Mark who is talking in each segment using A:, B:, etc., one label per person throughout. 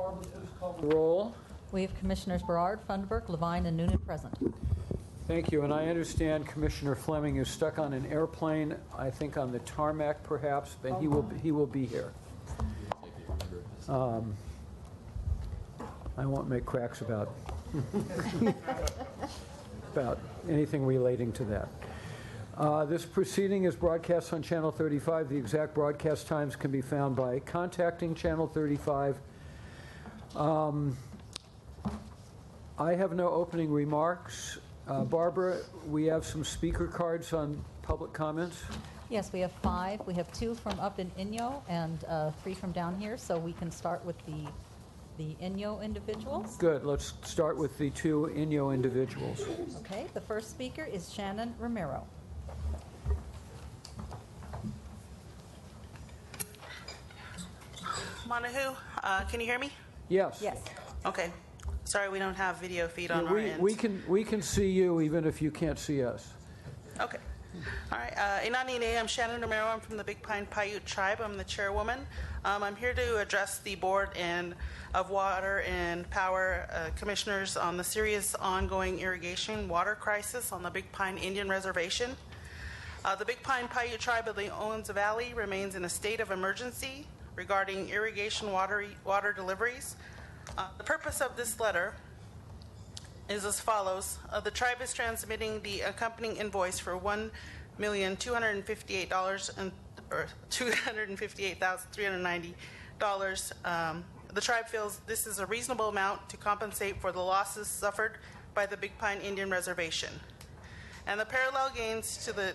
A: Barbara, please call the roll.
B: We have Commissioners Berard, Funderburk, Levine, and Noonan present.
A: Thank you, and I understand Commissioner Fleming is stuck on an airplane, I think on the tarmac perhaps, but he will be here. I won't make cracks about anything relating to that. This proceeding is broadcast on Channel 35. The exact broadcast times can be found by contacting Channel 35. I have no opening remarks. Barbara, we have some speaker cards on public comments.
B: Yes, we have 5. We have 2 from up in Inyo and 3 from down here, so we can start with the Inyo individuals.
A: Good. Let's start with the 2 Inyo individuals.
B: Okay, the first speaker is Shannon Romero.
C: Monahu, can you hear me?
A: Yes.
B: Yes.
C: Okay. Sorry, we don't have video feed on our end.
A: We can see you even if you can't see us.
C: Okay. All right. Inanine, I'm Shannon Romero. I'm from the Big Pine Paiute tribe. I'm the chairwoman. I'm here to address the Board of Water and Power Commissioners on the serious ongoing irrigation water crisis on the Big Pine Indian Reservation. The Big Pine Paiute tribe of the Owens Valley remains in a state of emergency regarding irrigation water deliveries. The purpose of this letter is as follows. The tribe is transmitting the accompanying invoice for $258,390. The tribe feels this is a reasonable amount to compensate for the losses suffered by the Big Pine Indian Reservation, and the parallel gains to the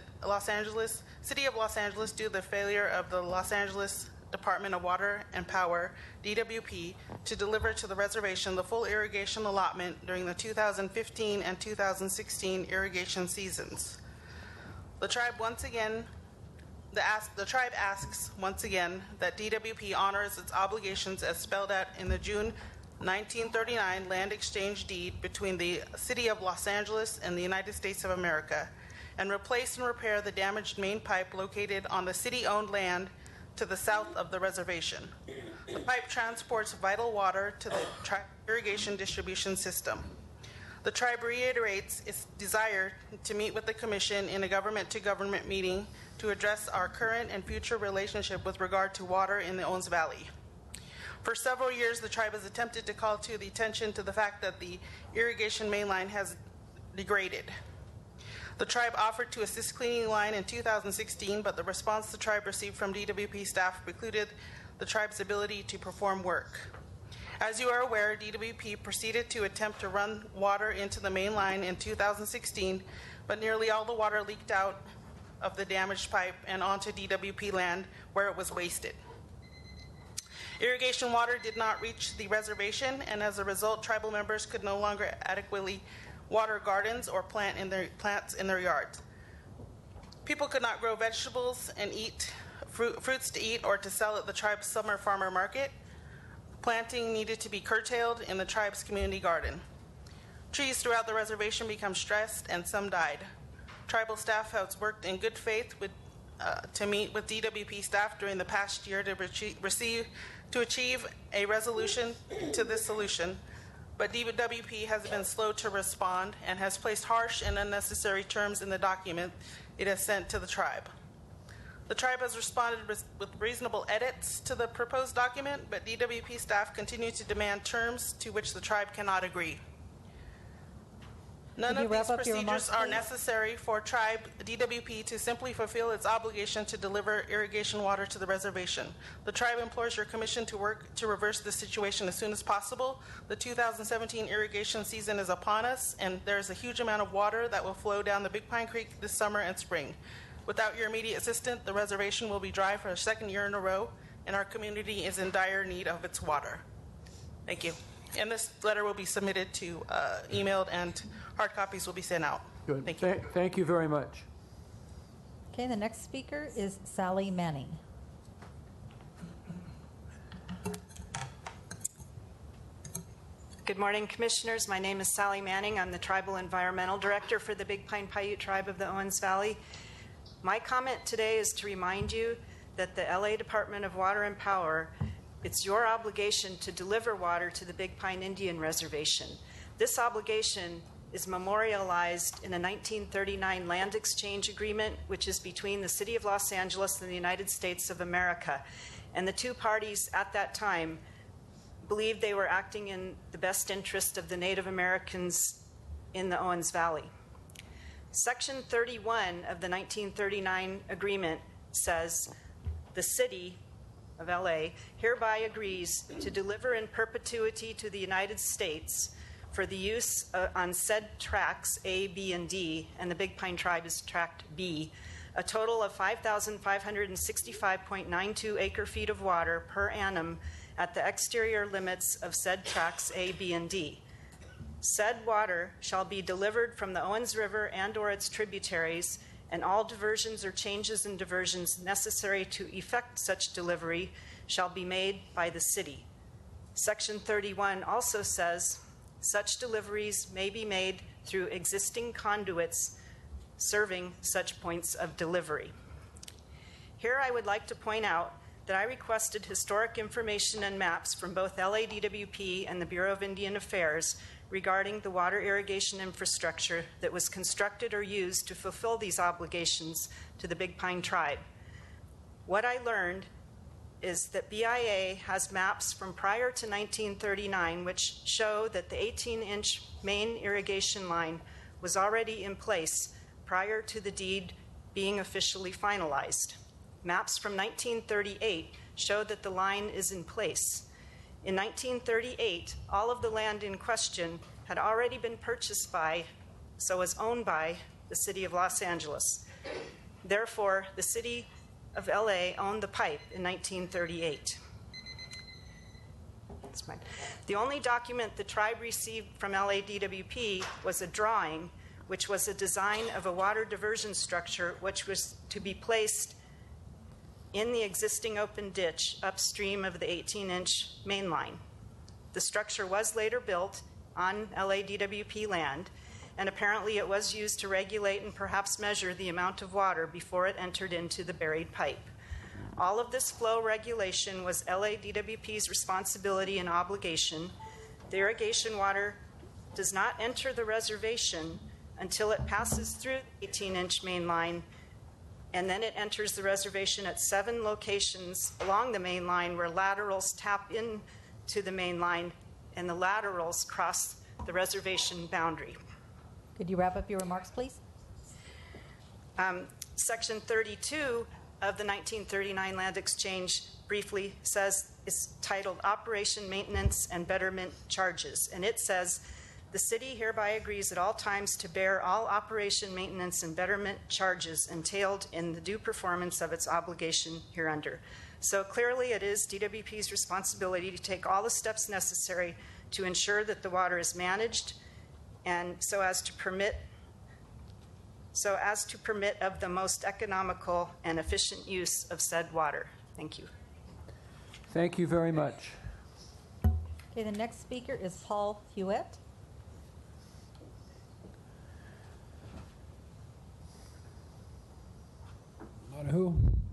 C: City of Los Angeles due to the failure of the Los Angeles Department of Water and Power, DWP, to deliver to the reservation the full irrigation allotment during the 2015 and 2016 irrigation seasons. The tribe asks once again that DWP honors its obligations as spelled out in the June 1939 land exchange deed between the City of Los Angeles and the United States of America, and replace and repair the damaged main pipe located on the city-owned land to the south of the reservation. The pipe transports vital water to the irrigation distribution system. The tribe reiterates its desire to meet with the Commission in a government-to-government meeting to address our current and future relationship with regard to water in the Owens Valley. For several years, the tribe has attempted to call to the attention to the fact that the irrigation mainline has degraded. The tribe offered to assist cleaning the line in 2016, but the response the tribe received from DWP staff precluded the tribe's ability to perform work. As you are aware, DWP proceeded to attempt to run water into the main line in 2016, but nearly all the water leaked out of the damaged pipe and onto DWP land where it was wasted. Irrigation water did not reach the reservation, and as a result, tribal members could no longer adequately water gardens or plants in their yards. People could not grow vegetables and eat fruits to eat or to sell at the tribe's summer farmer market. Planting needed to be curtailed in the tribe's community garden. Trees throughout the reservation became stressed and some died. Tribal staff has worked in good faith to meet with DWP staff during the past year to achieve a resolution to this solution, but DWP has been slow to respond and has placed harsh and unnecessary terms in the document it has sent to the tribe. The tribe has responded with reasonable edits to the proposed document, but DWP staff continue to demand terms to which the tribe cannot agree. None of these procedures are necessary for tribe DWP to simply fulfill its obligation to deliver irrigation water to the reservation. The tribe implores your commission to work to reverse this situation as soon as possible. The 2017 irrigation season is upon us, and there is a huge amount of water that will flow down the Big Pine Creek this summer and spring. Without your immediate assistance, the reservation will be dry for a second year in a row, and our community is in dire need of its water. Thank you. And this letter will be submitted to emailed, and hard copies will be sent out.
A: Good.
C: Thank you.
A: Thank you very much.
B: Okay, the next speaker is Sally Manning.
D: Good morning, Commissioners. My name is Sally Manning. I'm the Tribal Environmental Director for the Big Pine Paiute Tribe of the Owens Valley. My comment today is to remind you that the LA Department of Water and Power It's your obligation to deliver water to the Big Pine Indian Reservation. This obligation is memorialized in a 1939 land exchange agreement, which is between the City of Los Angeles and the United States of America. And the two parties at that time believed they were acting in the best interest of the Native Americans in the Owens Valley. Section 31 of the 1939 agreement says, the City of LA hereby agrees to deliver in perpetuity to the United States for the use on said tracts A, B, and D, and the Big Pine Tribe is tract B, a total of 5,565.92 acre-feet of water per annum at the exterior limits of said tracts A, B, and D. Said water shall be delivered from the Owens River and/or its tributaries, and all diversions or changes in diversions necessary to effect such delivery shall be made by the city. Section 31 also says such deliveries may be made through existing conduits serving such points of delivery. Here I would like to point out that I requested historic information and maps from both LADWP and the Bureau of Indian Affairs regarding the water irrigation infrastructure that was constructed or used to fulfill these obligations to the Big Pine Tribe. What I learned is that BIA has maps from prior to 1939 which show that the 18-inch main irrigation line was already in place prior to the deed being officially finalized. Maps from 1938 show that the line is in place. In 1938, all of the land in question had already been purchased by, so was owned by, the City of Los Angeles. Therefore, the City of LA owned the pipe in 1938. That's mine. The only document the tribe received from LADWP was a drawing, which was a design of a water diversion structure which was to be placed in the existing open ditch upstream of the 18-inch main line. The structure was later built on LADWP land, and apparently it was used to regulate and perhaps measure the amount of water before it entered into the buried pipe. All of this flow regulation was LADWP's responsibility and obligation. The irrigation water does not enter the reservation until it passes through the 18-inch main line, and then it enters the reservation at 7 locations along the main line where laterals tap into the main line and the laterals cross the reservation boundary.
B: Could you wrap up your remarks, please?
D: Section 32 of the 1939 Land Exchange briefly says, it's titled Operation, Maintenance, and Betterment Charges. And it says, the city hereby agrees at all times to bear all operation, maintenance, and betterment charges entailed in the due performance of its obligation hereunder. So clearly it is DWP's responsibility to take all the steps necessary to ensure that the water is managed and so as to permit of the most economical and efficient use of said water. Thank you.
A: Thank you very much.
B: Okay, the next speaker is Paul Hewitt.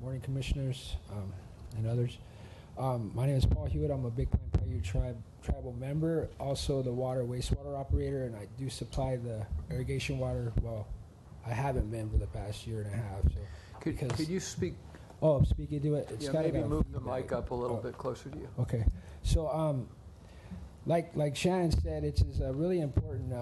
E: Morning, commissioners and others. My name is Paul Hewitt. I'm a Big Pine Paiute tribal member, also the water wastewater operator, and I do supply the irrigation water. Well, I haven't been for the past year and a half. So
A: Could you speak?
E: Oh, I'm speaking to it. It's
A: Yeah, maybe move the mic up a little bit closer to you.
E: Okay. So, like Shannon said, it's a really important.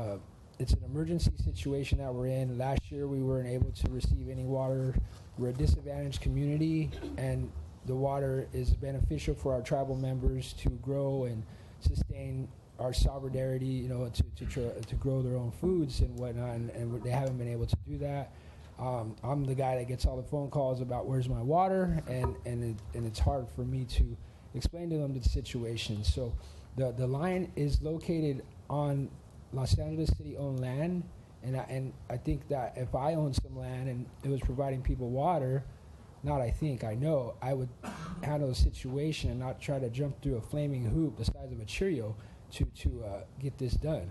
E: It's an emergency situation that we're in. Last year, we weren't able to receive any water. We're a disadvantaged community, and the water is beneficial for our tribal members to grow and sustain our sovereignty, you know, to grow their own foods and whatnot, and they haven't been able to do that. I'm the guy that gets all the phone calls about where's my water, and it's hard for me to explain to them the situation. So the line is located on Los Angeles City-owned land, and I think that if I owned some land and it was providing people water, I know I would handle the situation and not try to jump through a flaming hoop the size of a Cheerio to get this done.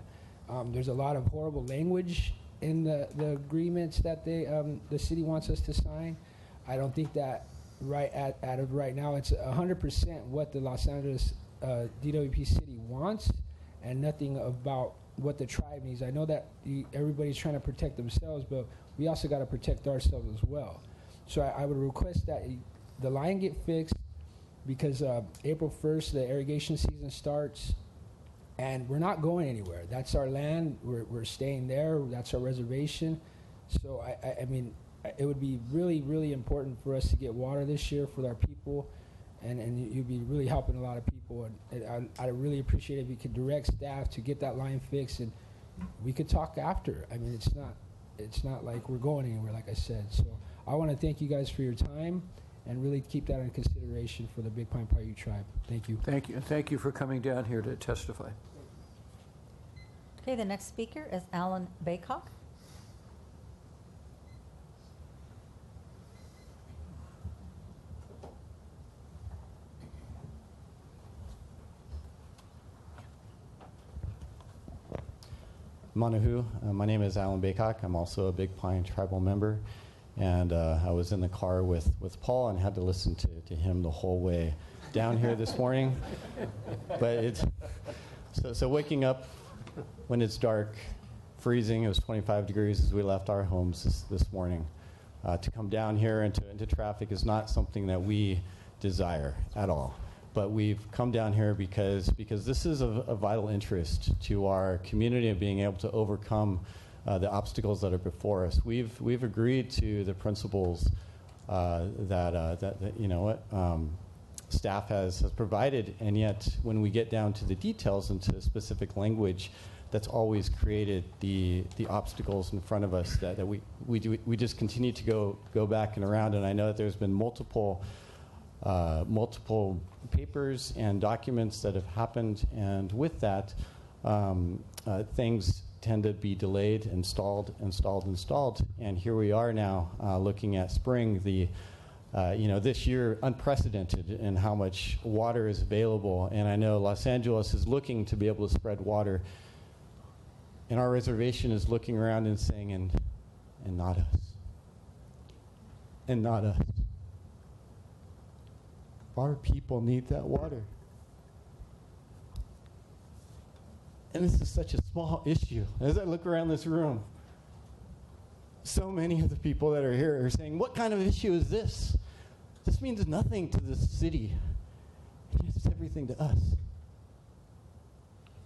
E: There's a lot of horrible language in the agreements that the city wants us to sign. I don't think that right at of right now, it's 100% what the Los Angeles DWP city wants, and nothing about what the tribe needs. I know that everybody's trying to protect themselves, but we also got to protect ourselves as well. So I would request that the line get fixed, because April 1st, the irrigation season starts, and we're not going anywhere. That's our land. We're staying there. That's our reservation. So, I mean, it would be really, really important for us to get water this year for our people, and you'd be really helping a lot of people. And I'd really appreciate it if you could direct staff to get that line fixed, and we could talk after. I mean, it's not like we're going anywhere, like I said. So I want to thank you guys for your time, and really keep that in consideration for the Big Pine Paiute tribe. Thank you.
A: Thank you. And thank you for coming down here to testify.
B: Okay, the next speaker is Alan Baycock.
F: Manahu. My name is Alan Baycock. I'm also a Big Pine tribal member, and I was in the car with Paul and had to listen to him the whole way down here this morning. But it's so waking up when it's dark, freezing. It was 25 degrees as we left our homes this morning. To come down here into traffic is not something that we desire at all. But we've come down here because this is of vital interest to our community of being able to overcome the obstacles that are before us. We've agreed to the principles that you know what staff has provided, and yet when we get down to the details and to specific language, that's always created the obstacles in front of us that we just continue to go back and around. And I know that there's been multiple papers and documents that have happened, and with that, things tend to be delayed, installed. And here we are now looking at spring, this year unprecedented in how much water is available. And I know Los Angeles is looking to be able to spread water, and our reservation is looking around and saying, and not us. And not us. Our people need that water. And this is such a small issue. As I look around this room, so many of the people that are here are saying, what kind of issue is this? This means nothing to this city. It's everything to us.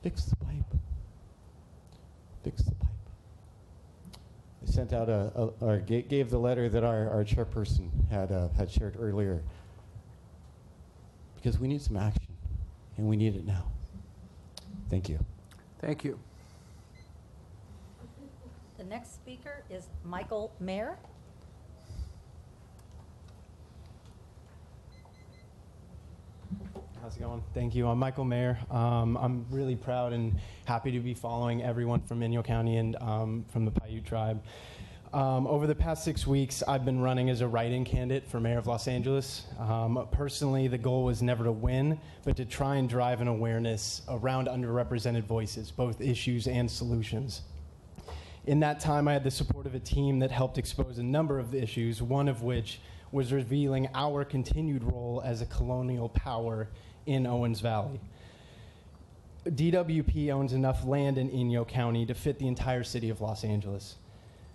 F: Fix the pipe. Fix the pipe. I sent out or gave the letter that our chairperson had shared earlier, because we need some action, and we need it now. Thank you.
A: Thank you.
B: The next speaker is Michael Mayer.
G: How's it going? Thank you. I'm Michael Mayer. I'm really proud and happy to be following everyone from Inyo County and from the Paiute tribe. Over the past 6 weeks, I've been running as a write-in candidate for mayor of Los Angeles. Personally, the goal was never to win, but to try and drive an awareness around underrepresented voices, both issues and solutions. In that time, I had the support of a team that helped expose a number of issues, one of which was revealing our continued role as a colonial power in Owens Valley. DWP owns enough land in Inyo County to fit the entire city of Los Angeles.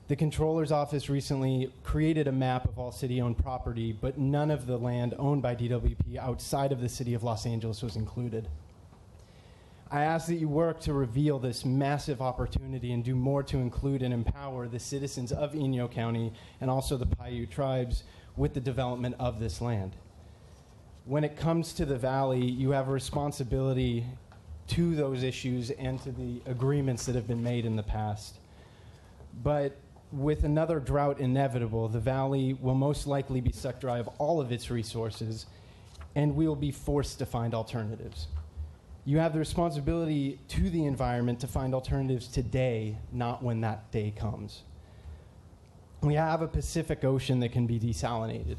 G: The Comptroller's Office recently created a map of all city-owned property, but none of the land owned by DWP outside of the city of Los Angeles was included. I ask that you work to reveal this massive opportunity and do more to include and empower the citizens of Inyo County and also the Paiute tribes with the development of this land. When it comes to the valley, you have a responsibility to those issues and to the agreements that have been made in the past. But with another drought inevitable, the valley will most likely be sucked dry of all of its resources, and we will be forced to find alternatives. You have the responsibility to the environment to find alternatives today, not when that day comes. We have a Pacific Ocean that can be desalinated.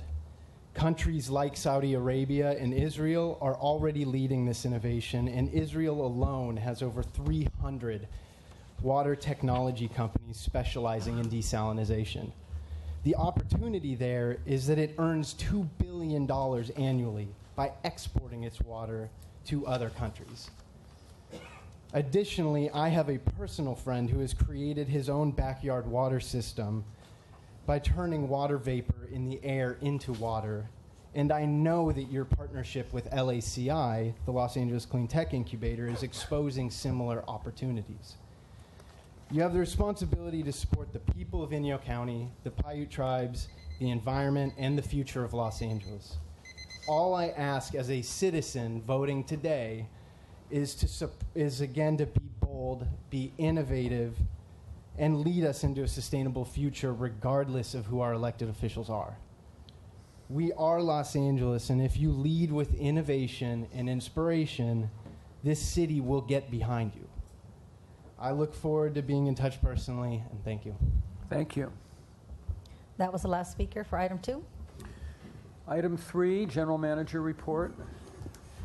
G: Countries like Saudi Arabia and Israel are already leading this innovation, and Israel alone has over 300 water technology companies specializing in desalination. The opportunity there is that it earns $2 billion billion annually by exporting its water to other countries. Additionally, I have a personal friend who has created his own backyard water system by turning water vapor in the air into water. And I know that your partnership with LACI, the Los Angeles Clean Tech Incubator, is exposing similar opportunities. You have the responsibility to support the people of Inyo County, the Paiute tribes, the environment, and the future of Los Angeles. All I ask as a citizen voting today is again to be bold, be innovative, and lead us into a sustainable future regardless of who our elected officials are. We are Los Angeles, and if you lead with innovation and inspiration, this city will get behind you. I look forward to being in touch personally, and thank you.
A: Thank you.
B: That was the last speaker for item 2.
A: Item 3, General Manager Report.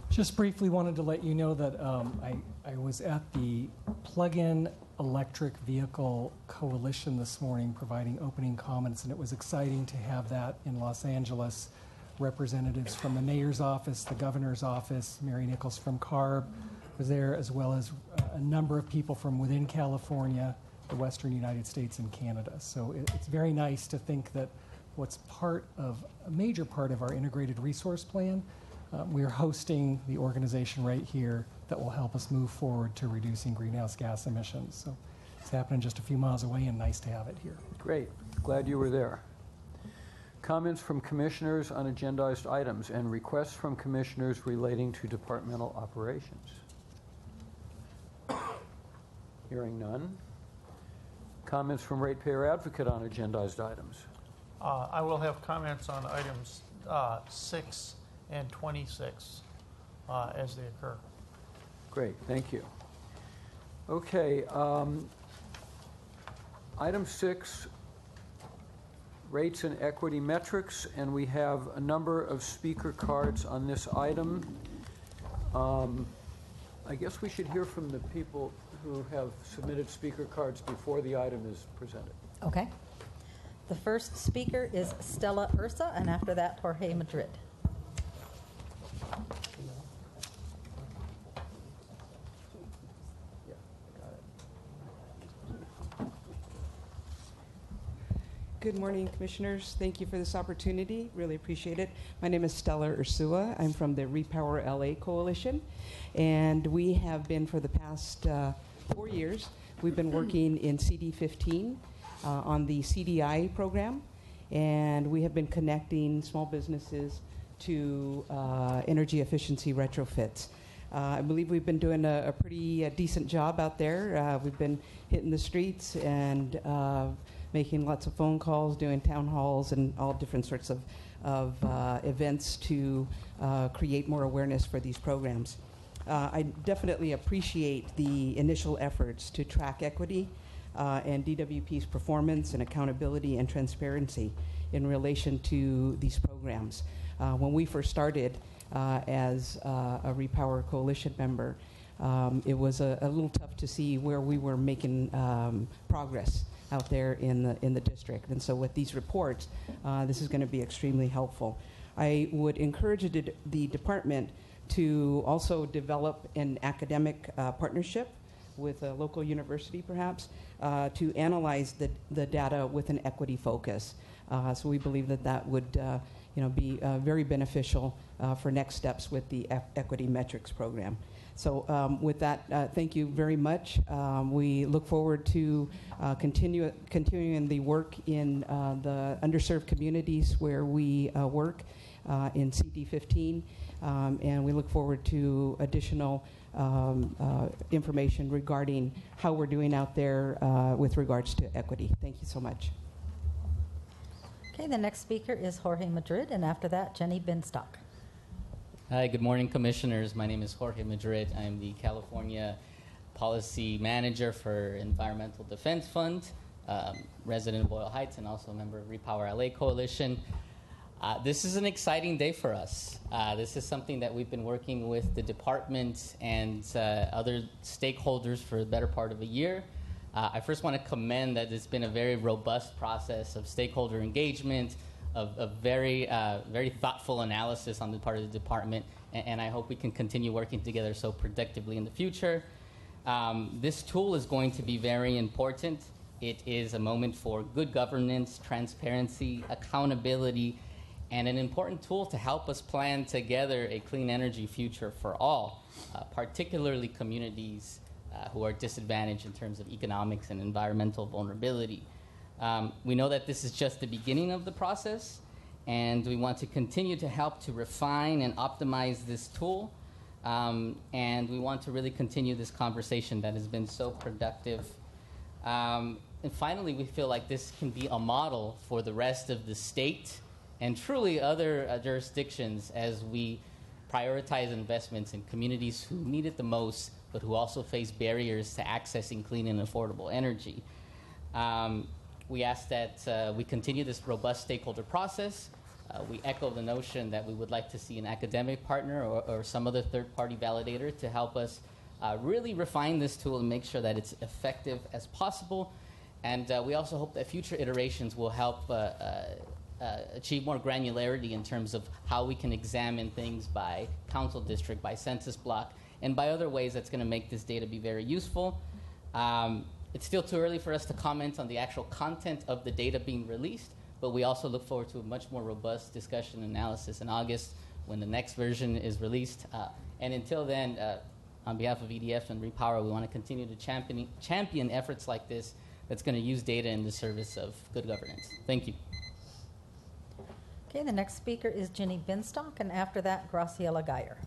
H: Just briefly wanted to let you know that I was at the Plug-in Electric Vehicle Coalition this morning providing opening comments, and it was exciting to have that in Los Angeles. Representatives from the mayor's office, the governor's office, Mary Nichols from CARB was there, as well as a number of people from within California, the Western United States, and Canada. So it's very nice to think that what's a major part of our integrated resource plan, we're hosting the organization right here that will help us move forward to reducing greenhouse gas emissions. So it's happening just a few miles away, and nice to have it here.
A: Great. Glad you were there. Comments from commissioners on agendized items and requests from commissioners relating to departmental operations. Hearing none. Comments from ratepayer advocate on agendized items.
I: I will have comments on items 6 and 26 as they occur.
A: Great, thank you. Okay, item 6, rates and equity metrics, and we have a number of speaker cards on this item. I guess we should hear from the people who have submitted speaker cards before the item is presented.
B: Okay. The first speaker is Stella Ursa, and after that, Jorge Madrid.
J: Good morning, Commissioners. Thank you for this opportunity. Really appreciate it. My name is Stella Ursua. I'm from the Repower LA Coalition, and we have been for the past 4 years. We've been working in CD15 on the CDI program, and we have been connecting small businesses to energy efficiency retrofits. I believe we've been doing a pretty decent job out there. We've been hitting the streets and making lots of phone calls, doing town halls, and all different sorts of events to create more awareness for these programs. I definitely appreciate the initial efforts to track equity and DWP's performance and accountability and transparency in relation to these programs. When we first started as a Repower Coalition member, it was a little tough to see where we were making progress out there in the district. And so with these reports, this is going to be extremely helpful. I would encourage the department to also develop an academic partnership with a local university, perhaps, to analyze the data with an equity focus. So we believe that would be very beneficial for next steps with the equity metrics program. So with that, thank you very much. We look forward to continuing the work in the underserved communities where we work in CD15, and we look forward to additional information regarding how we're doing out there with regards to equity. Thank you so much.
B: Okay, the next speaker is Jorge Madrid, and after that, Jenny Binstock.
K: Hi, good morning, Commissioners. My name is Jorge Madrid. I am the California Policy Manager for Environmental Defense Fund, resident of Boyle Heights, and also a member of Repower LA Coalition. This is an exciting day for us. This is something that we've been working with the department and other stakeholders for the better part of a year. I first want to commend that it's been a very robust process of stakeholder engagement, of very very thoughtful analysis on the part of the department, and I hope we can continue working together so productively in the future. This tool is going to be very important. It is a moment for good governance, transparency, accountability, and an important tool to help us plan together a clean energy future for all, particularly communities who are disadvantaged in terms of economics and environmental vulnerability. We know that this is just the beginning of the process, and we want to continue to help to refine and optimize this tool. And we want to really continue this conversation that has been so productive. And finally, we feel like this can be a model for the rest of the state and truly other jurisdictions as we prioritize investments in communities who need it the most, but who also face barriers to accessing clean and affordable energy. We ask that we continue this robust stakeholder process. We echo the notion that we would like to see an academic partner or some other third-party validator to help us really refine this tool and make sure that it's effective as possible. And we also hope that future iterations will help achieve more granularity in terms of how we can examine things by council district, by census block, and by other ways that's going to make this data be very useful. It's still too early for us to comment on the actual content of the data being released, but we also look forward to a much more robust discussion and analysis in August when the next version is released. And until then, on behalf of EDF and Repower, we want to continue to champion efforts like this that's going to use data in the service of good governance. Thank you.
B: Okay, the next speaker is Jenny Binstock, and after that, Graciela Geyer.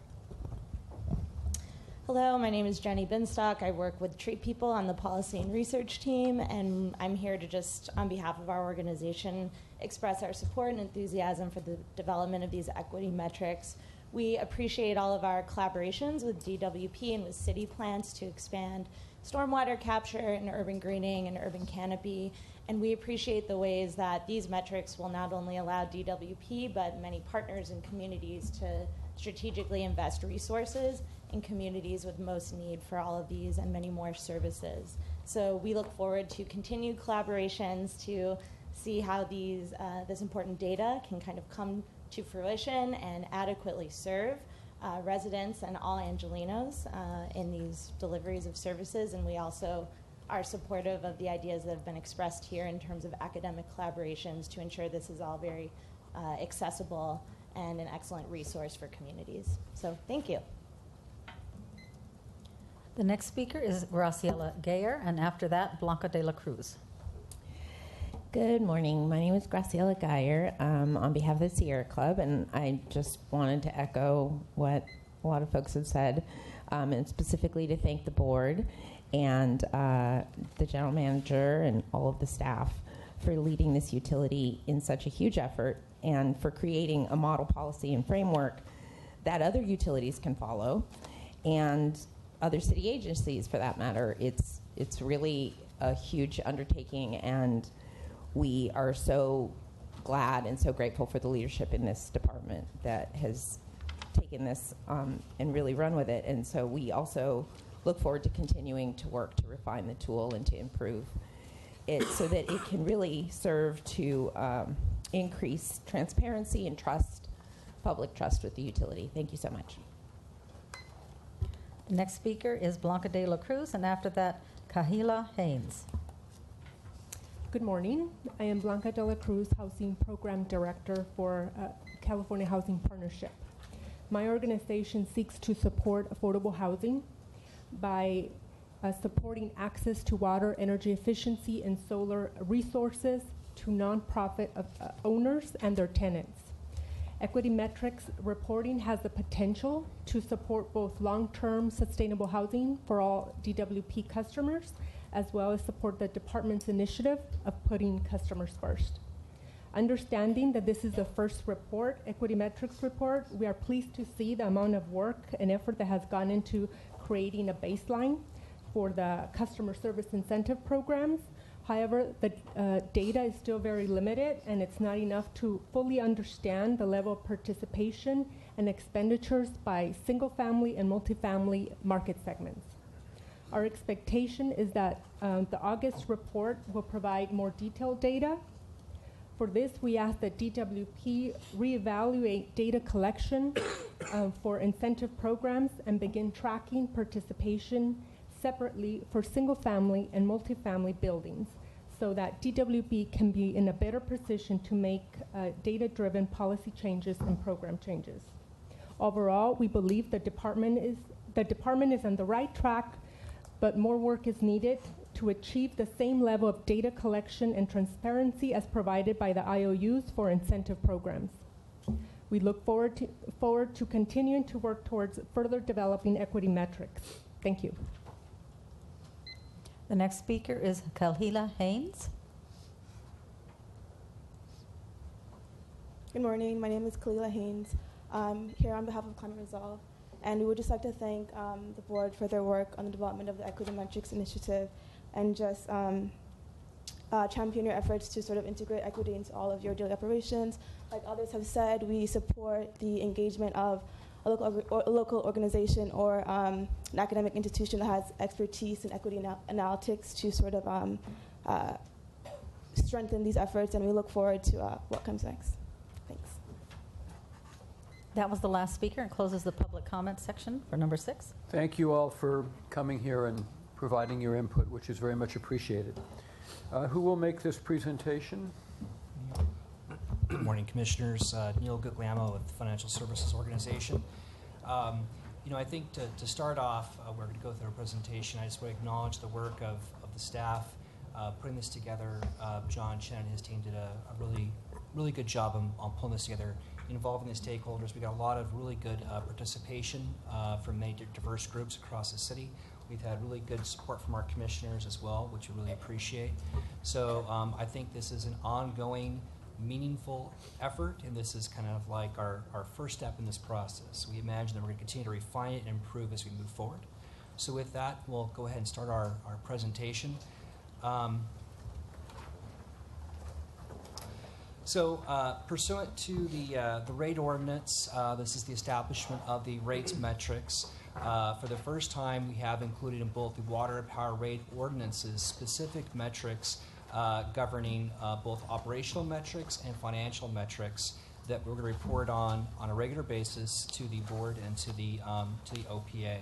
L: Hello, my name is Jenny Binstock. I work with Tree People on the policy and research team, and I'm here to just, on behalf of our organization, express our support and enthusiasm for the development of these equity metrics. We appreciate all of our collaborations with DWP and with city plans to expand stormwater capture and urban greening and urban canopy, and we appreciate the ways that these metrics will not only allow DWP but many partners and communities to strategically invest resources in communities with most need for all of these and many more services. So we look forward to continued collaborations to see how these this important data can kind of come to fruition and adequately serve residents and all Angelenos in these deliveries of services. And we also are supportive of the ideas that have been expressed here in terms of academic collaborations to ensure this is all very accessible and an excellent resource for communities. So thank you.
B: The next speaker is Graciela Geyer, and after that, Blanca de la Cruz.
M: Good morning. My name is Graciela Geyer on behalf of the Sierra Club, and I just wanted to echo what a lot of folks have said, and specifically to thank the board and the general manager and all of the staff for leading this utility in such a huge effort and for creating a model policy and framework that other utilities can follow and other city agencies for that matter. It's really a huge undertaking, and we are so glad and so grateful for the leadership in this department that has taken this and really run with it. And so we also look forward to continuing to work to refine the tool and to improve it so that it can really serve to increase transparency and trust, public trust with the utility. Thank you so much.
B: The next speaker is Blanca de la Cruz, and after that, Kahila Haynes.
N: Good morning. I am Blanca de la Cruz, Housing Program Director for California Housing Partnership. My organization seeks to support affordable housing by supporting access to water, energy efficiency, and solar resources to nonprofit owners and their tenants. Equity metrics reporting has the potential to support both long-term sustainable housing for all DWP customers, as well as support the department's initiative of putting customers first. Understanding that this is the first report, equity metrics report, we are pleased to see the amount of work and effort that has gone into creating a baseline for the customer service incentive programs. However, the data is still very limited, and it's not enough to fully understand the level of participation and expenditures by single-family and multifamily market segments. Our expectation is that the August report will provide more detailed data For this, we ask that DWP reevaluate data collection for incentive programs and begin tracking participation separately for single-family and multifamily buildings so that DWP can be in a better position to make data-driven policy changes and program changes. Overall, we believe the department is on the right track, but more work is needed to achieve the same level of data collection and transparency as provided by the IOUs for incentive programs. We look forward to continuing to work towards further developing equity metrics. Thank you.
B: The next speaker is Kalhila Haynes.
O: Good morning. My name is Kalila Haynes. I'm here on behalf of Climate Resolve, and we would just like to thank the board for their work on the development of the Equity Metrics Initiative and just champion your efforts to sort of integrate equity into all of your daily operations. Like others have said, we support the engagement of a local organization or an academic institution that has expertise in equity analytics to sort of strengthen these efforts, and we look forward to what comes next. Thanks.
B: That was the last speaker and closes the public comment section for number 6.
A: Thank you all for coming here and providing your input, which is very much appreciated. Who will make this presentation?
P: Good morning, Commissioners. Neil Guglielmo with the Financial Services Organization. I think to start off, we're going to go through a presentation. I just want to acknowledge the work of the staff putting this together. John Chen and his team did a really good job on pulling this together, involving the stakeholders. We got a lot of really good participation from many diverse groups across the city. We've had really good support from our commissioners as well, which we really appreciate. So I think this is an ongoing, meaningful effort, and this is kind of like our first step in this process. We imagine that we're going to continue to refine it and improve as we move forward. So with that, we'll go ahead and start our presentation. Pursuant to the rate ordinance, this is the establishment of the rates metrics. For the first time, we have included in both the water and power rate ordinances specific metrics governing both operational metrics and financial metrics that we're going to report on a regular basis to the board and to the OPA.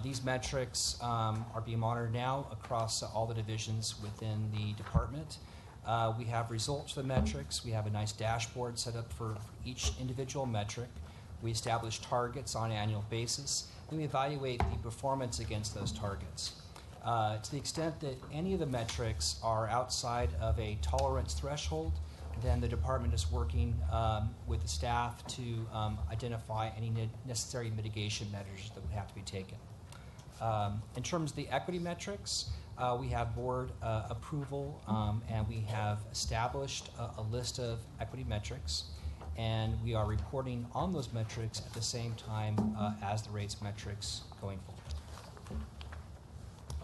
P: These metrics are being monitored now across all the divisions within the department. We have results for the metrics. We have a nice dashboard set up for each individual metric. We establish targets on an annual basis, and we evaluate the performance against those targets. To the extent that any of the metrics are outside of a tolerance threshold, then the department is working with the staff to identify any necessary mitigation measures that would have to be taken. In terms of the equity metrics, we have board approval, and we have established a list of equity metrics, and we are reporting on those metrics at the same time as the rates metrics going forward.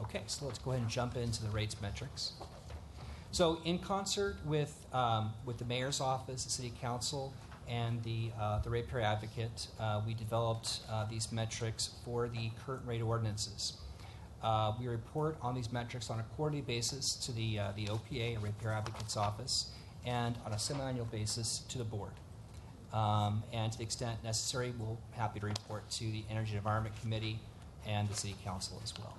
P: Okay, so let's go ahead and jump into the rates metrics. So in concert with the Mayor's Office, the City Council, and the ratepayer advocate, we developed these metrics for the current rate ordinances. We report on these metrics on a quarterly basis to the OPA and ratepayer advocate's office, and on a semi-annual basis to the board. And to the extent necessary, we'll be happy to report to the Energy and Environment Committee and the City Council as well.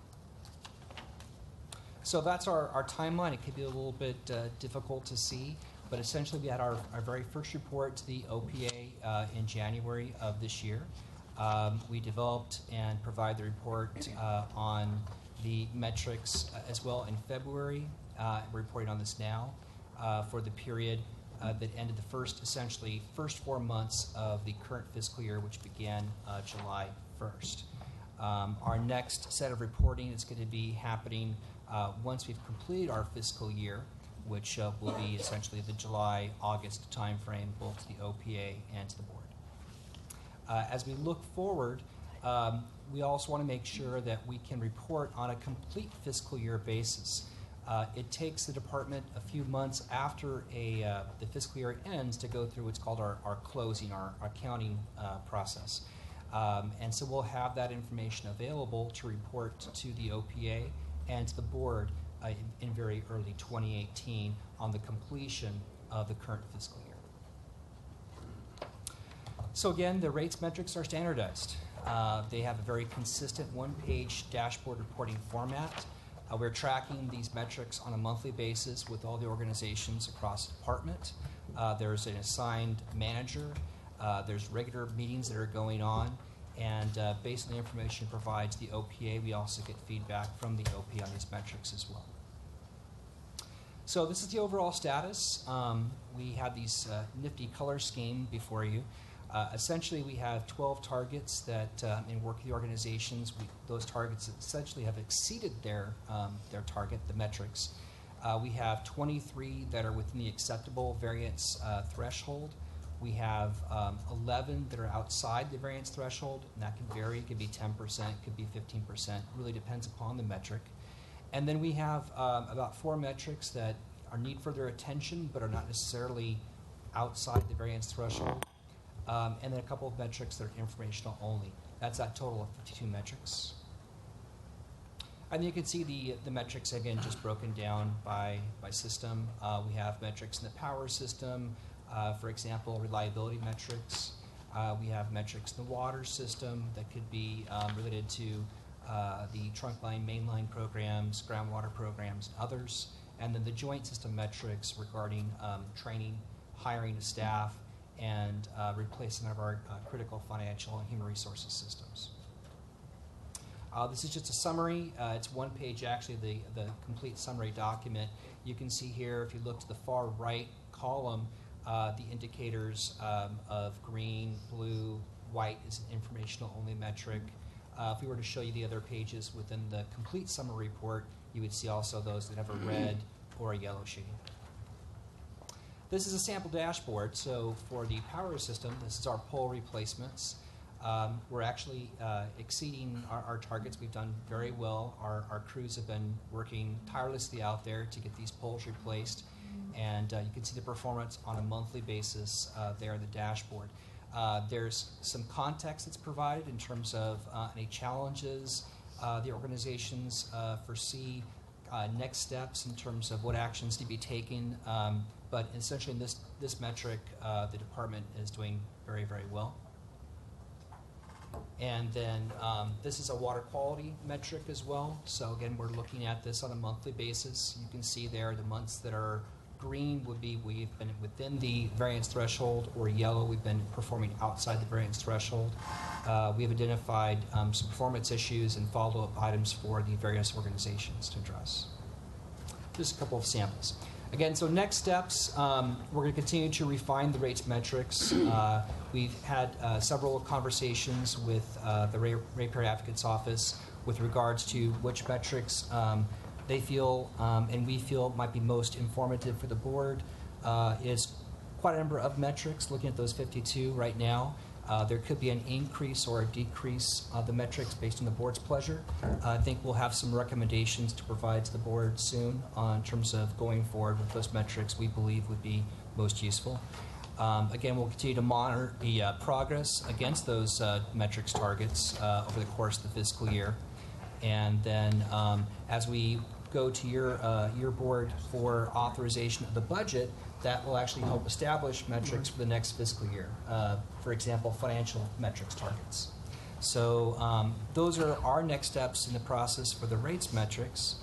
P: So that's our timeline. It could be a little bit difficult to see, but essentially we had our very first report to the OPA in January of this year. We developed and provided the report on the metrics as well in February. We're reporting on this now for the period that ended the first 4 months of the current fiscal year, which began July 1st. Our next set of reporting is going to be happening once we've completed our fiscal year, which will be essentially the July-August timeframe, both to the OPA and to the board. As we look forward, we also want to make sure that we can report on a complete fiscal year basis. It takes the department a few months after the fiscal year ends to go through what's called our closing, our accounting process. And so we'll have that information available to report to the OPA and to the board in very early 2018 on the completion of the current fiscal year. So again, the rates metrics are standardized. They have a very consistent one-page dashboard reporting format. We're tracking these metrics on a monthly basis with all the organizations across the department. There's an assigned manager. There's regular meetings that are going on. And based on the information it provides the OPA, we also get feedback from the OPA on these metrics as well. So this is the overall status. We have these nifty color scheme before you. Essentially, we have 12 targets that, in work with the organizations, those targets essentially have exceeded their target, the metrics. We have 23 that are within the acceptable variance threshold. We have 11 that are outside the variance threshold, and that can vary. It could be 10%, could be 15%. Really depends upon the metric. And then we have about 4 metrics that need further attention, but are not necessarily outside the variance threshold. And then a couple of metrics that are informational only. That's that total of 52 metrics. And you can see the metrics, again, just broken down by system. We have metrics in the power system, for example, reliability metrics. We have metrics in the water system that could be related to the trunk line, main line programs, groundwater programs, and others. And then the joint system metrics regarding training, hiring of staff, and replacement of our critical financial and human resources systems. This is just a summary. It's one page, actually, the complete summary document. You can see here, if you look to the far right column, the indicators of green, blue, white is an informational only metric. If we were to show you the other pages within the complete summary report, you would see also those that have a red or a yellow shading. This is a sample dashboard. So for the power system, this is our pole replacements. We're actually exceeding our targets. We've done very well. Our crews have been working tirelessly out there to get these poles replaced. And you can see the performance on a monthly basis there in the dashboard. There's some context that's provided in terms of any challenges the organizations foresee, next steps in terms of what actions to be taken. But essentially in this metric, the department is doing very, very well. And then this is a water quality metric as well. So again, we're looking at this on a monthly basis. You can see there the months that are green would be we've been within the variance threshold, or yellow we've been performing outside the variance threshold. We have identified some performance issues and follow-up items for the various organizations to address. Just a couple of samples. Again, so next steps, we're going to continue to refine the rates metrics. We've had several conversations with the Ratepayer Advocate's Office with regards to which metrics they feel and we feel might be most informative for the board. Is quite a number of metrics, looking at those 52 right now. There could be an increase or a decrease of the metrics based on the board's pleasure. I think we'll have some recommendations to provide to the board soon in terms of going forward with those metrics we believe would be most useful. Again, we'll continue to monitor the progress against those metrics targets over the course of the fiscal year. And then as we go to your board for authorization of the budget, that will actually help establish metrics for the next fiscal year. For example, financial metrics targets. So those are our next steps in the process for the rates metrics.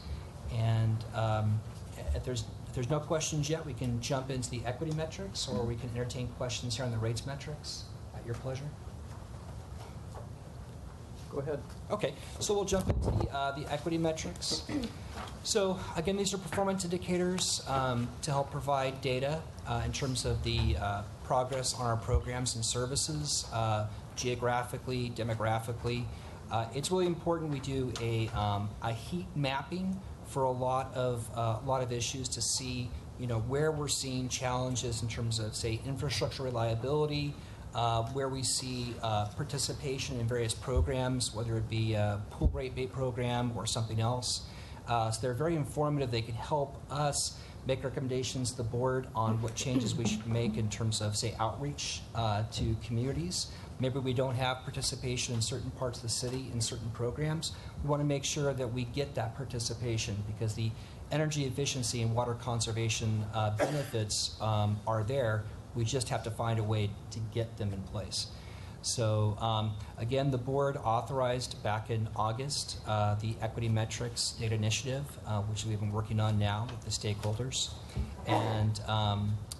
P: And if there's no questions yet, we can jump into the equity metrics, or we can entertain questions here on the rates metrics at your pleasure.
A: Go ahead.
P: Okay, so we'll jump into the equity metrics. So again, these are performance indicators to help provide data in terms of the progress on our programs and services, geographically, demographically. It's really important we do a heat mapping for a lot of issues to see, where we're seeing challenges in terms of, say, infrastructure reliability, where we see participation in various programs, whether it be a pool rate program or something else. So they're very informative. They can help us make recommendations to the board on what changes we should make in terms of, say, outreach to communities. Maybe we don't have participation in certain parts of the city in certain programs. We want to make sure that we get that participation, because the energy efficiency and water conservation benefits are there. We just have to find a way to get them in place. So again, the board authorized back in August the Equity Metrics Data Initiative, which we've been working on now with the stakeholders. And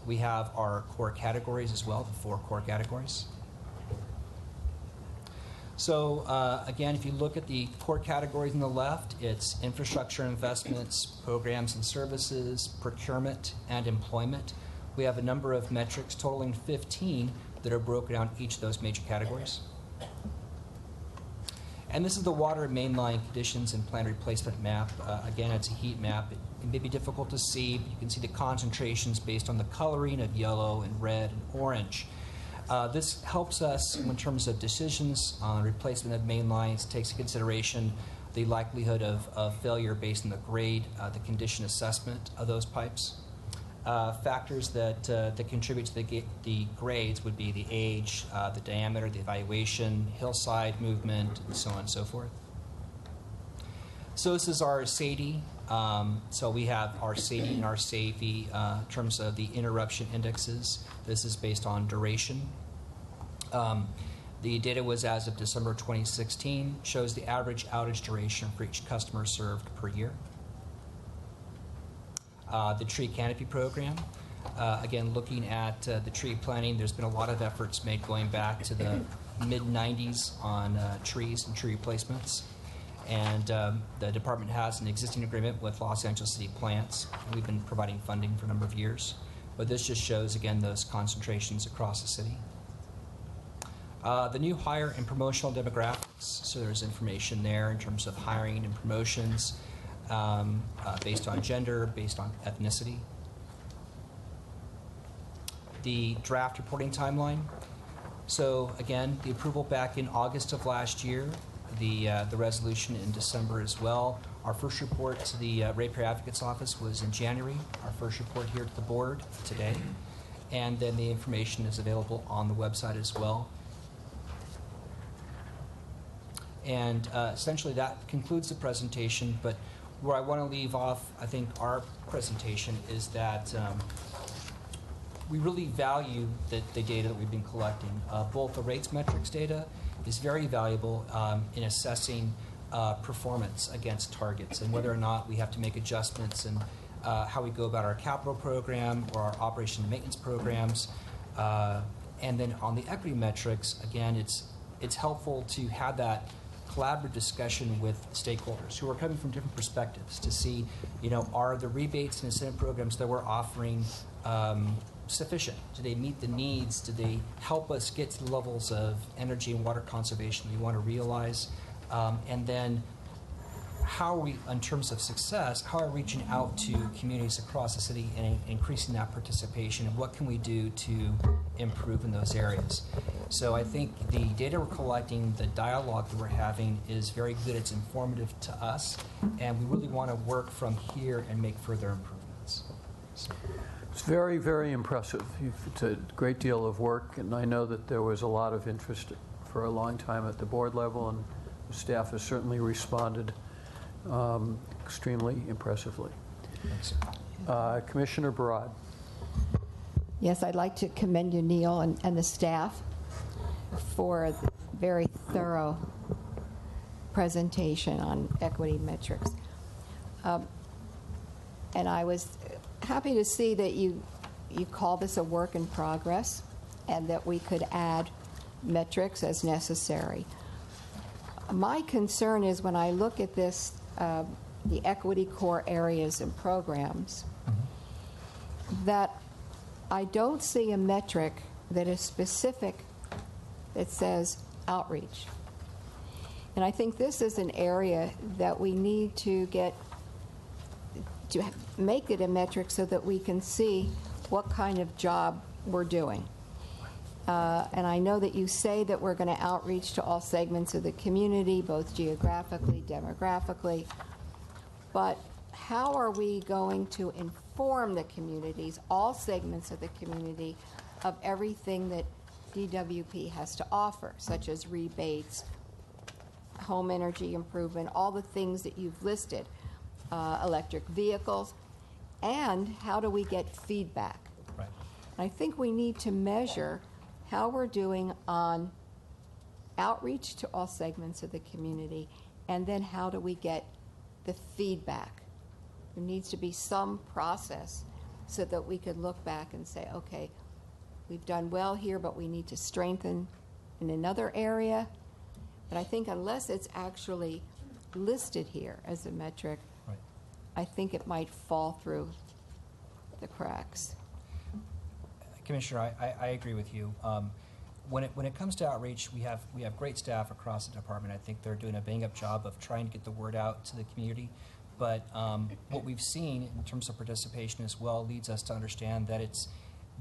P: we have our core categories as well, the 4 core categories. So again, if you look at the core categories on the left, it's infrastructure investments, programs and services, procurement, and employment. We have a number of metrics totaling 15 that are broken down each of those major categories. And this is the water mainline conditions and plan replacement map. Again, it's a heat map. It may be difficult to see, but you can see the concentrations based on the coloring of yellow and red and orange. This helps us in terms of decisions on replacement of main lines, takes into consideration the likelihood of failure based on the grade, the condition assessment of those pipes. Factors that contribute to the grades would be the age, the diameter, the evaluation, hillside movement, and so on and so forth. So this is our SAIDI. So we have our SAIDI and our SAVI in terms of the interruption indexes. This is based on duration. The data was as of December 2016, shows the average outage duration for each customer served per year. The tree canopy program, again, looking at the tree planting, there's been a lot of efforts made going back to the mid-90s on trees and tree replacements. And the department has an existing agreement with Los Angeles City Plants. We've been providing funding for a number of years. But this just shows, again, those concentrations across the city. The new hire and promotional demographics, so there's information there in terms of hiring and promotions. Based on gender, based on ethnicity. The draft reporting timeline. So again, the approval back in August of last year, the resolution in December as well. Our first report to the Ratepayer Advocate's Office was in January. Our first report here to the board today. And then the information is available on the website as well. And essentially that concludes the presentation, but where I want to leave off, I think, our presentation is that we really value the data that we've been collecting. Both the rates metrics data is very valuable in assessing performance against targets and whether or not we have to make adjustments in how we go about our capital program or our operation and maintenance programs. And then on the equity metrics, again, it's helpful to have that collaborative discussion with stakeholders who are coming from different perspectives to see, are the rebates and incentive programs that we're offering sufficient? Do they meet the needs? Do they help us get to the levels of energy and water conservation we want to realize? And then how are we, in terms of success, how are we reaching out to communities across the city and increasing that participation, and what can we do to improve in those areas? So I think the data we're collecting, the dialogue that we're having is very good. It's informative to us, and we really want to work from here and make further improvements.
A: It's very, very impressive. It's a great deal of work, and I know that there was a lot of interest for a long time at the board level, and the staff has certainly responded extremely impressively.
P: Thanks.
A: Commissioner Barad.
Q: Yes, I'd like to commend you, Neil, and the staff for a very thorough presentation on equity metrics. And I was happy to see that you call this a work in progress and that we could add metrics as necessary. My concern is when I look at this, the equity core areas and programs, that I don't see a metric that is specific that says outreach. And I think this is an area that we need to make it a metric so that we can see what kind of job we're doing. And I know that you say that we're going to outreach to all segments of the community, both geographically, demographically, but how are we going to inform the communities, all segments of the community, of everything that DWP has to offer, such as rebates, home energy improvement, all the things that you've listed? electric vehicles, and how do we get feedback?
P: Right.
Q: I think we need to measure how we're doing on outreach to all segments of the community, and then how do we get the feedback. There needs to be some process so that we could look back and say, okay, we've done well here, but we need to strengthen in another area. But I think unless it's actually listed here as a metric,
P: Right.
Q: I think it might fall through the cracks.
P: Commissioner, I agree with you. When it comes to outreach, we have great staff across the department. I think they're doing a bang-up job of trying to get the word out to the community. But what we've seen in terms of participation as well leads us to understand that it's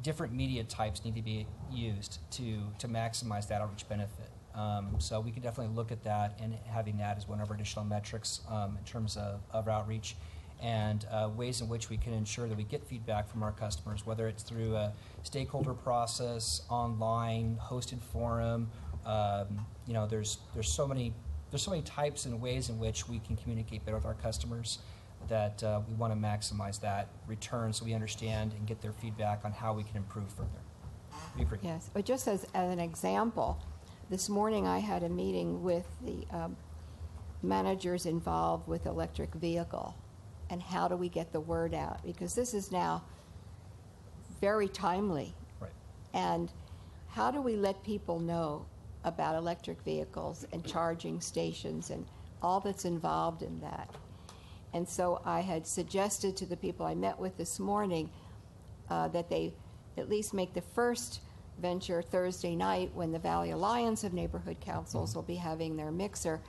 P: different media types need to be used to maximize that outreach benefit. So we can definitely look at that and having that as one of our additional metrics in terms of outreach, and ways in which we can ensure that we get feedback from our customers, whether it's through a stakeholder process, online, hosted forum. There's so many types and ways in which we can communicate better with our customers that we want to maximize that return so we understand and get their feedback on how we can improve further. We agree.
Q: Yes, but just as an example, this morning I had a meeting with the managers involved with electric vehicle, and how do we get the word out? Because this is now very timely.
P: Right.
Q: And how do we let people know about electric vehicles and charging stations and all that's involved in that? And so I had suggested to the people I met with this morning that they at least make the first venture Thursday night, when the Valley Alliance of Neighborhood Councils will be having their mixer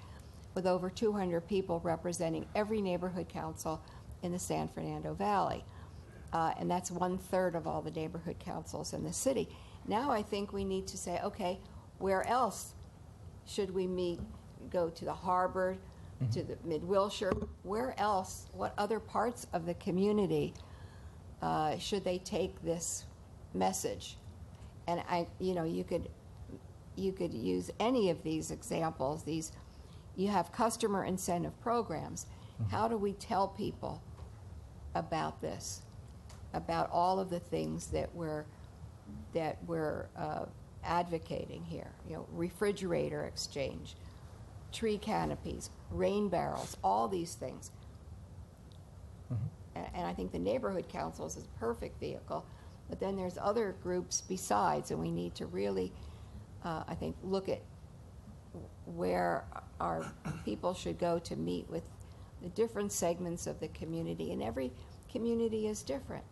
Q: with over 200 people representing every neighborhood council in the San Fernando Valley. And that's 1/3 of all the neighborhood councils in the city. Now I think we need to say, okay, where else should we meet? Go to the harbor, to the Mid-Wilshire. Where else, what other parts of the community should they take this message? And you could use any of these examples. You have customer incentive programs. How do we tell people about this, about all of the things that we're advocating here? Refrigerator exchange, tree canopies, rain barrels, all these things. And I think the neighborhood councils is a perfect vehicle. But then there's other groups besides, and we need to really, I think, look at where our people should go to meet with the different segments of the community, and every community is different.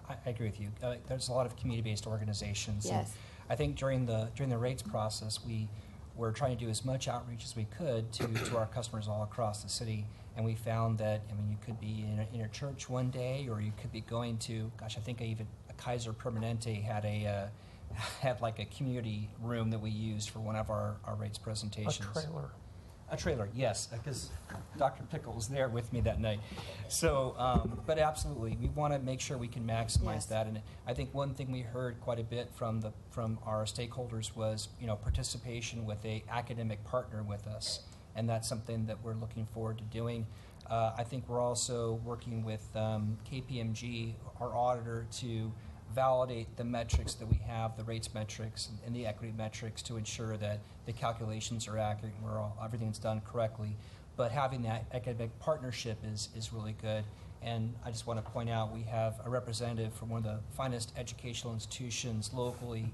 P: I agree with you. There's a lot of community-based organizations.
Q: Yes.
P: I think during the rates process, we were trying to do as much outreach as we could to our customers all across the city. And we found that, you could be in a church one day, or you could be going to, I think even a Kaiser Permanente had like a community room that we used for one of our rates presentations. A trailer, yes, because Dr. Pickle was there with me that night. So, but absolutely, we want to make sure we can maximize that. And I think one thing we heard quite a bit from our stakeholders was, participation with a academic partner with us. And that's something that we're looking forward to doing. I think we're also working with KPMG, our auditor, to validate the metrics that we have, the rates metrics and the equity metrics, to ensure that the calculations are accurate and everything's done correctly. But having that academic partnership is really good. And I just want to point out, we have a representative from one of the finest educational institutions locally,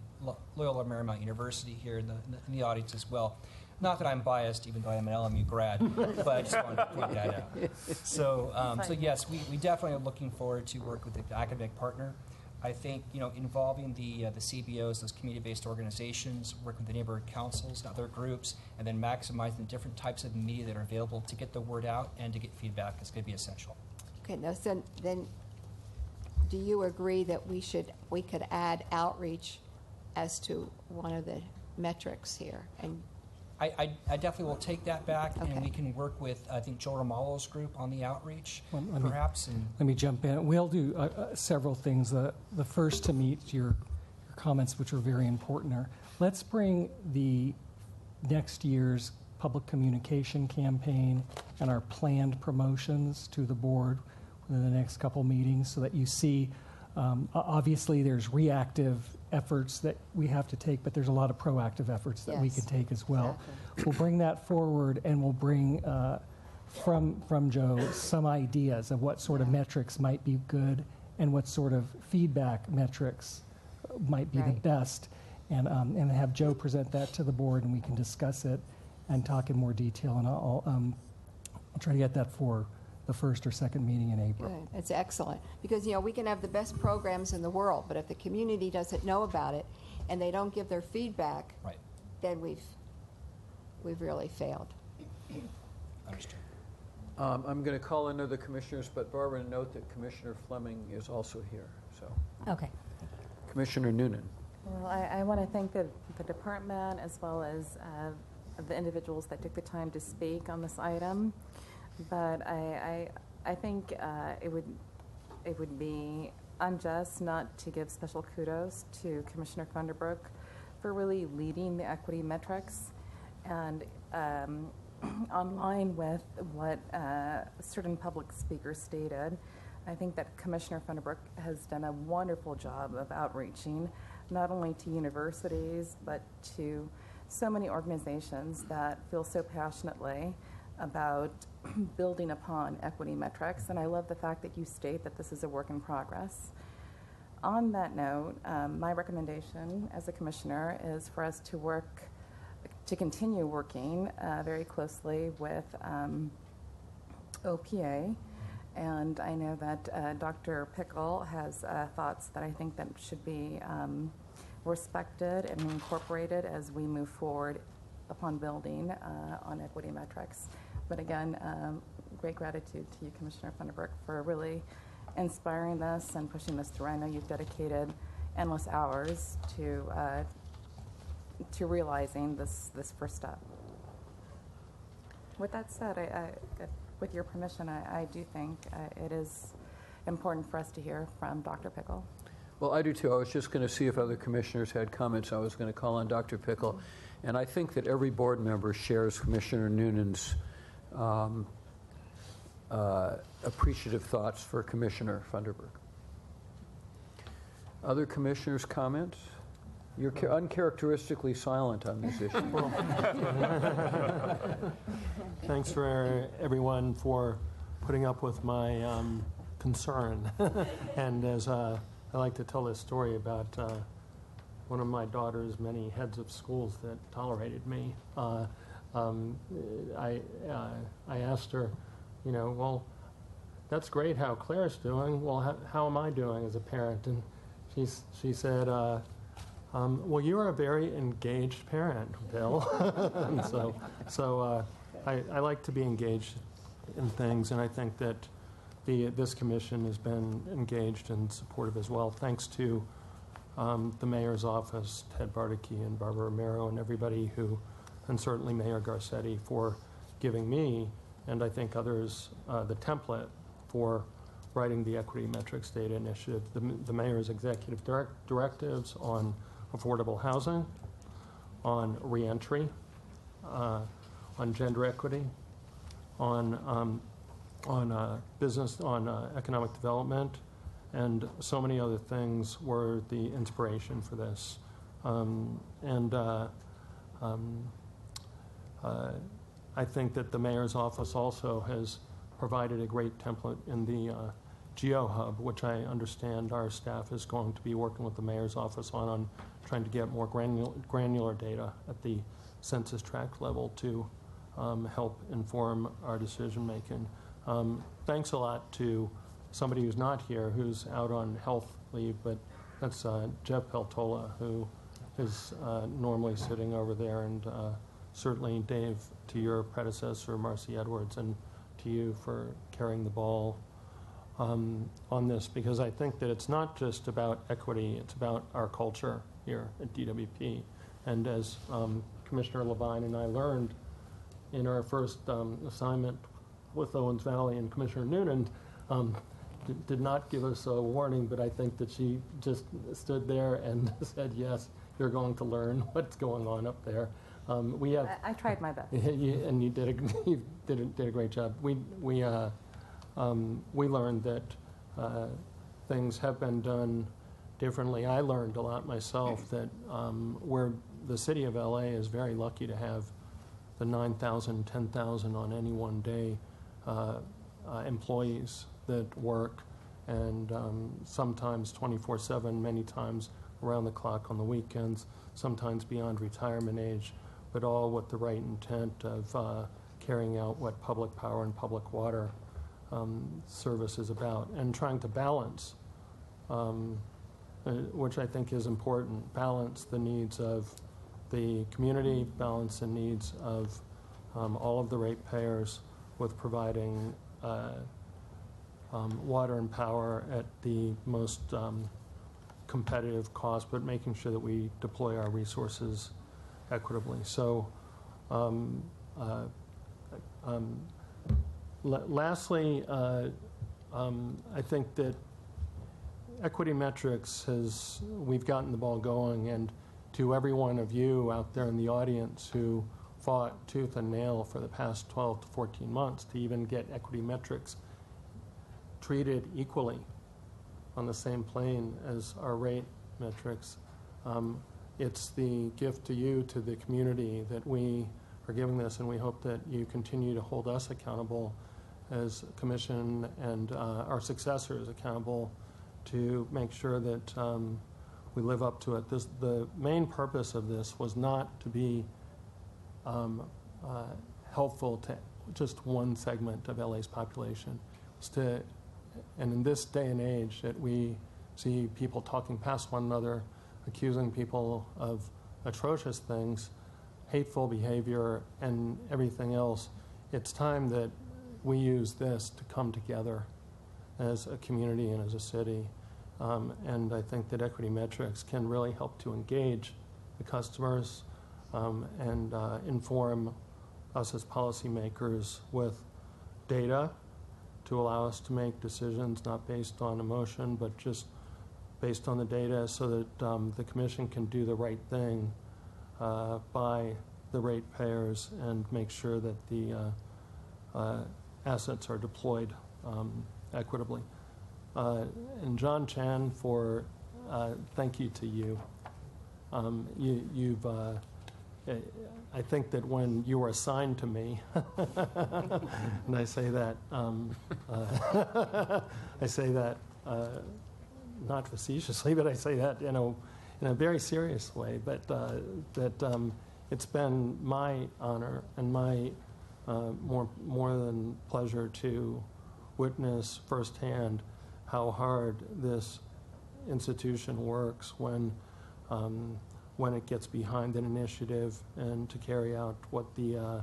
P: Loyola Marymount University, here in the audience as well. Not that I'm biased, even though I'm an LMU grad, but I just wanted to point that out. So yes, we definitely are looking forward to work with the academic partner. I think, involving the CBOs, those community-based organizations, working with the neighborhood councils and other groups, and then maximizing the different types of media that are available to get the word out and to get feedback is going to be essential. Okay, now then do you agree that we could add outreach as to one of the metrics here? And I definitely will take that back, and we can work with, I think, Joe Romalo's group on the outreach, perhaps.
H: Let me jump in. We'll do several things. The first to meet your comments, which are very important, are let's bring the next year's public communication campaign and our planned promotions to the board within the next couple meetings so that you see, obviously there's reactive efforts that we have to take, but there's a lot of proactive efforts that we
Q: Yes,
H: can take as well.
Q: exactly.
H: We'll bring that forward, and we'll bring from Joe some ideas of what sort of metrics might be good and what sort of feedback metrics might be the best, and have Joe present that to the board, and we can discuss it and talk in more detail. And I'll try to get that for the first or second meeting in April.
Q: Good. That's excellent. Because, we can have the best programs in the world, but if the community doesn't know about it and they don't give their feedback, then we've really failed.
P: Understood.
A: I'm going to call in other commissioners, but Barbara, note that Commissioner Fleming is also here. So,
R: Okay.
A: Commissioner Noonan.
R: Well, I want to thank the department as well as the individuals that took the time to speak on this item. But I think it would be unjust not to give special kudos to Commissioner Funderburk for really leading the equity metrics, and online with what certain public speakers stated. I think that Commissioner Funderburk has done a wonderful job of outreaching, not only to universities, but to so many organizations that feel so passionately about building upon equity metrics. And I love the fact that you state that this is a work in progress. On that note, my recommendation as a commissioner is for us to continue working very closely with OPA. And I know that Dr. Pickle has thoughts that I think that should be respected and incorporated as we move forward upon building on equity metrics. But again, great gratitude to you, Commissioner Funderburk, for really inspiring this and pushing this through. I know you've dedicated endless hours to realizing this first step. With that said, with your permission, I do think it is important for us to hear from Dr. Pickle.
A: Well, I do too. I was just going to see if other commissioners had comments. I was going to call on Dr. Pickle. And I think that every board member shares Commissioner Noonan's appreciative thoughts for Commissioner Funderburk. Other commissioners' comments? You're uncharacteristically silent on this issue.
S: Thanks for everyone for putting up with my concern. And as I like to tell this story about one of my daughter's many heads of schools that tolerated me. I asked her, well, that's great how Claire's doing. Well, how am I doing as a parent? And she said, well, you're a very engaged parent, Bill. And so I like to be engaged in things, and I think that this commission has been engaged and supportive as well, thanks to the mayor's office, Ted Bardicke and Barbara Romero, and everybody and certainly Mayor Garcetti for giving me, and I think others, the template for writing the Equity Metrics Data Initiative, the mayor's executive directives on affordable housing, on reentry, on gender equity, on business, on economic development, and so many other things were the inspiration for this. I think that the mayor's office also has provided a great template in the GeoHub, which I understand our staff is going to be working with the mayor's office on trying to get more granular data at the census tract level to help inform our decision making. Thanks a lot to somebody who's not here, who's out on health leave, but that's Jeff Peltola, who is normally sitting over there, and certainly Dave, to your predecessor, Marcy Edwards, and to you for carrying the ball on this, because I think that it's not just about equity, it's about our culture here at DWP. And as Commissioner Levine and I learned in our first assignment with Owens Valley, and Commissioner Noonan did not give us a warning, but I think that she just stood there and said, yes, you're going to learn what's going on up there. We have.
R: I tried my best.
S: And you did a great job. We learned that things have been done differently. I learned a lot myself that where the city of LA is very lucky to have the 9,000, 10,000 on any one day employees that work, and sometimes 24/7, many times around the clock on the weekends, sometimes beyond retirement age, but all with the right intent of carrying out what public power and public water service is about, and trying to balance, which I think is important, balance the needs of the community, balance the needs of all of the ratepayers with providing water and power at the most competitive cost, but making sure that we deploy our resources equitably. So lastly, I think that equity metrics we've gotten the ball going, and to every one of you out there in the audience who fought tooth and nail for the past 12 to 14 months to even get equity metrics treated equally on the same plane as our rate metrics. It's the gift to you, to the community, that we are giving this, and we hope that you continue to hold us accountable as a commission and our successors accountable to make sure that we live up to it. The main purpose of this was not to be helpful to just one segment of LA's population. It's to, and in this day and age that we see people talking past one another, accusing people of atrocious things, hateful behavior, and everything else, it's time that we use this to come together as a community and as a city. And I think that equity metrics can really help to engage the customers and inform us as policymakers with data to allow us to make decisions not based on emotion, but just based on the data, so that the commission can do the right thing by the ratepayers and make sure that the assets are deployed equitably. And John Chan, thank you to you. You've I think that when you were assigned to me, and I say that, not facetiously, but I say that in a very serious way. But that it's been my honor and my more than pleasure to witness firsthand how hard this institution works when it gets behind an initiative and to carry out what the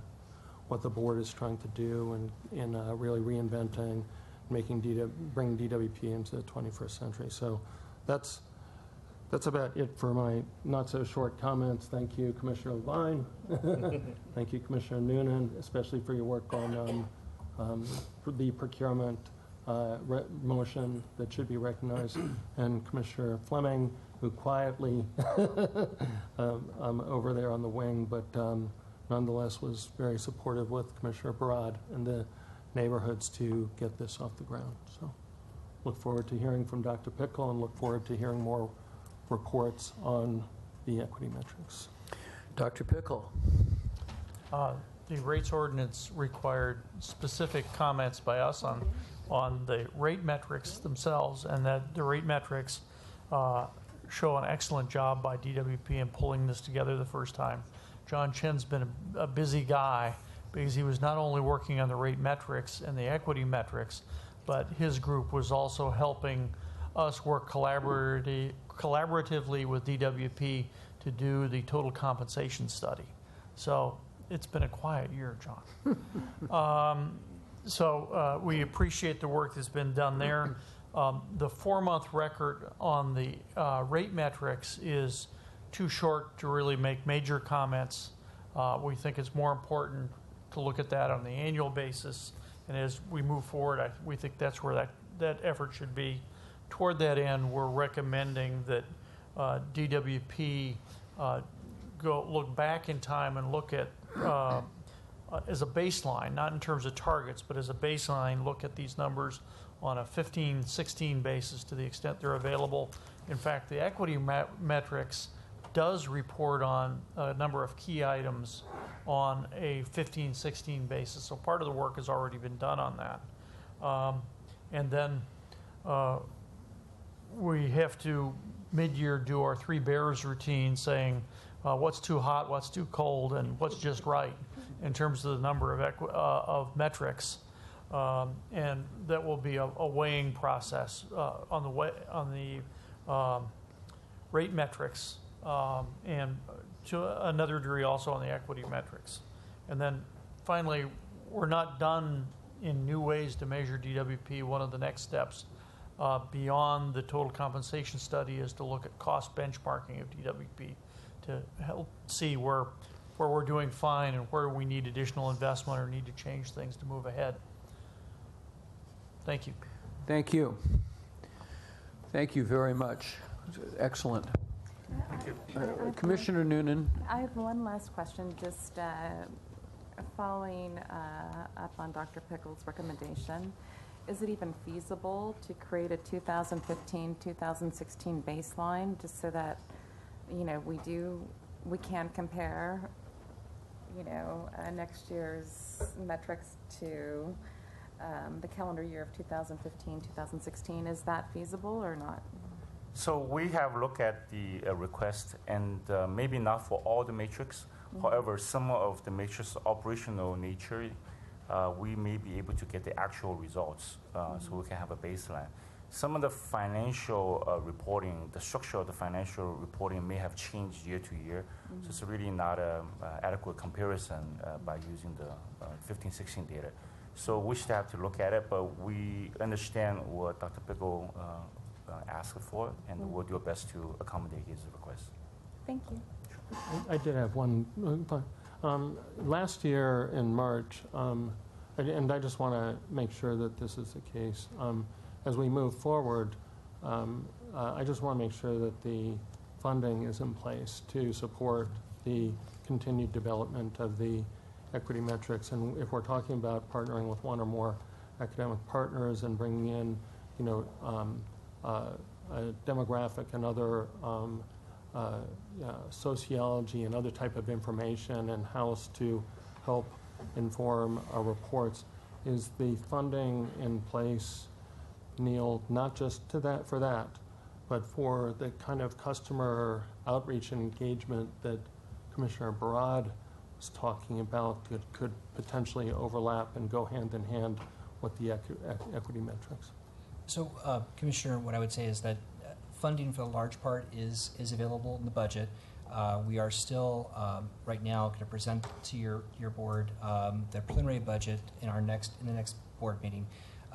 S: board is trying to do, and in really reinventing, bringing DWP into the 21st century. So that's about it for my not so short comments. Thank you, Commissioner Levine. Thank you, Commissioner Noonan, especially for your work on the procurement motion that should be recognized, and Commissioner Fleming, who quietly over there on the wing, but nonetheless was very supportive with Commissioner Barad and the neighborhoods to get this off the ground. So look forward to hearing from Dr. Pickle, and look forward to hearing more reports on the equity metrics.
A: Dr. Pickle.
I: The rates ordinance required specific comments by us on the rate metrics themselves, and that the rate metrics show an excellent job by DWP in pulling this together the first time. John Chen's been a busy guy because he was not only working on the rate metrics and the equity metrics, but his group was also helping us work collaboratively with DWP to do the total compensation study. So it's been a quiet year, John. So we appreciate the work that's been done there. The 4-month record on the rate metrics is too short to really make major comments. We think it's more important to look at that on the annual basis. And as we move forward, we think that's where that effort should be. Toward that end, we're recommending that DWP look back in time and look at as a baseline, not in terms of targets, but as a baseline, look at these numbers on a 15-16 basis to the extent they're available. In fact, the equity metrics does report on a number of key items on a 15-16 basis. So part of the work has already been done on that. And then we have to mid-year do our three bears routine, saying what's too hot, what's too cold, and what's just right in terms of the number of metrics. And that will be a weighing process on the rate metrics, and to another degree also on the equity metrics. And then finally, we're not done in new ways to measure DWP. One of the next steps beyond the total compensation study is to look at cost benchmarking of DWP to help see where we're doing fine and where we need additional investment or need to change things to move ahead. Thank you.
A: Thank you. Thank you very much. Excellent.
I: Thank you.
A: Commissioner Noonan.
R: I have one last question, just following up on Dr. Pickle's recommendation. Is it even feasible to create a 2015-2016 baseline just so that, you know, we can compare, you know, next year's metrics to the calendar year of 2015-2016? Is that feasible or not?
T: So we have looked at the request, and maybe not for all the matrix. However, some of the matrix operational nature, we may be able to get the actual results, so we can have a baseline. Some of the financial reporting, the structure of the financial reporting may have changed year to year, so it's really not an adequate comparison by using the 15-16 data. So we still have to look at it, but we understand what Dr. Pickle asked for, and we'll do our best to accommodate his request.
R: Thank you.
S: I did have one. Last year in March, and I just want to make sure that this is the case, as we move forward, I just want to make sure that the funding is in place to support the continued development of the equity metrics. And if we're talking about partnering with one or more academic partners and bringing in, you know, demographic and other sociology and other type of information and house to help inform our reports, is the funding in place, Neil, not just to that for that, but for the kind of customer outreach and engagement that Commissioner Barad was talking about that could potentially overlap and go hand in hand with the equity metrics?
P: So, Commissioner, what I would say is that funding for the large part is available in the budget. We are still right now going to present to your board the preliminary budget in the next board meeting.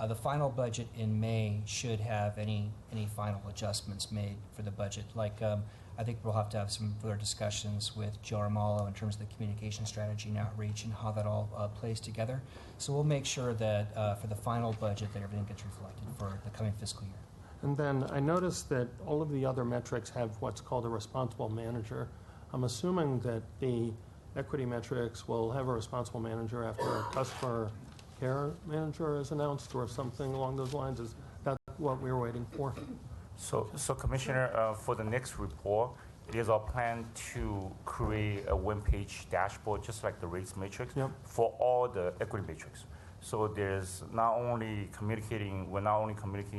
P: The final budget in May should have any final adjustments made for the budget. Like I think we'll have to have some further discussions with Joe Armalo in terms of the communication strategy and outreach and how that all plays together. So we'll make sure that for the final budget that everything gets reflected for the coming fiscal year.
S: And then I noticed that all of the other metrics have what's called a responsible manager. I'm assuming that the equity metrics will have a responsible manager after a customer care manager is announced or something along those lines. Is that what we're waiting for?
T: So Commissioner, for the next report, it is our plan to create a one-page dashboard, just like the rates matrix, for all the equity matrix. So there's we're not only communicating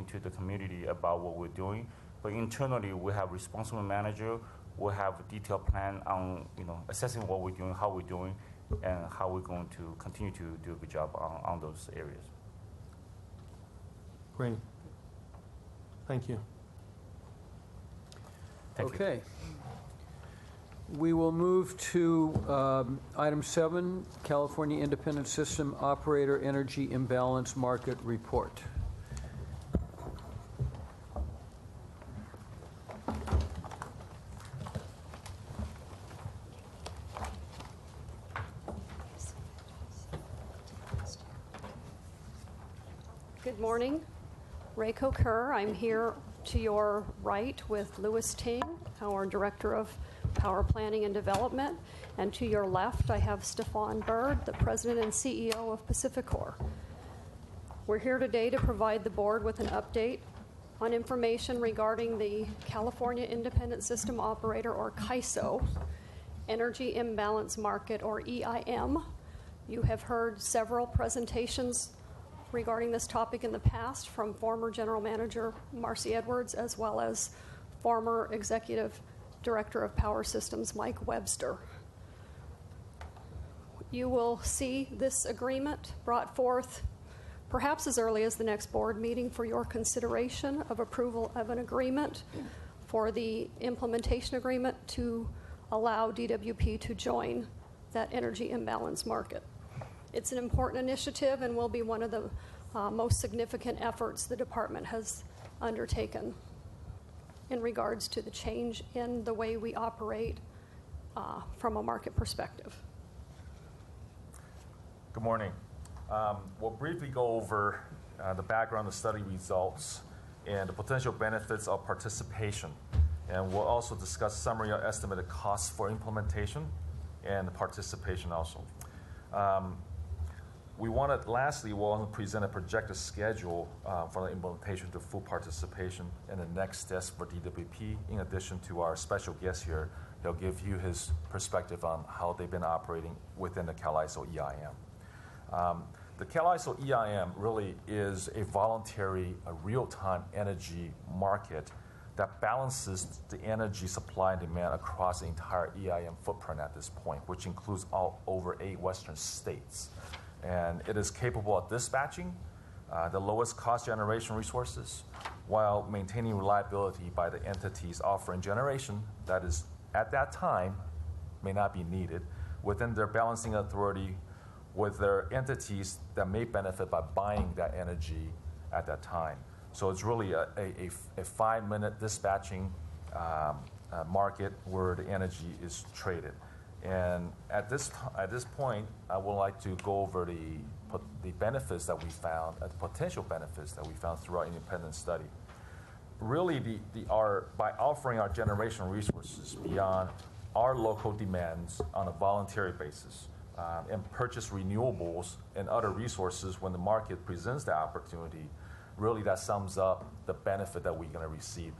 T: to the community about what we're doing, but internally we have responsible manager. We'll have a detailed plan on assessing what we're doing, how we're doing, and how we're going to continue to do a good job on those areas.
S: Great. Thank you.
A: Okay. We will move to item 7, California Independent System Operator Energy Imbalance Market Report.
U: Good morning. Rayco Kerr. I'm here to your right with Louis Ting, our Director of Power Planning and Development. And to your left, I have Stefan Bird, the President and CEO of Pacificor. We're here today to provide the board with an update on information regarding the California Independent System Operator, or CAISO, Energy Imbalance Market, or EIM. You have heard several presentations regarding this topic in the past from former General Manager Marcy Edwards, as well as former Executive Director of Power Systems Mike Webster. You will see this agreement brought forth perhaps as early as the next board meeting for your consideration of approval of an agreement for the implementation agreement to allow DWP to join that energy imbalance market. It's an important initiative and will be one of the most significant efforts the department has undertaken in regards to the change in the way we operate from a market perspective.
C: Good morning. We'll briefly go over the background of study results and the potential benefits of participation. And we'll also discuss summary of estimated costs for implementation and participation also. Lastly, we'll also present a projected schedule for the implementation to full participation and the next steps for DWP. In addition to our special guest here, he'll give you his perspective on how they've been operating within the CAISO EIM. The CAISO EIM really is a voluntary, real-time energy market that balances the energy supply and demand across the entire EIM footprint at this point, which includes all over 8 Western states. And it is capable of dispatching the lowest cost generation resources while maintaining reliability by the entities offering generation that is, at that time, may not be needed within their balancing authority with their entities that may benefit by buying that energy at that time. So it's really a 5-minute dispatching market where the energy is traded. And at this point, I would like to go over the benefits that we found, the potential benefits that we found through our independent study. Really, by offering our generation resources beyond our local demands on a voluntary basis, and purchase renewables and other resources when the market presents the opportunity, really that sums up the benefit that we're going to receive.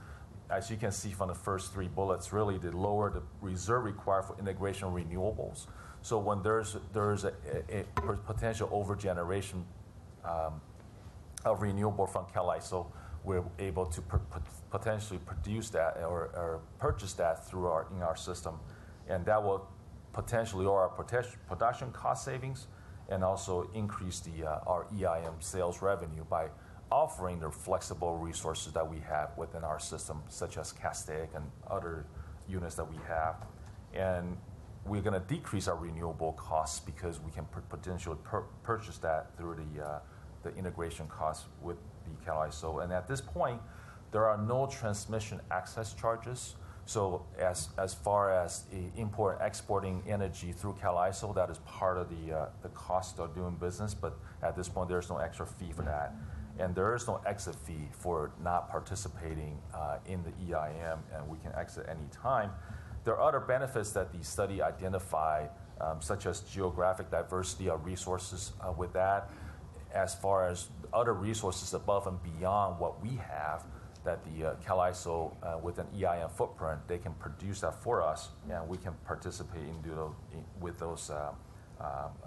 C: As you can see from the first 3 bullets, really the lower the reserve required for integration of renewables. So when there's a potential overgeneration of renewable from CAISO, we're able to potentially produce that or purchase that in our system, and that will potentially lower our production cost savings and also increase our EIM sales revenue by offering the flexible resources that we have within our system, such as Castaic and other units that we have. And we're going to decrease our renewable costs because we can potentially purchase that through the integration costs with the CAISO. And at this point, there are no transmission access charges. So as far as import and exporting energy through CAISO, that is part of the cost of doing business. But at this point, there's no extra fee for that. And there is no exit fee for not participating in the EIM, and we can exit any time. There are other benefits that the study identified, such as geographic diversity of resources with that, as far as other resources above and beyond what we have, that the CAISO with an EIM footprint, they can produce that for us, and we can participate with those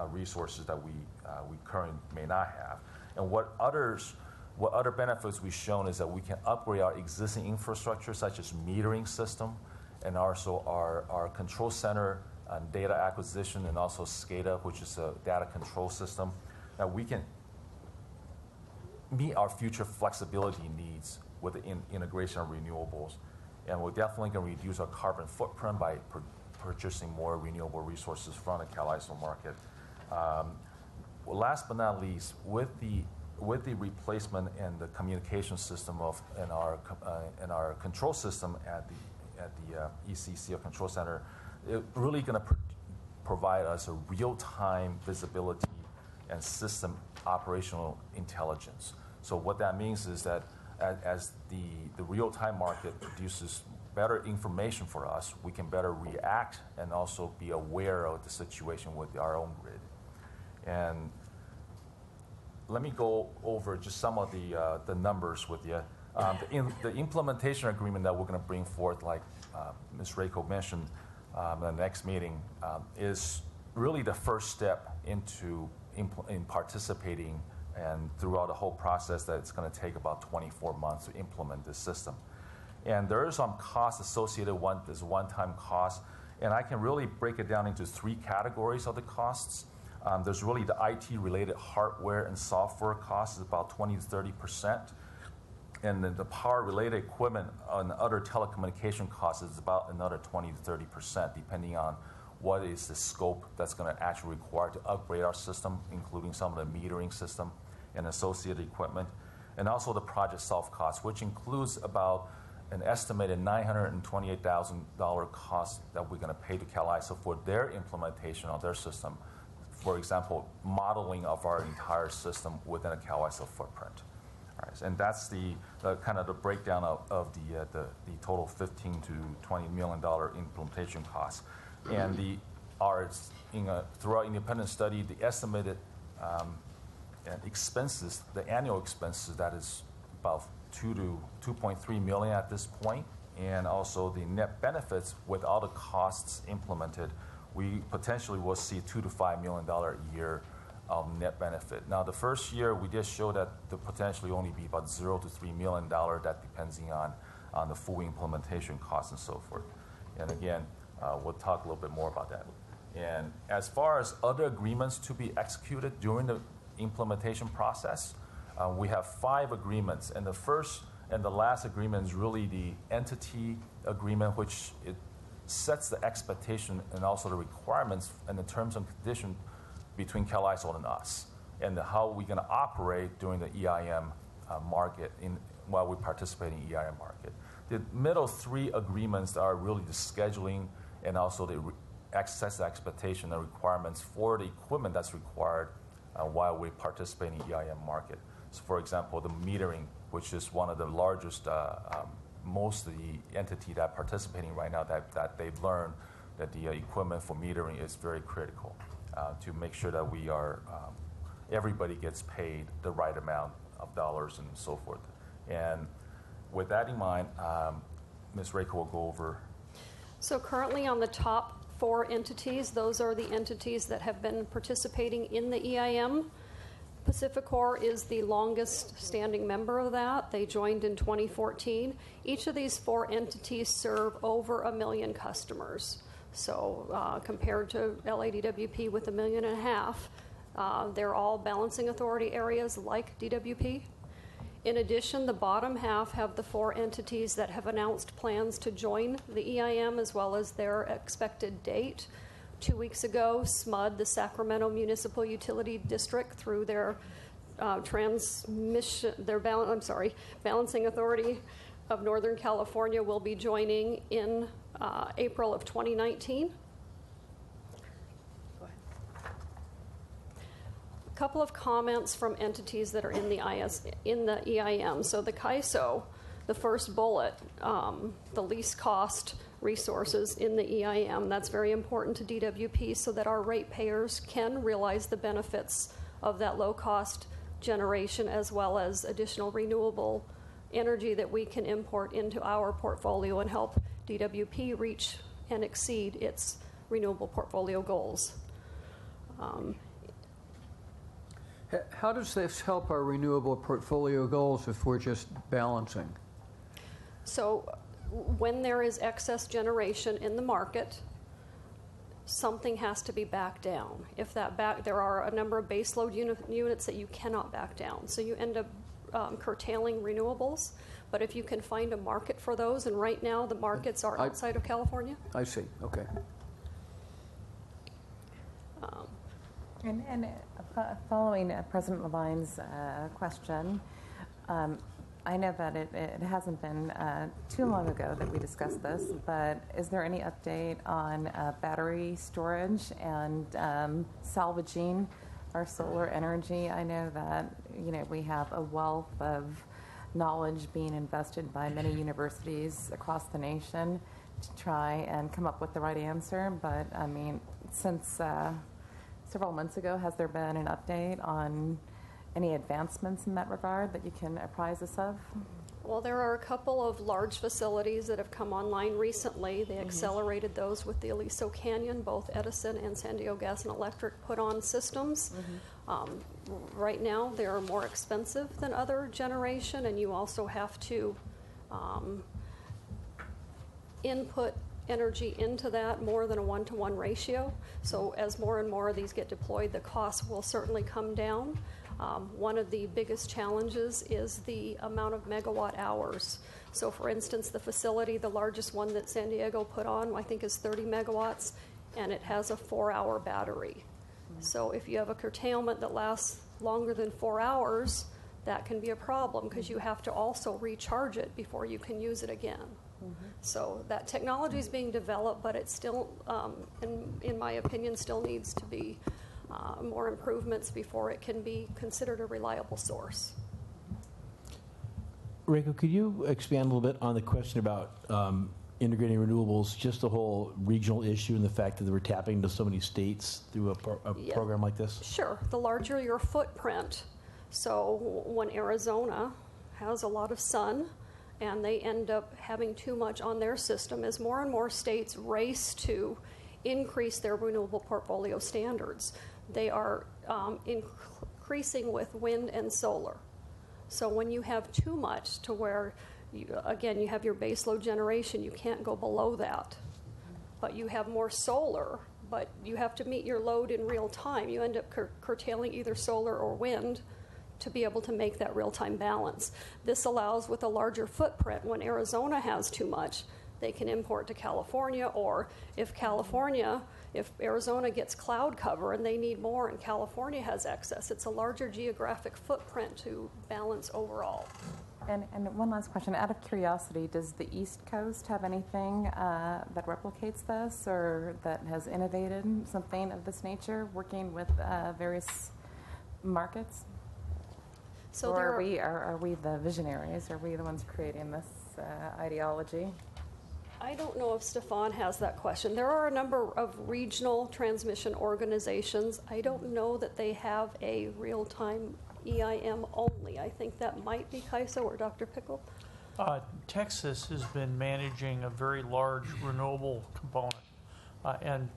C: resources that we currently may not have. And what other benefits we've shown is that we can upgrade our existing infrastructure, such as metering system, and also our control center and data acquisition, and also SCADA, which is a data control system. Now we can meet our future flexibility needs with the integration of renewables. And we're definitely going to reduce our carbon footprint by purchasing more renewable resources from the CAISO market. Well, last but not least, with the replacement and the communication system in our control system at the ECC or control center, it's really going to provide us a real-time visibility and system operational intelligence. So what that means is that as the real-time market produces better information for us, we can better react and also be aware of the situation with our own grid. And let me go over just some of the numbers with you. The implementation agreement that we're going to bring forth, like Ms. Reiko mentioned in the next meeting, is really the first step into in participating and throughout the whole process that it's going to take about 24 months to implement this system. And there is some costs associated with this one-time cost, and I can really break it down into 3 categories of the costs. There's really the IT-related hardware and software costs, is about 20 to 30%. And then the power-related equipment and other telecommunication costs is about another 20 to 30%, depending on what is the scope that's going to actually require to upgrade our system, including some of the metering system and associated equipment. And also the project soft costs, which includes about an estimated $928,000 cost that we're going to pay to CalISO for their implementation of their system. For example, modeling of our entire system within a CalISO footprint. All right, and that's the kind of the breakdown of the total $15 to $20 million implementation costs. And through our independent study, the estimated expenses, the annual expenses, that is about $2 to $2.3 million at this point, and also the net benefits with all the costs implemented, we potentially will see $2 to $5 million a year of net benefit. Now, the first year we did show that the potentially only be about $0 to $3 million. That depending on the full implementation costs and so forth. And again, we'll talk a little bit more about that. And as far as other agreements to be executed during the implementation process, we have 5 agreements, and the first and the last agreement is really the entity agreement, which it sets the expectation and also the requirements and the terms and conditions between CalISO and us, and how we're going to operate during the EIM market while we participate in the EIM market. The middle 3 agreements are really the scheduling and also the access expectation and requirements for the equipment that's required while we participate in the EIM market. So for example, the metering, which is one of the largest, most of the entity that are participating right now, that they've learned that the equipment for metering is very critical to make sure that we are, everybody gets paid the right amount of dollars and so forth. And with that in mind, Ms. Reiko will go over.
U: So currently on the top 4 entities, those are the entities that have been participating in the EIM. PacifiCorp is the longest standing member of that. They joined in 2014. Each of these 4 entities serve over 1 million customers. So compared to LADWP with 1.5 million, they're all balancing authority areas like DWP. In addition, the bottom half have the 4 entities that have announced plans to join the EIM as well as their expected date. 2 weeks ago, SMUD, the Sacramento Municipal Utility District, through their Balancing Authority of Northern California, will be joining in April of 2019. A couple of comments from entities that are in the EIM. So the CAISO, the first bullet, the least cost resources in the EIM. That's very important to DWP so that our ratepayers can realize the benefits of that low-cost generation as well as additional renewable energy that we can import into our portfolio and help DWP reach and exceed its renewable portfolio goals.
A: How does this help our renewable portfolio goals if we're just balancing?
U: So when there is excess generation in the market, something has to be backed down. If there are a number of baseload units that you cannot back down. So you end up curtailing renewables. But if you can find a market for those, and right now the markets are outside of California.
A: I see, okay.
R: Following President Levine's question, I know that it hasn't been too long ago that we discussed this, but is there any update on battery storage and salvaging our solar energy? I know that we have a wealth of knowledge being invested by many universities across the nation to try and come up with the right answer. But I mean, since several months ago, has there been an update on any advancements in that regard that you can apprise us of?
U: Well, there are a couple of large facilities that have come online recently. They accelerated those with the Aliso Canyon. Both Edison and San Diego Gas and Electric put on systems. Right now, they're more expensive than other generation, and you also have to input energy into that more than a 1-to-1 ratio. So as more and more of these get deployed, the cost will certainly come down. One of the biggest challenges is the amount of megawatt hours. So for instance, the facility, the largest one that San Diego put on, I think is 30 megawatts, and it has a 4-hour battery. So if you have a curtailment that lasts longer than 4 hours, that can be a problem because you have to also recharge it before you can use it again. So that technology is being developed, but it still, in my opinion, still needs to be more improvements before it can be considered a reliable source.
D: Reiko, could you expand a little bit on the question about integrating renewables, just the whole regional issue and the fact that we're tapping into so many states through a program like this?
U: Sure. The larger your footprint. So when Arizona has a lot of sun and they end up having too much on their system, as more and more states race to increase their renewable portfolio standards, they are increasing with wind and solar. So when you have too much to where, you have your baseload generation, you can't go below that. But you have more solar, but you have to meet your load in real time. You end up curtailing either solar or wind to be able to make that real-time balance. This allows, with a larger footprint, when Arizona has too much, they can import to California, or if Arizona gets cloud cover and they need more and California has excess, it's a larger geographic footprint to balance overall.
R: And one last question, out of curiosity, does the East Coast have anything that replicates this or that has innovated something of this nature, working with various markets?
U: So
R: or are we the visionaries? Are we the ones creating this ideology?
U: I don't know if Stefan has that question. There are a number of regional transmission organizations. I don't know that they have a real-time EIM only. I think that might be CAISO or Dr. Pickle.
I: Texas has been managing a very large renewable component. And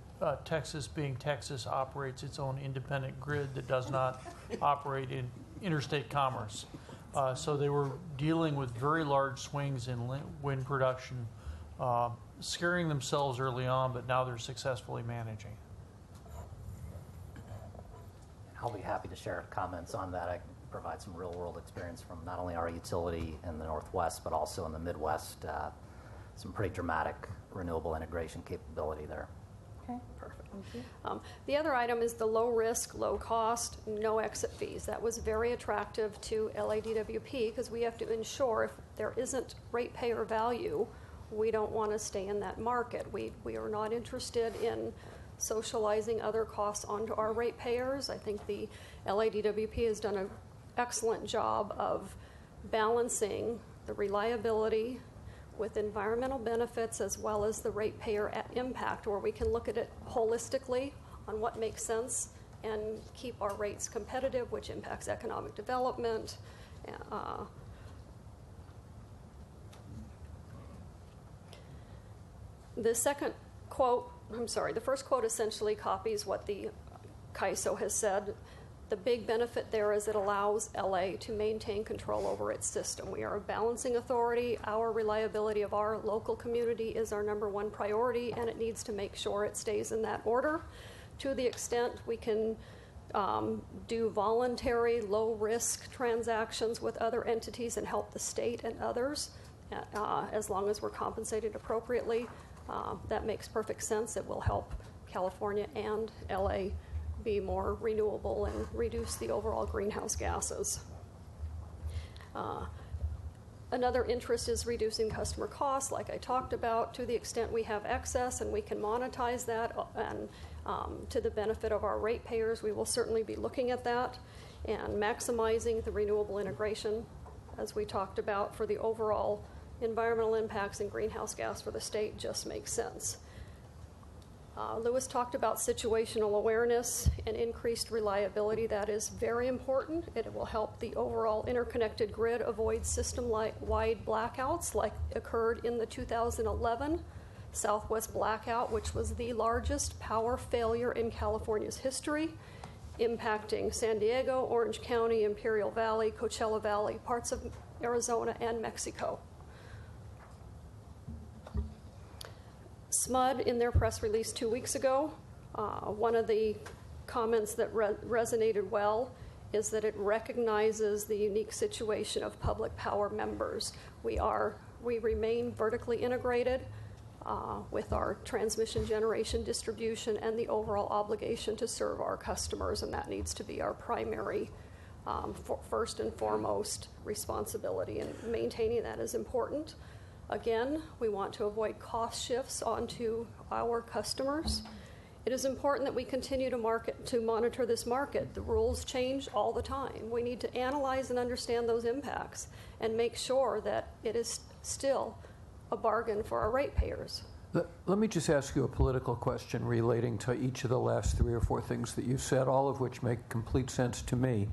I: Texas, being Texas, operates its own independent grid that does not operate in interstate commerce. So they were dealing with very large swings in wind production, scaring themselves early on, but now they're successfully managing.
V: I'll be happy to share comments on that. I can provide some real-world experience from not only our utility in the Northwest, but also in the Midwest. Some pretty dramatic renewable integration capability there.
U: Okay, perfect. The other item is the low risk, low cost, no exit fees. That was very attractive to LADWP because we have to ensure if there isn't ratepayer value, we don't want to stay in that market. We are not interested in socializing other costs onto our ratepayers. I think the LADWP has done an excellent job of balancing the reliability with environmental benefits as well as the ratepayer impact, where we can look at it holistically on what makes sense and keep our rates competitive, which impacts economic development. The first quote essentially copies what the CAISO has said. The big benefit there is it allows LA to maintain control over its system. We are a balancing authority. Our reliability of our local community is our number one priority, and it needs to make sure it stays in that order. To the extent we can do voluntary, low-risk transactions with other entities and help the state and others, as long as we're compensated appropriately, that makes perfect sense. It will help California and LA be more renewable and reduce the overall greenhouse gases. Another interest is reducing customer costs, like I talked about. To the extent we have excess and we can monetize that and to the benefit of our ratepayers, we will certainly be looking at that and maximizing the renewable integration as we talked about, for the overall environmental impacts and greenhouse gas for the state just makes sense. Lewis talked about situational awareness and increased reliability. That is very important. It will help the overall interconnected grid avoid system-wide blackouts like occurred in the 2011 Southwest blackout, which was the largest power failure in California's history, impacting San Diego, Orange County, Imperial Valley, Coachella Valley, parts of Arizona, and Mexico. SMUD, in their press release 2 weeks ago, one of the comments that resonated well is that it recognizes the unique situation of public power members. We remain vertically integrated with our transmission, generation, distribution, and the overall obligation to serve our customers, and that needs to be our primary, first and foremost responsibility, and maintaining that is important. Again, we want to avoid cost shifts onto our customers. It is important that we continue to monitor this market. The rules change all the time. We need to analyze and understand those impacts and make sure that it is still a bargain for our ratepayers.
A: Let me just ask you a political question relating to each of the last 3 or 4 things that you said, all of which make complete sense to me.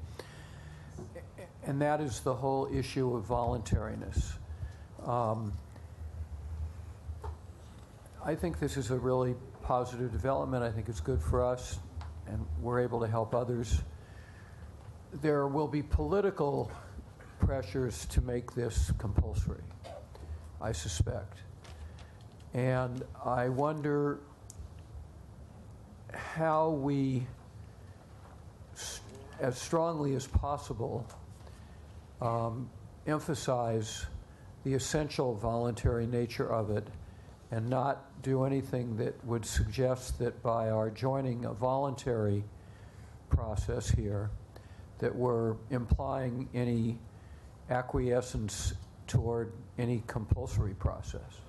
A: And that is the whole issue of voluntariness. I think this is a really positive development. I think it's good for us, and we're able to help others. There will be political pressures to make this compulsory, I suspect. And I wonder how we, as strongly as possible, emphasize the essential voluntary nature of it and not do anything that would suggest that by our joining a voluntary process here, that we're implying any acquiescence toward any compulsory process.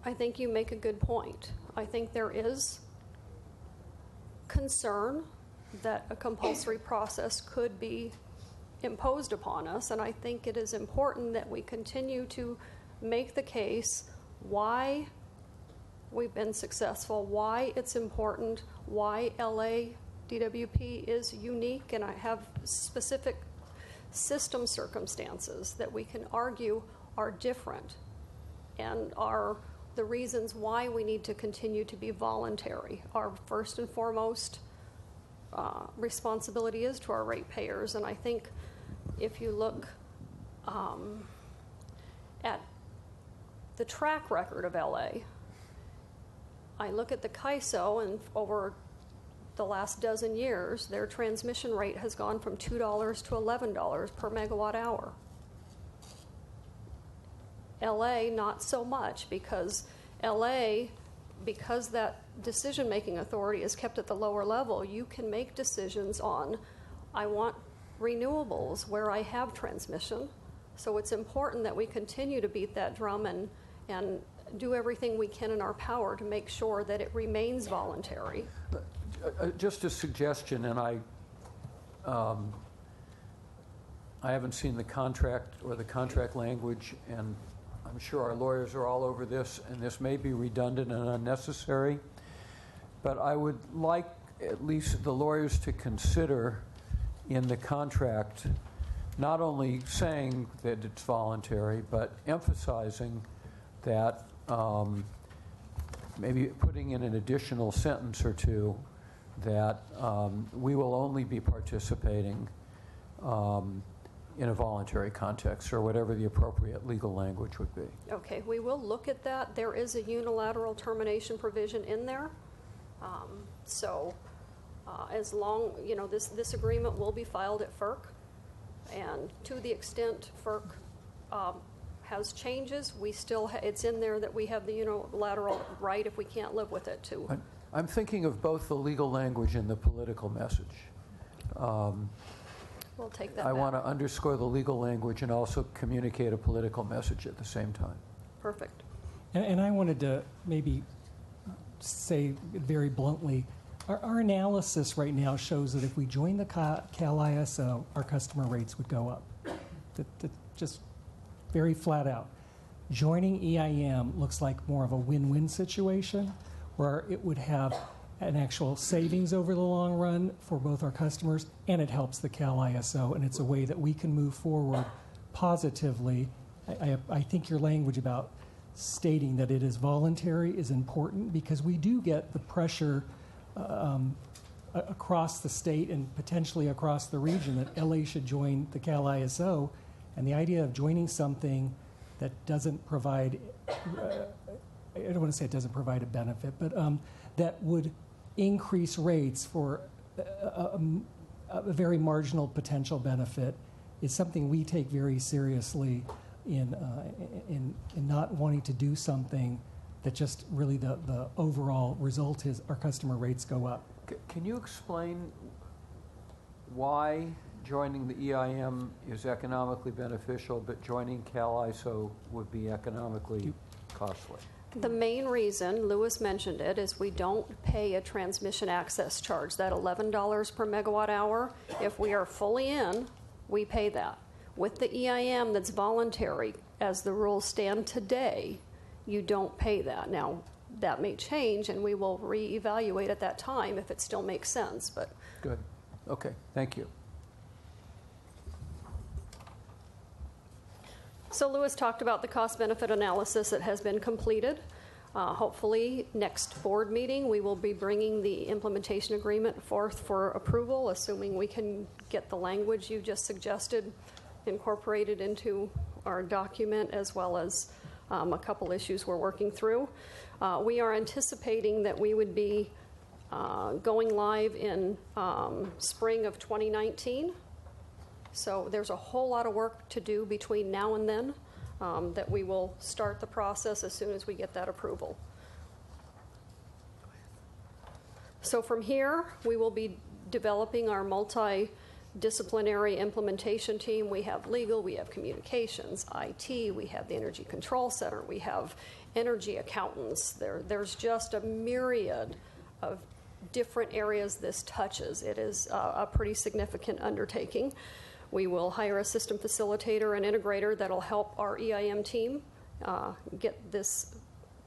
U: I think you make a good point. I think there is concern that a compulsory process could be imposed upon us, and I think it is important that we continue to make the case why we've been successful, why it's important, why LA DWP is unique, and I have specific system circumstances that we can argue are different and are the reasons why we need to continue to be voluntary. Our first and foremost responsibility is to our ratepayers, and I think if you look at the track record of LA, I look at the CAISO, and over the last dozen years, their transmission rate has gone from $2 to $11 per megawatt hour. LA, not so much, because LA, because that decision-making authority is kept at the lower level, you can make decisions on, I want renewables where I have transmission. So it's important that we continue to beat that drum and do everything we can in our power to make sure that it remains voluntary.
A: Just a suggestion, and I haven't seen the contract or the contract language, and I'm sure our lawyers are all over this, and this may be redundant and unnecessary, but I would like at least the lawyers to consider in the contract not only saying that it's voluntary, but emphasizing that maybe putting in an additional sentence or two that we will only be participating in a voluntary context, or whatever the appropriate legal language would be.
U: Okay, we will look at that. There is a unilateral termination provision in there. As long, this agreement will be filed at FERC, and to the extent FERC has changes, we still, it's in there that we have the unilateral right, if we can't live with it, to.
A: I'm thinking of both the legal language and the political message.
U: We'll take that
A: I
U: back.
A: want to underscore the legal language and also communicate a political message at the same time.
U: Perfect.
H: And I wanted to maybe say very bluntly, our analysis right now shows that if we join the Cal ISO, our customer rates would go up. that just very flat out. Joining EIM looks like more of a win-win situation where it would have an actual savings over the long run for both our customers, and it helps the Cal ISO, and it's a way that we can move forward positively. I think your language about stating that it is voluntary is important because we do get the pressure across the state and potentially across the region that LA should join the Cal ISO, and the idea of joining something that doesn't provide, I don't want to say it doesn't provide a benefit, but that would increase rates for a very marginal potential benefit is something we take very seriously in not wanting to do something that just really the overall result is our customer rates go up.
A: Can you explain why joining the EIM is economically beneficial, but joining Cal ISO would be economically costly?
U: The main reason, Louis mentioned it, is we don't pay a transmission access charge, that $11 per megawatt hour. If we are fully in, we pay that. With the EIM that's voluntary, as the rules stand today, you don't pay that. Now, that may change, and we will reevaluate at that time if it still makes sense. But
A: good. Okay. Thank you.
U: So Louis talked about the cost-benefit analysis that has been completed. Hopefully, next board meeting, we will be bringing the implementation agreement forth for approval, assuming we can get the language you just suggested incorporated into our document, as well as a couple issues we're working through. We are anticipating that we would be going live in spring of 2019. So there's a whole lot of work to do between now and then that we will start the process as soon as we get that approval. So from here, we will be developing our multidisciplinary implementation team. We have legal, we have communications, IT, we have the Energy Control Center, we have energy accountants. There's just a myriad of different areas this touches. It is a pretty significant undertaking. We will hire a system facilitator and integrator that'll help our EIM team get this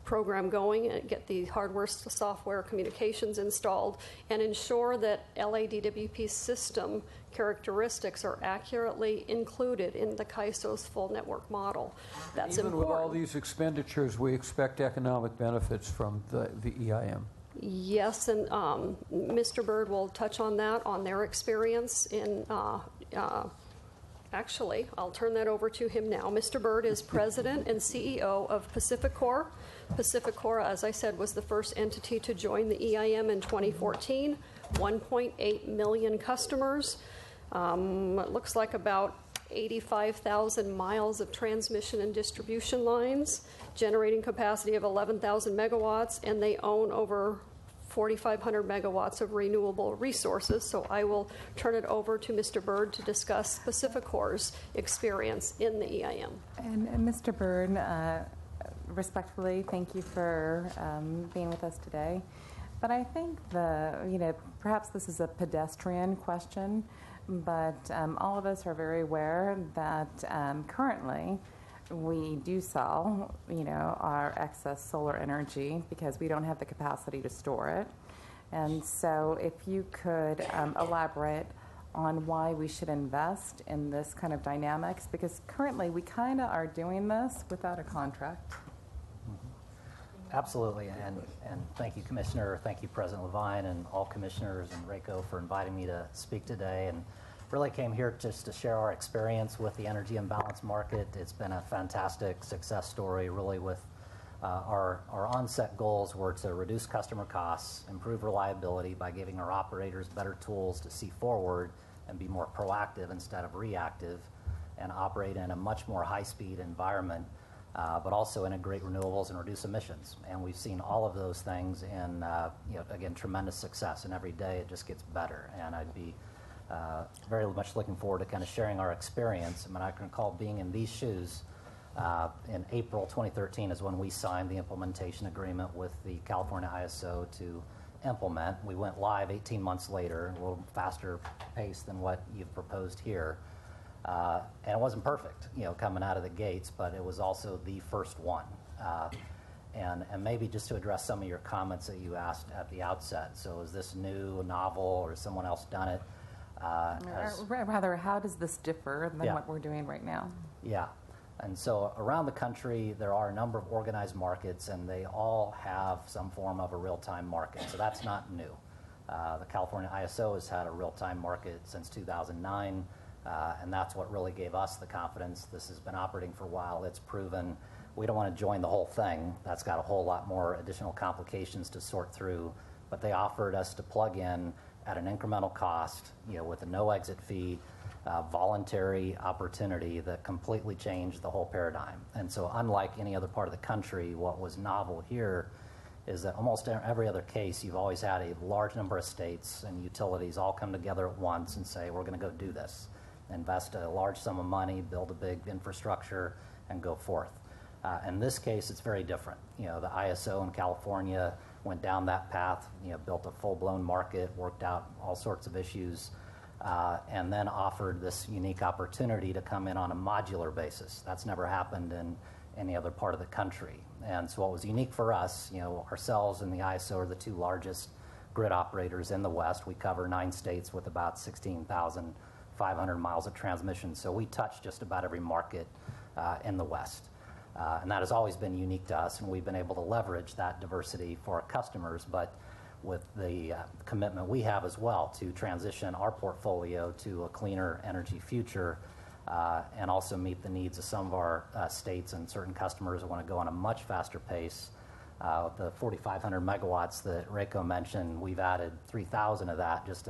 U: program going and get the hardware, software, communications installed, and ensure that LADWP system characteristics are accurately included in the CAISO's full network model. That's
A: Even
U: important.
A: with all these expenditures, we expect economic benefits from the EIM.
U: Yes, and Mr. Bird will touch on that, on their experience in actually, I'll turn that over to him now. Mr. Bird is president and CEO of PacifiCorp. PacifiCorp, as I said, was the first entity to join the EIM in 2014. 1.8 million customers. It looks like about 85,000 miles of transmission and distribution lines, generating capacity of 11,000 megawatts, and they own over 4,500 megawatts of renewable resources. So I will turn it over to Mr. Bird to discuss PacifiCorp's experience in the EIM.
R: And Mr. Bird, respectfully, thank you for being with us today. But I think perhaps this is a pedestrian question, but all of us are very aware that currently we do sell, our excess solar energy because we don't have the capacity to store it. And so if you could elaborate on why we should invest in this kind of dynamics, because currently we kind of are doing this without a contract.
V: Absolutely, and thank you, Commissioner. Thank you, President Levine, and all commissioners and RACO for inviting me to speak today. And really came here just to share our experience with the energy imbalance market. It's been a fantastic success story, really, with our onset goals were to reduce customer costs, improve reliability by giving our operators better tools to see forward and be more proactive instead of reactive, and operate in a much more high-speed environment, but also integrate renewables and reduce emissions. And we've seen all of those things in, again, tremendous success. And every day it just gets better. And I'd be very much looking forward to kind of sharing our experience. I mean, I can recall being in these shoes in April 2013 is when we signed the implementation agreement with the California ISO to implement. We went live 18 months later, a little faster pace than what you've proposed here. And it wasn't perfect, coming out of the gates, but it was also the first one. And maybe just to address some of your comments that you asked at the outset. So is this new, novel, or has someone else done it?
R: Rather, how does this differ than
V: Yeah.
R: what we're doing right now?
V: Yeah. And so around the country, there are a number of organized markets, and they all have some form of a real-time market. So that's not new. The California ISO has had a real-time market since 2009, and that's what really gave us the confidence. This has been operating for a while. It's proven. We don't want to join the whole thing. That's got a whole lot more additional complications to sort through. But they offered us to plug in at an incremental cost, with a no exit fee, voluntary opportunity that completely changed the whole paradigm. And so unlike any other part of the country, what was novel here is that almost every other case, you've always had a large number of states and utilities all come together at once and say, we're going to go do this, invest a large sum of money, build a big infrastructure, and go forth. In this case, it's very different. The ISO in California went down that path, built a full-blown market, worked out all sorts of issues, and then offered this unique opportunity to come in on a modular basis. That's never happened in any other part of the country. And so what was unique for us, ourselves and the ISO are the two largest grid operators in the West. We cover 9 states with about 16,500 miles of transmission. So we touch just about every market in the West. And that has always been unique to us, and we've been able to leverage that diversity for our customers, but with the commitment we have as well to transition our portfolio to a cleaner energy future, and also meet the needs of some of our states and certain customers who want to go on a much faster pace. The 4,500 megawatts that Reiko mentioned, we've added 3,000 of that just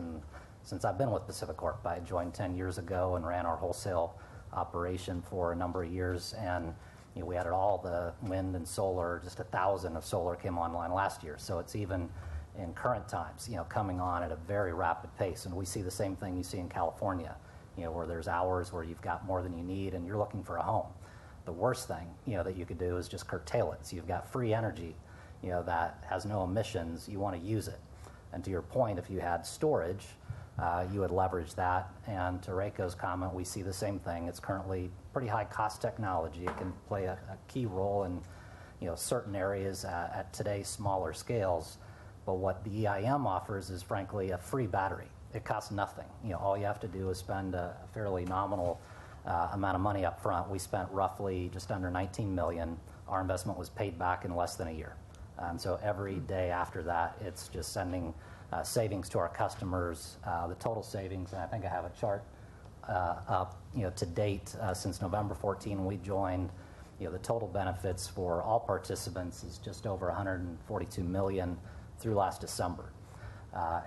V: since I've been with PacifiCorp. I joined 10 years ago and ran our wholesale operation for a number of years, and we added all the wind and solar. Just 1,000 of solar came online last year. So it's even in current times, coming on at a very rapid pace. And we see the same thing you see in California, where there's hours where you've got more than you need and you're looking for a home. The worst thing, that you could do is just curtail it. So you've got free energy, that has no emissions. You want to use it. And to your point, if you had storage, you would leverage that. And to Reiko's comment, we see the same thing. It's currently pretty high cost technology. It can play a key role in certain areas at today's smaller scales. But what the EIM offers is frankly a free battery. It costs nothing. All you have to do is spend a fairly nominal amount of money up front. We spent roughly just under $19 million. Our investment was paid back in less than a year. So every day after that, it's just sending savings to our customers. The total savings, and I think I have a chart up, to date since November 14 we joined, the total benefits for all participants is just over $142 million through last December.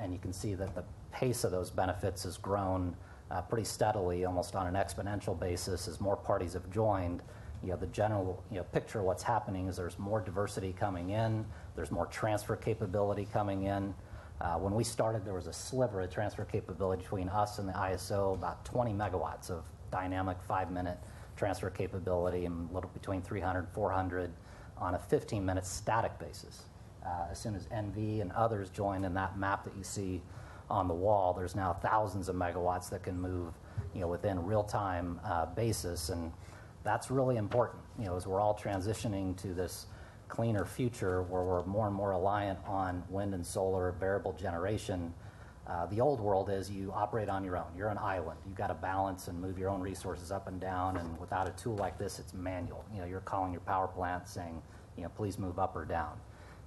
V: And you can see that the pace of those benefits has grown pretty steadily, almost on an exponential basis as more parties have joined. The general picture of what's happening is there's more diversity coming in, there's more transfer capability coming in. When we started, there was a sliver of transfer capability between us and the ISO, about 20 megawatts of dynamic 5-minute transfer capability, and a little between 300 and 400 on a 15-minute static basis. As soon as NV and others joined in that map that you see on the wall, there's now thousands of megawatts that can move within real-time basis, and that's really important as we're all transitioning to this cleaner future where we're more and more reliant on wind and solar variable generation. The old world is you operate on your own. You're an island. You've got to balance and move your own resources up and down, and without a tool like this, it's manual. You're calling your power plant saying, please move up or down.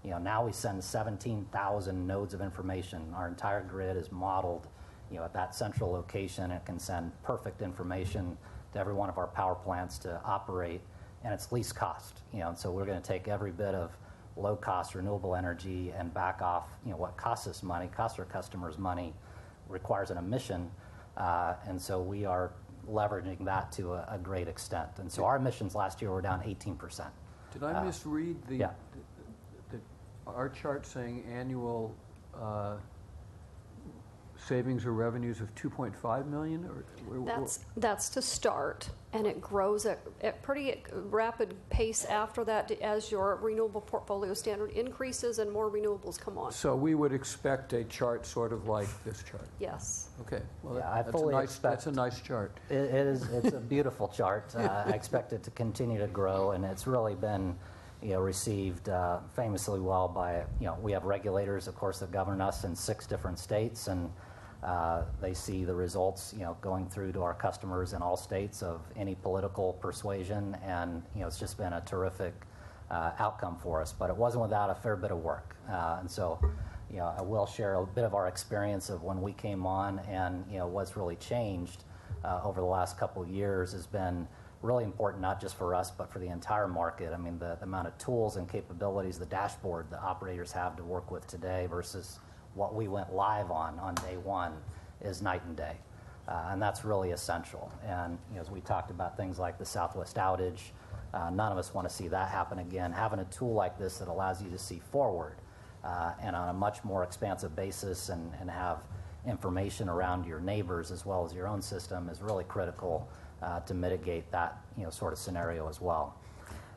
V: Now we send 17,000 nodes of information. Our entire grid is modeled at that central location. It can send perfect information to every one of our power plants to operate, and it's least cost. And so we're going to take every bit of low-cost renewable energy and back off what costs us money, costs our customers money, requires an emission, and so we are leveraging that to a great extent. And so our emissions last year were down 18%.
A: Did I misread our chart saying annual savings or revenues of 2.5 million? Or
U: That's to start, and it grows at pretty rapid pace after that as your renewable portfolio standard increases and more renewables come on.
A: So we would expect a chart sort of like this chart?
U: Yes.
A: Okay. Well,
V: Yeah, I fully
A: that's a nice chart.
V: It's a beautiful chart. I expect it to continue to grow, and it's really been, received famously well by, we have regulators, of course, that govern us in 6 different states, and they see the results, going through to our customers in all states of any political persuasion, and it's just been a terrific outcome for us. But it wasn't without a fair bit of work, and so I will share a bit of our experience of when we came on, and what's really changed over the last couple of years has been really important, not just for us, but for the entire market. I mean, the amount of tools and capabilities, the dashboard that operators have to work with today versus what we went live on day one is night and day. And that's really essential. And as we talked about things like the Southwest outage, none of us want to see that happen again. Having a tool like this that allows you to see forward and on a much more expansive basis and have information around your neighbors as well as your own system is really critical to mitigate that sort of scenario as well.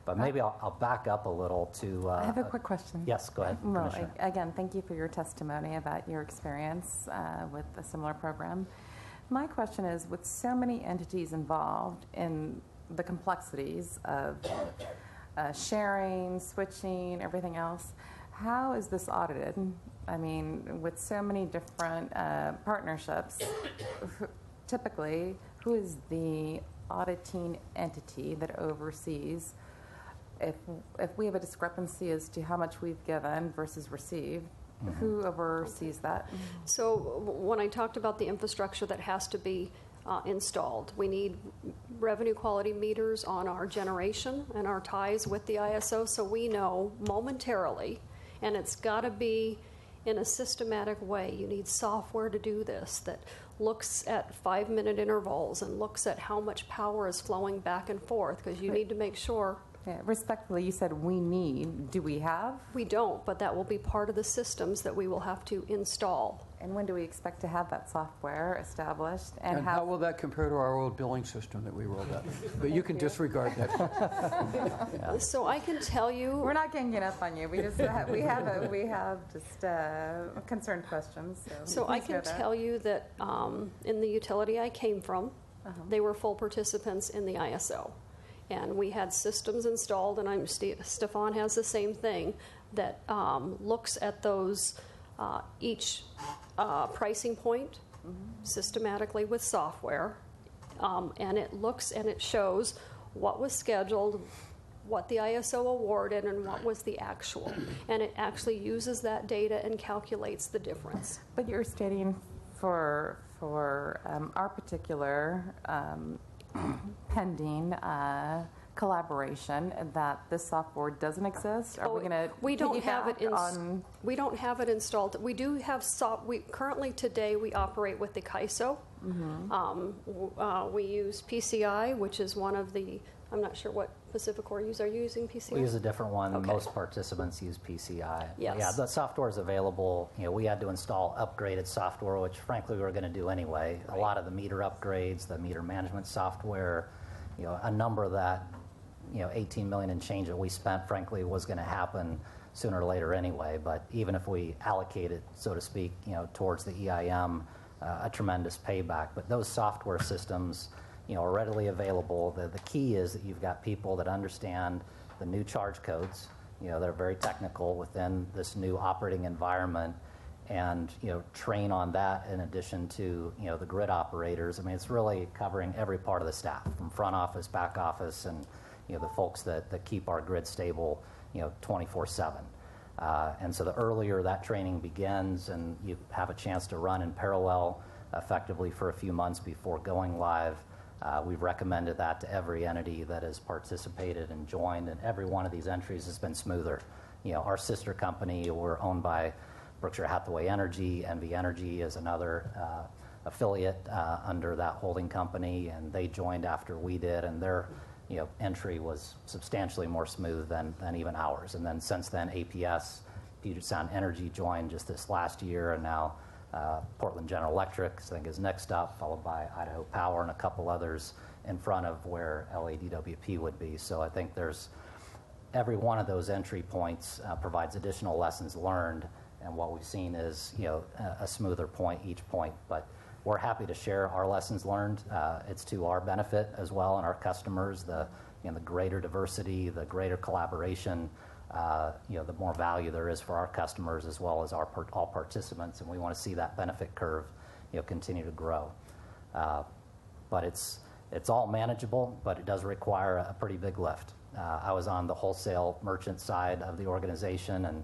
V: But maybe I'll back up a little to...
E: I have a quick question.
V: Yes, go ahead,
E: Well,
V: Commissioner.
E: again, thank you for your testimony about your experience with a similar program. My question is, with so many entities involved in the complexities of sharing, switching, everything else, how is this audited? I mean, with so many different partnerships, typically, who is the auditing entity that oversees if we have a discrepancy as to how much we've given versus received? Who oversees that?
U: So when I talked about the infrastructure that has to be installed, we need revenue quality meters on our generation and our ties with the ISO, so we know momentarily, and it's got to be in a systematic way. You need software to do this that looks at 5-minute intervals and looks at how much power is flowing back and forth, because you need to make sure.
E: Yeah, respectfully, you said we need. Do we have?
U: We don't, but that will be part of the systems that we will have to install.
E: And when do we expect to have that software established?
A: And how will that compare to our old billing system that we rolled out? But you can disregard that.
U: So I can tell you,
E: we're not ganging up on you. We just we have just concerned questions.
U: So I can tell you that in the utility I came from, they were full participants in the ISO. And we had systems installed, and Stefan has the same thing, that looks at those, each pricing point systematically with software. And it looks and it shows what was scheduled, what the ISO awarded, and what was the actual. And it actually uses that data and calculates the difference.
E: But you're stating for our particular pending collaboration that this software doesn't exist? Are we going to?
U: We don't have it. We don't have it installed. We do have currently today we operate with the KISO. We use PCI, which is one of the. I'm not sure what PacifiCorp use. Are you using PCI?
V: We use a different one.
U: Okay.
V: Most participants use PCI.
U: Yes.
V: Yeah, the software is available. We had to install upgraded software, which frankly we were going to do anyway. Right. A lot of the meter upgrades, the meter management software, a number of that, $18 million and change that we spent, frankly, was going to happen sooner or later anyway. But even if we allocate it, so to speak, towards the EIM, a tremendous payback. But those software systems, are readily available. The key is that you've got people that understand the new charge codes, that are very technical within this new operating environment, and train on that in addition to the grid operators. I mean, it's really covering every part of the staff, from front office, back office, and the folks that keep our grid stable 24/7. And so the earlier that training begins and you have a chance to run in parallel effectively for a few months before going live, we've recommended that to every entity that has participated and joined, and every one of these entries has been smoother. Our sister company, we're owned by Berkshire Hathaway Energy. NV Energy is another affiliate under that holding company, and they joined after we did, and their entry was substantially more smooth than even ours. And then since then, APS, Puget Sound Energy, joined just this last year, and now Portland General Electric, I think, is next up, followed by Idaho Power and a couple others in front of where LADWP would be. So I think there's every one of those entry points provides additional lessons learned, and what we've seen is a smoother point each point. But we're happy to share our lessons learned. It's to our benefit as well and our customers. The greater diversity, the greater collaboration, the more value there is for our customers as well as all participants, and we want to see that benefit curve continue to grow. But it's all manageable, but it does require a pretty big lift. I was on the wholesale merchant side of the organization, and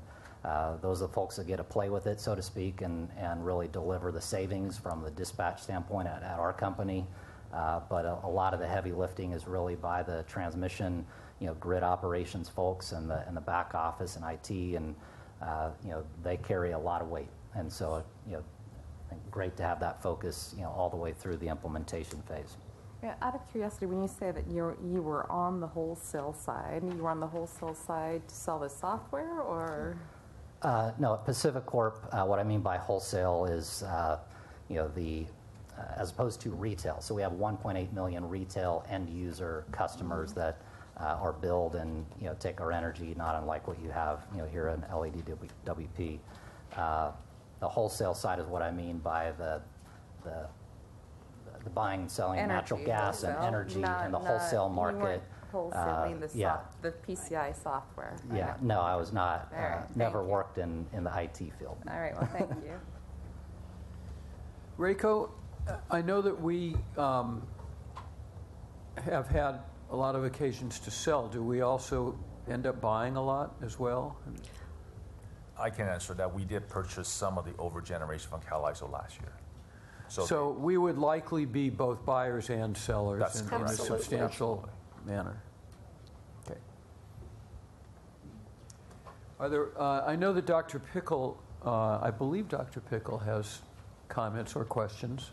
V: those are the folks that get to play with it, so to speak, and really deliver the savings from the dispatch standpoint at our company. But a lot of the heavy lifting is really by the transmission, grid operations folks and the back office and IT, and they carry a lot of weight. And so, I think great to have that focus, all the way through the implementation phase.
E: Yeah, out of curiosity, when you say that you were on the wholesale side, you were on the wholesale side to sell the software, or?
V: No, at Pacific Corp, what I mean by wholesale is, as opposed to retail. So we have 1.8 million retail end user customers that are billed and take our energy, not unlike what you have here in LADWP. The wholesale side is what I mean by the buying and selling of natural gas and energy in the wholesale market.
E: Wholesaling the PCI software.
V: Yeah, no, I was not. Right, never worked in the IT field.
E: All right, well, thank you.
A: Reiko, I know that we have had a lot of occasions to sell. Do we also end up buying a lot as well?
C: I can answer that. We did purchase some of the overgeneration from CalISO last year.
A: So we would likely be both buyers and sellers in a
C: Absolutely.
A: substantial manner. Okay. Are there? I know that Dr. Pickle, I believe Dr. Pickle has comments or questions.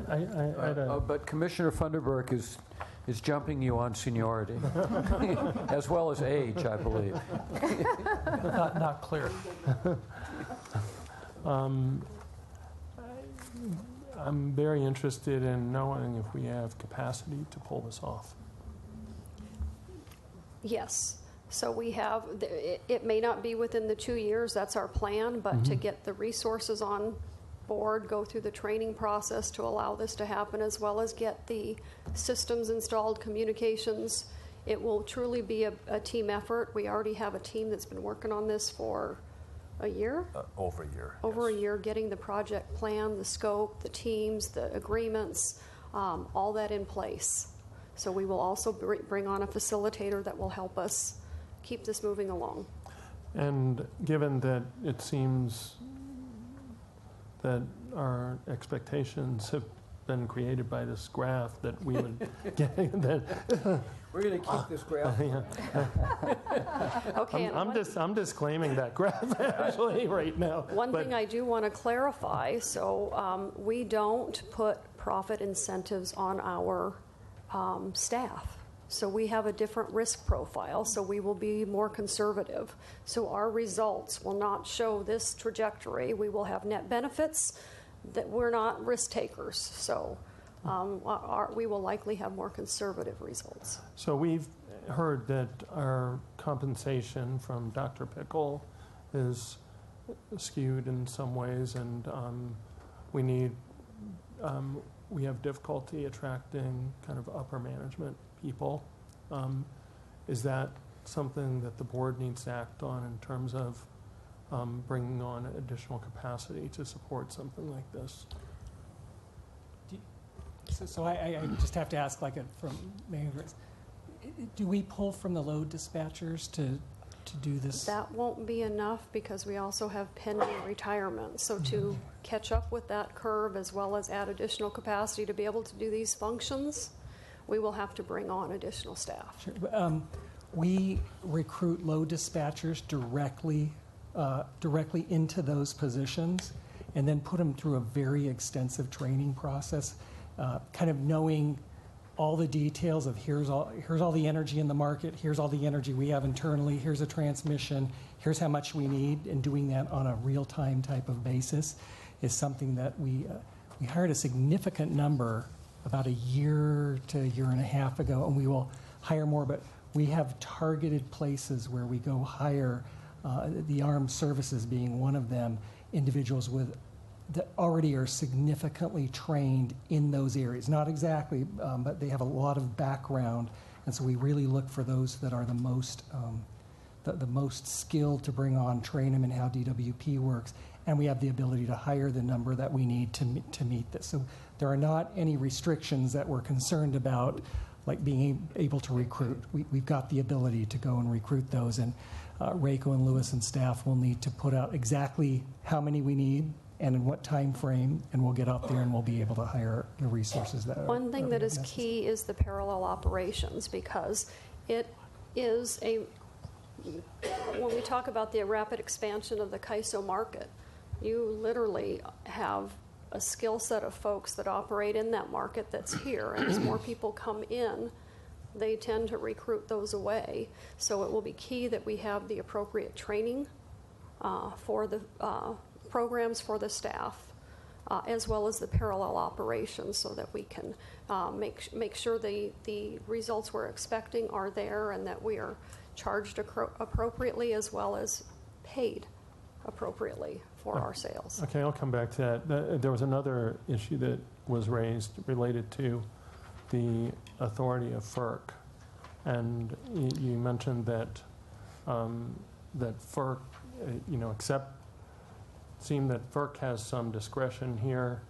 A: But Commissioner Funderburk is jumping you on seniority, as well as age, I believe.
I: Not clear.
S: I'm very interested in knowing if we have capacity to pull this off.
U: Yes. So we have, it may not be within the 2 years, that's our plan, but to get the resources on board, go through the training process to allow this to happen, as well as get the systems installed, communications. It will truly be a team effort. We already have a team that's been working on this for a year?
C: Over a year.
U: Over a year, getting the project plan, the scope, the teams, the agreements, all that in place. So we will also bring on a facilitator that will help us keep this moving along.
S: And given that it seems that our expectations have been created by this graph, that we would get that.
A: We're going to keep this graph.
U: Okay.
S: I'm disclaiming that graph actually right now.
U: One thing I do want to clarify, so we don't put profit incentives on our staff. So we have a different risk profile, so we will be more conservative. So our results will not show this trajectory. We will have net benefits, that we're not risk takers. So we will likely have more conservative results.
S: So we've heard that our compensation from Dr. Pickle is skewed in some ways, and we have difficulty attracting kind of upper management people. Is that something that the board needs to act on in terms of bringing on additional capacity to support something like this?
H: So I just have to ask, from do we pull from the load dispatchers to do this?
U: That won't be enough because we also have pending retirement. So to catch up with that curve, as well as add additional capacity to be able to do these functions, we will have to bring on additional staff.
H: Sure. We recruit load dispatchers directly into those positions, and then put them through a very extensive training process, kind of knowing all the details of here's all the energy in the market, here's all the energy we have internally, here's a transmission, here's how much we need, and doing that on a real-time type of basis. is something that we hired a significant number about a year to a year and a half ago, and we will hire more, but we have targeted places where we go hire, the armed services being one of them, individuals that already are significantly trained in those areas. Not exactly, but they have a lot of background, and so we really look for those that are the most skilled to bring on, train them in how DWP works, and we have the ability to hire the number that we need to meet this. So there are not any restrictions that we're concerned about, like being able to recruit. We've got the ability to go and recruit those, and Rayco and Lewis and staff will need to put out exactly how many we need and in what time frame, and we'll get out there and we'll be able to hire the resources that
U: One thing that is key is the parallel operations, because it is when we talk about the rapid expansion of the CAISO market, you literally have a skill set of folks that operate in that market that's here, and as more people come in, they tend to recruit those away. So it will be key that we have the appropriate training for the programs for the staff, as well as the parallel operations, so that we can make sure the results we're expecting are there, and that we are charged appropriately as well as paid appropriately for our sales.
S: Okay, I'll come back to that. There was another issue that was raised related to the authority of FERC, and you mentioned that that FERC, seemed that FERC has some discretion here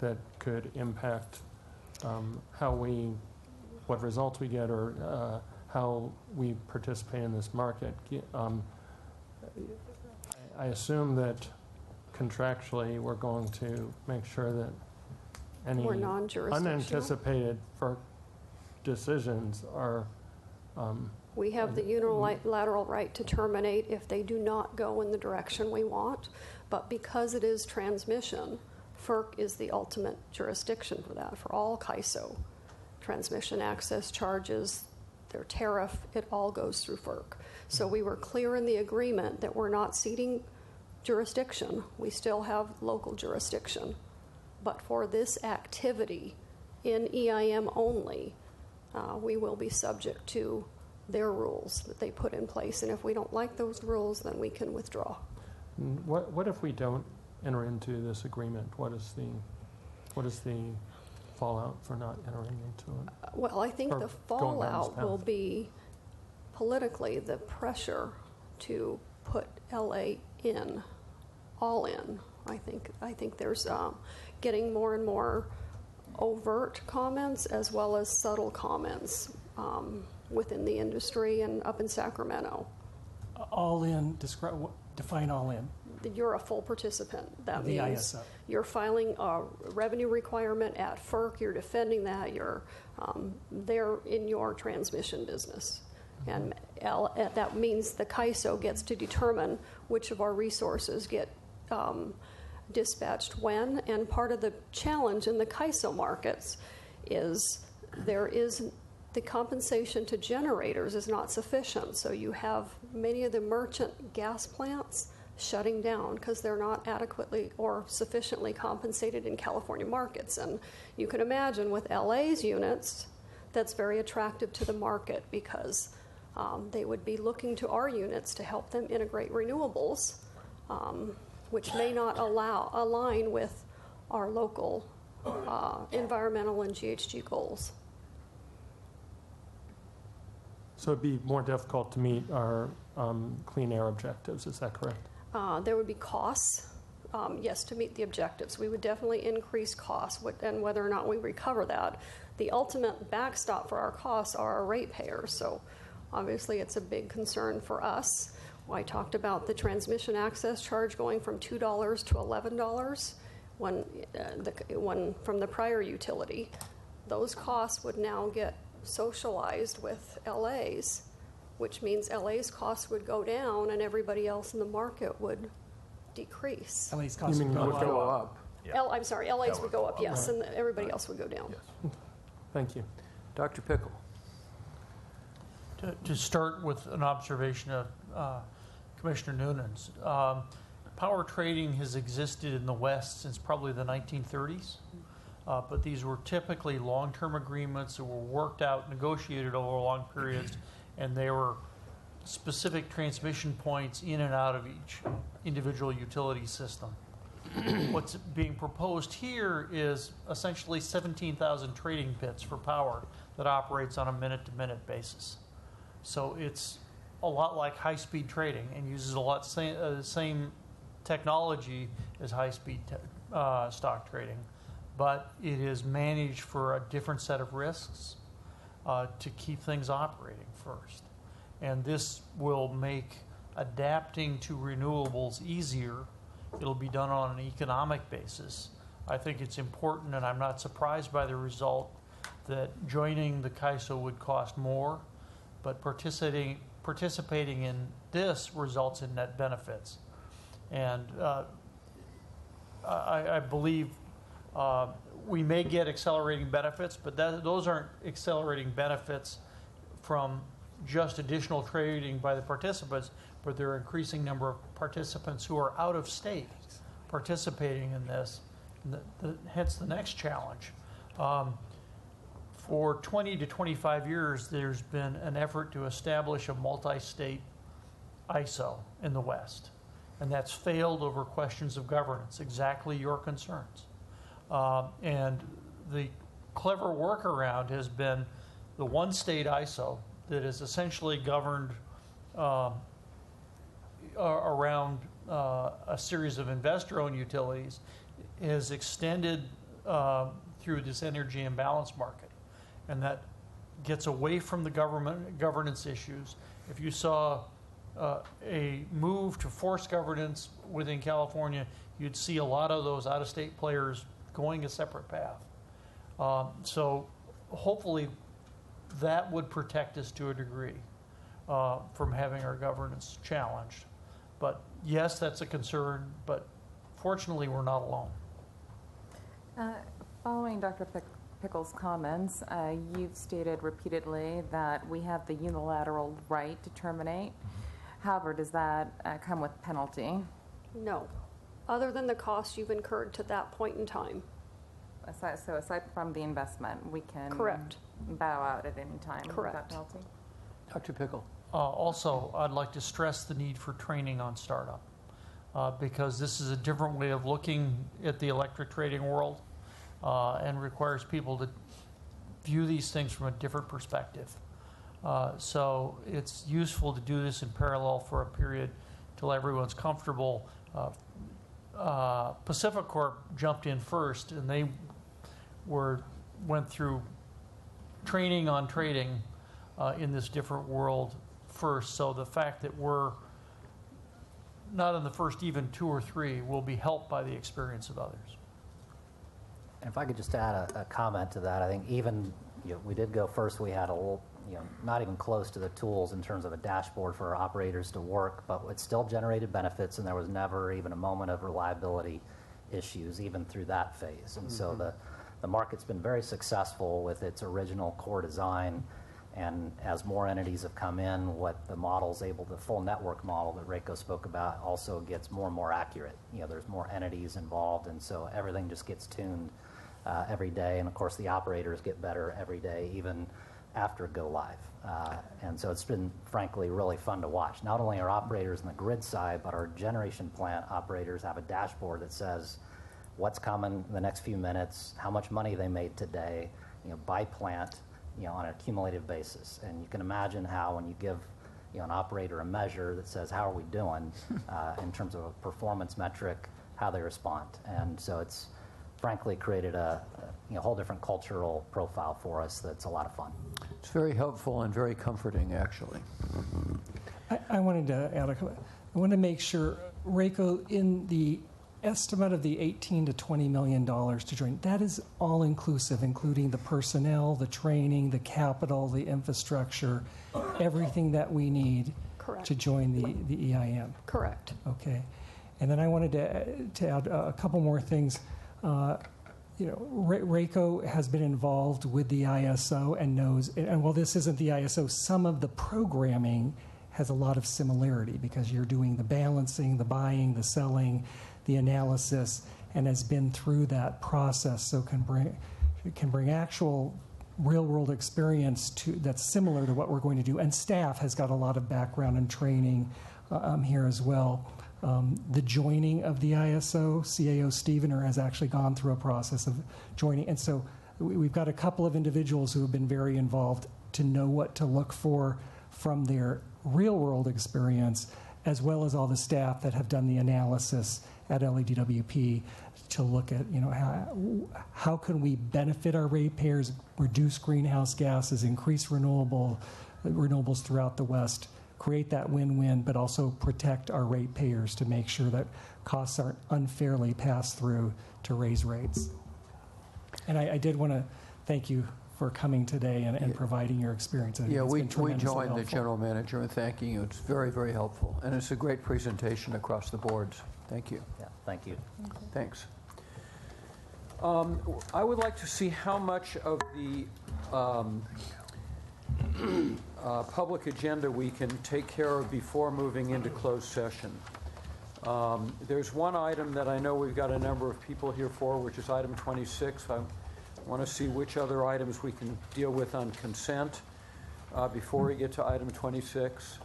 S: that could impact what results we get, or how we participate in this market. I assume that contractually we're going to make sure that any unanticipated FERC decisions are...
U: we have the unilateral right to terminate if they do not go in the direction we want, but because it is transmission, FERC is the ultimate jurisdiction for that, for all CAISO. Transmission access charges, their tariff, it all goes through FERC. So we were clear in the agreement that we're not ceding jurisdiction. We still have local jurisdiction. But for this activity in EIM only, we will be subject to their rules that they put in place. And if we don't like those rules, then we can withdraw.
S: What if we don't enter into this agreement? What is the fallout for not entering into it?
U: Well, I think the fallout will be politically the pressure to put LA in, all in. I think there's getting more and more overt comments as well as subtle comments within the industry and up in Sacramento.
H: All in, define all in.
U: You're a full participant. That
H: The
U: means
H: ISO.
U: you're filing a revenue requirement at FERC, you're defending that, you're there in your transmission business. And that means the CAISO gets to determine which of our resources get dispatched when. And part of the challenge in the CAISO markets is the compensation to generators is not sufficient. So you have many of the merchant gas plants shutting down because they're not adequately or sufficiently compensated in California markets. And you can imagine with LA's units, that's very attractive to the market because they would be looking to our units to help them integrate renewables, which may not align with our local environmental and GHG goals.
S: So it'd be more difficult to meet our clean air objectives, is that correct?
U: There would be costs, yes, to meet the objectives. We would definitely increase costs, and whether or not we recover that. The ultimate backstop for our costs are our ratepayers, so obviously it's a big concern for us. I talked about the transmission access charge going from $2 to $11 when from the prior utility. Those costs would now get socialized with LA's, which means LA's costs would go down and everybody else in the market would decrease.
H: LA's costs would go up.
U: Yeah. I'm sorry, LA's would go up, yes, and everybody else would go down.
S: Yes. Thank you.
A: Dr. Pickle.
I: To start with an observation of Commissioner Noonan's, power trading has existed in the West since probably the 1930s. But these were typically long-term agreements that were worked out, negotiated over long periods, and they were specific transmission points in and out of each individual utility system. What's being proposed here is essentially 17,000 trading pits for power that operates on a minute-to-minute basis. So it's a lot like high-speed trading and uses a lot same technology as high-speed stock trading, but it is managed for a different set of risks to keep things operating first. And this will make adapting to renewables easier. It'll be done on an economic basis. I think it's important, and I'm not surprised by the result, that joining the CAISO would cost more, but participating in this results in net benefits. And I believe we may get accelerating benefits, but those aren't accelerating benefits from just additional trading by the participants, but there are increasing number of participants who are out of state participating in this, hence the next challenge. For 20 to 25 years, there's been an effort to establish a multi-state ISO in the West, and that's failed over questions of governance, exactly your concerns. And the clever workaround has been the one state ISO that is essentially governed around a series of investor-owned utilities is extended through this energy imbalance market. And that gets away from the governance issues. If you saw a move to force governance within California, you'd see a lot of those out-of-state players going a separate path. So hopefully that would protect us to a degree from having our governance challenged. But yes, that's a concern, but fortunately we're not alone.
E: Following Dr. Pickle's comments, you've stated repeatedly that we have the unilateral right to terminate. However, does that come with penalty?
U: No, other than the cost you've incurred to that point in time.
E: So aside from the investment, we can
U: Correct.
E: bow out at any time
U: Correct.
E: without penalty?
A: Dr. Pickle.
I: Also, I'd like to stress the need for training on startup because this is a different way of looking at the electric trading world and requires people to view these things from a different perspective. So it's useful to do this in parallel for a period till everyone's comfortable. Pacific Corp jumped in first, and they went through training on trading in this different world first. So the fact that we're not in the first even 2 or 3 will be helped by the experience of others.
V: And if I could just add a comment to that, I think even we did go first. We had a little, not even close to the tools in terms of a dashboard for our operators to work, but it still generated benefits, and there was never even a moment of reliability issues, even through that phase. And so the market's been very successful with its original core design. And as more entities have come in, what the model's able, the full network model that Reiko spoke about also gets more and more accurate. There's more entities involved, and so everything just gets tuned every day. And of course, the operators get better every day, even after go live. And so it's been, frankly, really fun to watch. Not only our operators on the grid side, but our generation plant operators have a dashboard that says what's coming in the next few minutes, how much money they made today, by plant, on an accumulative basis. And you can imagine how when you give an operator a measure that says how are we doing in terms of a performance metric, how they respond. And so it's frankly created a whole different cultural profile for us that's a lot of fun.
A: It's very helpful and very comforting, actually.
H: I wanted to add a comment. I want to make sure, Reiko, in the estimate of the $18 to $20 million to join, that is all inclusive, including the personnel, the training, the capital, the infrastructure, everything that we need
U: Correct.
H: to join the EIM.
U: Correct.
H: Okay. And then I wanted to add a couple more things. Reiko has been involved with the ISO and knows, and while this isn't the ISO, some of the programming has a lot of similarity because you're doing the balancing, the buying, the selling, the analysis, and has been through that process, so can bring actual real-world experience that's similar to what we're going to do. And staff has got a lot of background and training here as well. The joining of the ISO, CAO Stevener has actually gone through a process of joining. And so we've got a couple of individuals who have been very involved to know what to look for from their real-world experience, as well as all the staff that have done the analysis at LADWP to look at, how can we benefit our ratepayers, reduce greenhouse gases, increase renewables throughout the West, create that win-win, but also protect our ratepayers to make sure that costs aren't unfairly passed through to raise rates. And I did want to thank you for coming today and providing your experience.
A: We joined the general manager in thanking you. It's very, very helpful. And it's a great presentation across the boards. Thank you.
V: Yeah, thank you.
A: Thanks. I would like to see how much of the public agenda we can take care of before moving into closed session. There's one item that I know we've got a number of people here for, which is item 26. I want to see which other items we can deal with on consent before we get to item 26.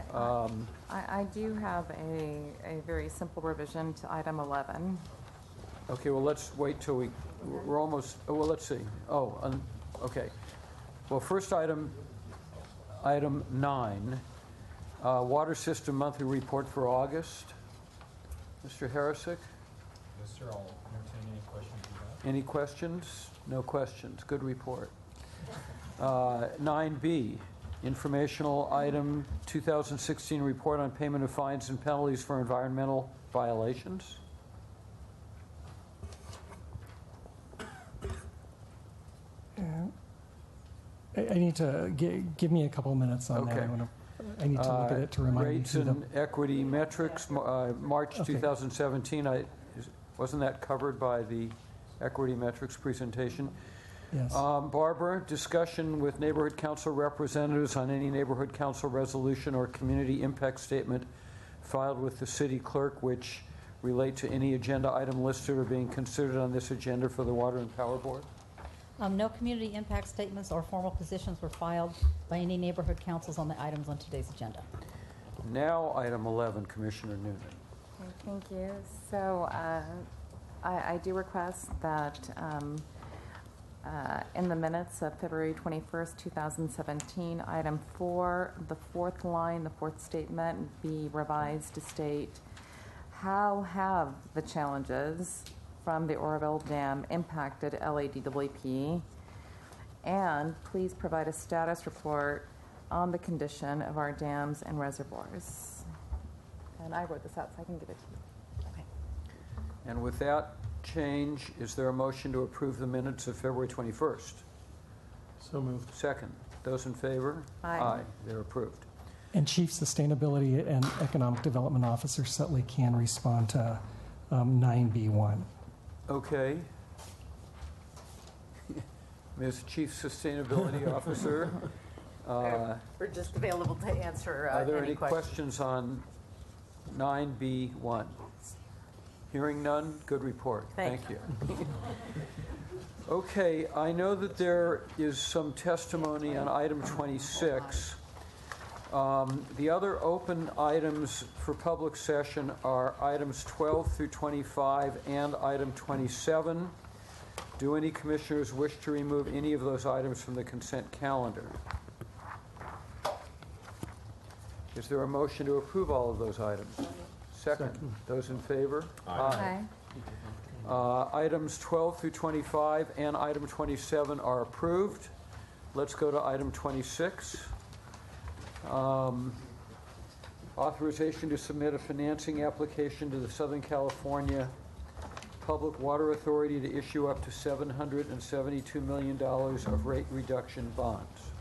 E: I do have a very simple revision to item 11.
A: Okay, well, let's wait till we're almost, well, let's see. Okay. Well, first item 9, water system monthly report for August. Mr. Harisick?
F: Yes, sir. I'll entertain any questions you have.
A: Any questions? No questions. Good report. 9B, informational item 2016 report on payment of fines and penalties for environmental violations.
H: I need to give me a couple of minutes on that. I need to look at it to remind me.
A: Rates and equity metrics, March 2017. Wasn't that covered by the equity metrics presentation?
H: Yes.
A: Barbara, discussion with neighborhood council representatives on any neighborhood council resolution or community impact statement filed with the city clerk which relate to any agenda item listed or being considered on this agenda for the Water and Power Board.
B: No community impact statements or formal positions were filed by any neighborhood councils on the items on today's agenda.
A: Now, item 11, Commissioner Noonan.
E: Okay, thank you. So I do request that in the minutes of February 21st, 2017, item 4, the fourth line, the fourth statement, be revised to state, how have the challenges from the Oroville Dam impacted LADWP, and please provide a status report on the condition of our dams and reservoirs. And I wrote this out, so I can give it to you.
B: Okay.
A: And with that change, is there a motion to approve the minutes of February 21st?
S: So moved.
A: Second. Those in favor?
E: Aye.
A: They're approved.
H: And Chief Sustainability and Economic Development Officer Sutley can respond to 9B1.
A: Okay. Ms. Chief Sustainability Officer,
G: we're just available to answer
A: are there any
G: questions.
A: questions on 9B1? Hearing none, good report. Thank you. Okay, I know that there is some testimony on item 26. The other open items for public session are items 12 through 25 and item 27. Do any commissioners wish to remove any of those items from the consent calendar? Is there a motion to approve all of those items? Second. Those in favor?
E: Aye.
A: Items 12 through 25 and item 27 are approved. Let's go to item 26. Authorization to submit a financing application to the Southern California Public Water Authority to issue up to $772 million of rate reduction bonds.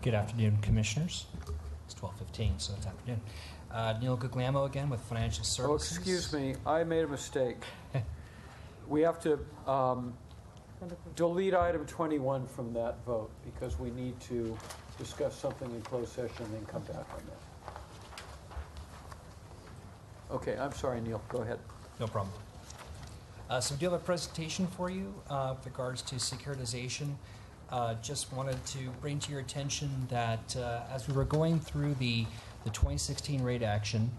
P: Good afternoon, Commissioners. It's 12:15, so it's afternoon. Neil Guglielmo again with Financial Services.
A: Oh, excuse me. I made a mistake. We have to delete item 21 from that vote because we need to discuss something in closed session and then come back on that. Okay, I'm sorry, Neil, go ahead.
P: No problem. So we do have a presentation for you with regards to securitization. Just wanted to bring to your attention that as we were going through the 2016 rate action,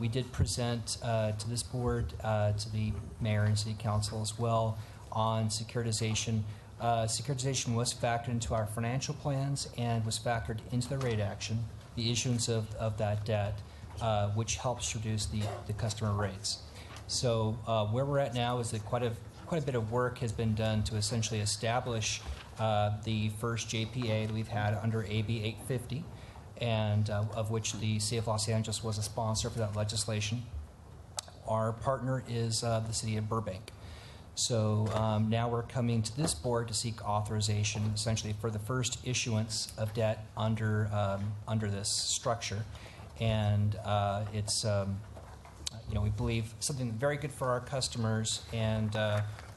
P: we did present to this board, to the mayor and city council as well, on securitization. Securitization was factored into our financial plans and was factored into the rate action, the issuance of that debt, which helps reduce the customer rates. So where we're at now is that quite a bit of work has been done to essentially establish the first JPA that we've had under AB 850, and of which the City of Los Angeles was a sponsor for that legislation. Our partner is the City of Burbank. So now we're coming to this board to seek authorization essentially for the first issuance of debt under this structure. And it's, we believe something very good for our customers, and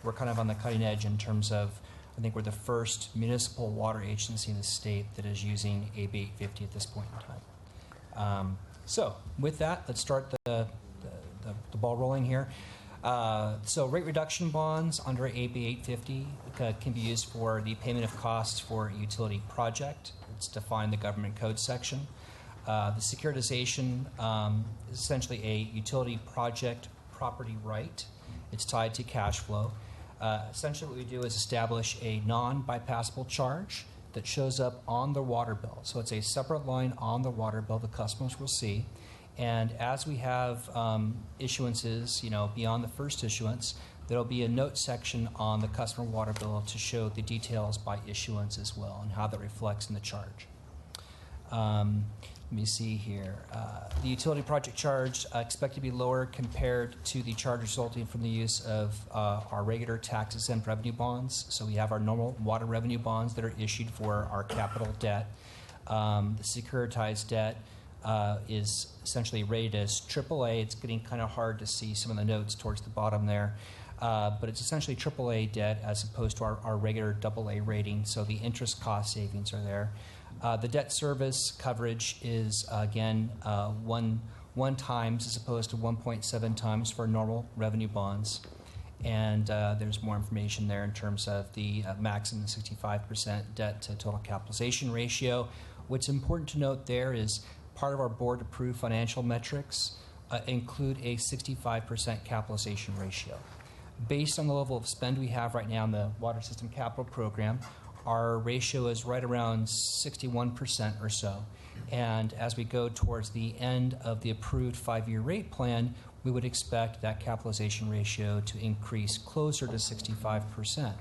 P: we're kind of on the cutting edge in terms of, I think we're the first municipal water agency in the state that is using AB 850 at this point in time. So with that, let's start the ball rolling here. So rate reduction bonds under AB 850 can be used for the payment of costs for a utility project. It's defined in the government code section. The securitization is essentially a utility project property right. It's tied to cash flow. Essentially what we do is establish a non-bypassable charge that shows up on the water bill. So it's a separate line on the water bill the customers will see. And as we have issuances, beyond the first issuance, there'll be a note section on the customer water bill to show the details by issuance as well and how that reflects in the charge. Let me see here. The utility project charge expected to be lower compared to the charge resulting from the use of our regular tax-exempt revenue bonds. So we have our normal water revenue bonds that are issued for our capital debt. The securitized debt is essentially rated as AAA. It's getting kind of hard to see some of the notes towards the bottom there. But it's essentially AAA debt as opposed to our regular AA rating, so the interest cost savings are there. The debt service coverage is, again, 1 times as opposed to 1.7 times for normal revenue bonds. And there's more information there in terms of the maximum 65% debt to total capitalization ratio. What's important to note there is part of our board-approved financial metrics include a 65% capitalization ratio. Based on the level of spend we have right now in the water system capital program, our ratio is right around 61% or so. And as we go towards the end of the approved 5-year rate plan, we would expect that capitalization ratio to increase closer to 65%.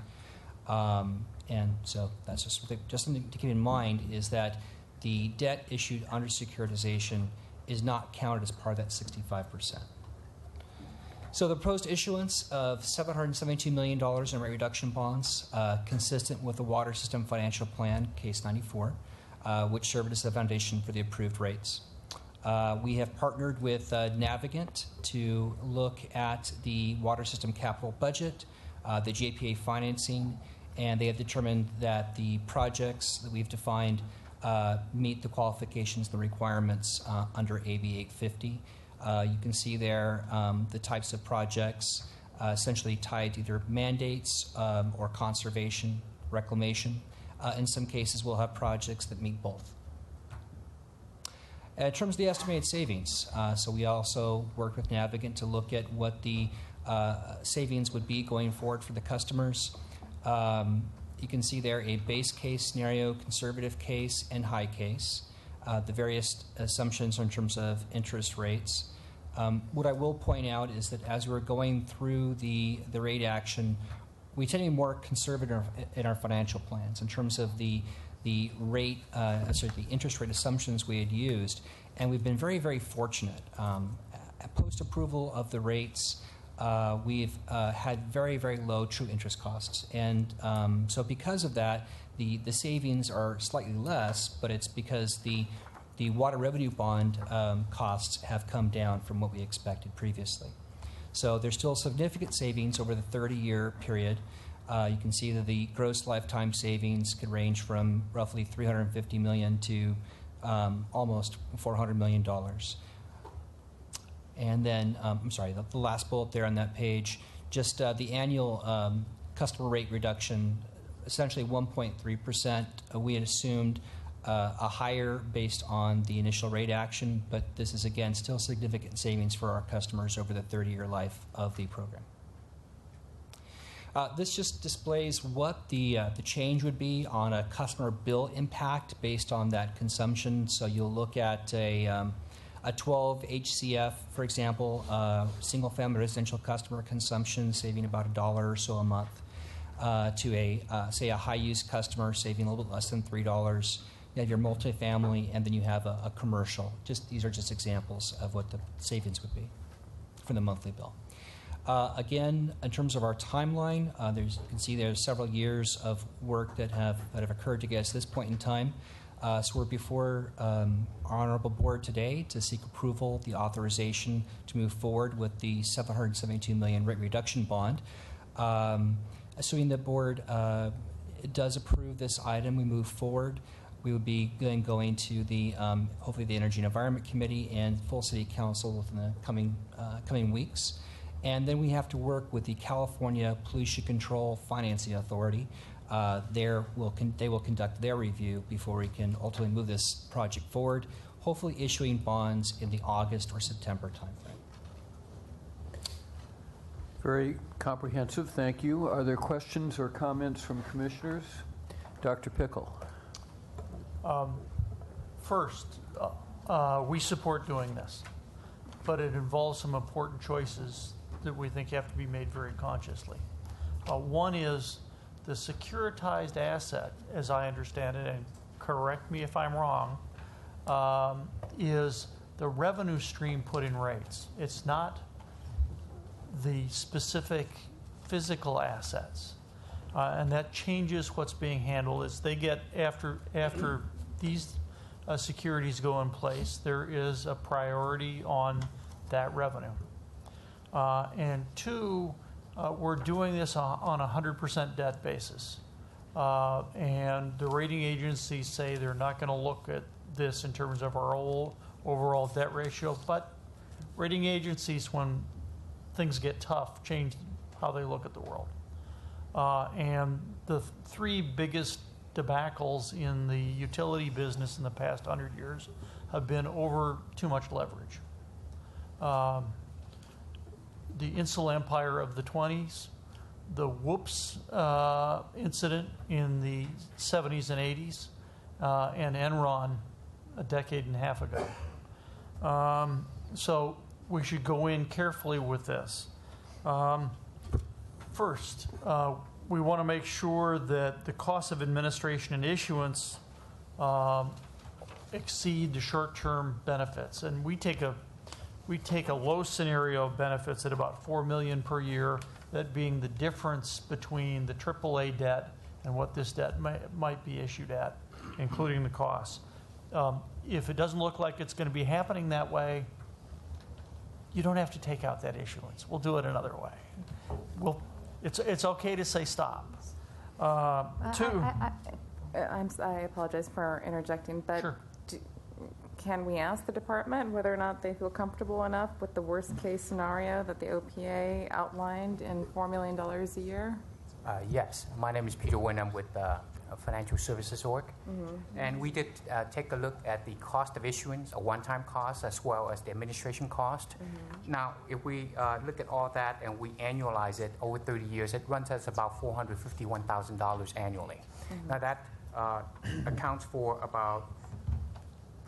P: And so that's just something to keep in mind, is that the debt issued under securitization is not counted as part of that 65%. So the proposed issuance of $772 million in rate reduction bonds, consistent with the Water System Financial Plan, Case 94, which served as the foundation for the approved rates. We have partnered with Navigant to look at the water system capital budget, the JPA financing, and they have determined that the projects that we've defined meet the qualifications, the requirements under AB 850. You can see there the types of projects essentially tied to either mandates or conservation, reclamation. In some cases, we'll have projects that meet both. In terms of the estimated savings, so we also worked with Navigant to look at what the savings would be going forward for the customers. You can see there a base case scenario, conservative case, and high case. The various assumptions in terms of interest rates. What I will point out is that as we're going through the rate action, we tend to be more conservative in our financial plans in terms of the rate, the interest rate assumptions we had used, and we've been very, very fortunate. Post approval of the rates, we've had very, very low true interest costs, and so because of that, the savings are slightly less, but it's because the water revenue bond costs have come down from what we expected previously. So there's still significant savings over the 30-year period. You can see that the gross lifetime savings could range from roughly $350 million to almost $400 million. And then, I'm sorry, the last bullet there on that page, just the annual customer rate reduction, essentially 1.3%. We had assumed a higher based on the initial rate action, but this is, again, still significant savings for our customers over the 30-year life of the program. This just displays what the change would be on a customer bill impact based on that consumption. So you'll look at a 12 HCF, for example, single-family residential customer consumption saving about $1 or so a month, to say a high-use customer saving a little bit less than $3. You have your multifamily, and then you have a commercial. These are just examples of what the savings would be for the monthly bill. Again, in terms of our timeline, you can see there's several years of work that have occurred to get us to this point in time. So we're before our honorable board today to seek approval, the authorization to move forward with the $772 million rate reduction bond. Assuming the board does approve this item, we move forward. We would be then going to the hopefully the Energy and Environment Committee and full City Council within the coming weeks. And then we have to work with the California Pollution Control Financing Authority. They will conduct their review before we can ultimately move this project forward, hopefully issuing bonds in the August or September timeframe.
A: Very comprehensive, thank you. Are there questions or comments from commissioners? Dr. Pickle.
I: First, we support doing this, but it involves some important choices that we think have to be made very consciously. One is the securitized asset, as I understand it, and correct me if I'm wrong, is the revenue stream put in rates. It's not the specific physical assets. And that changes what's being handled as they get after these securities go in place. There is a priority on that revenue. And two, we're doing this on a 100% debt basis. And the rating agencies say they're not going to look at this in terms of our overall debt ratio, but rating agencies, when things get tough, change how they look at the world. And the three biggest debacles in the utility business in the past 100 years have been over too much leverage. The Insular Empire of the 20s, the Whoops incident in the 70s and 80s, and Enron a decade and a half ago. So we should go in carefully with this. First, we want to make sure that the cost of administration and issuance exceed the short-term benefits. And we take a low scenario of benefits at about $4 million per year, that being the difference between the AAA debt and what this debt might be issued at, including the costs. If it doesn't look like it's going to be happening that way, you don't have to take out that issuance. We'll do it another way. It's okay to say stop. Two.
E: I apologize for interjecting, but
I: sure.
E: Can we ask the department whether or not they feel comfortable enough with the worst case scenario that the OPA outlined in $4 million a year?
J: Yes. My name is Peter Nguyen. I'm with Financial Services Org.
E: Mm-hmm.
J: And we did take a look at the cost of issuance, a one-time cost, as well as the administration cost.
E: Mm-hmm.
J: Now, if we look at all that and we annualize it over 30 years, it runs us about $451,000 annually.
E: Mm-hmm.
J: Now, that accounts for about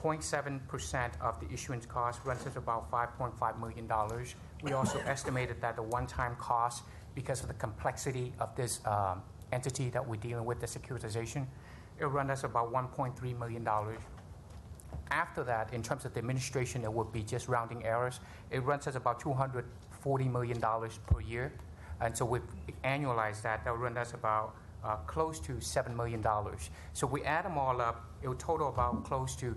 J: 0.7% of the issuance cost, runs us about $5.5 million. We also estimated that the one-time cost, because of the complexity of this entity that we're dealing with, the securitization, it runs us about $1.3 million. After that, in terms of the administration, it would be just rounding errors. It runs us about $240 million per year. And so we annualize that, that would run us about close to $7 million. So we add them all up, it would total about close to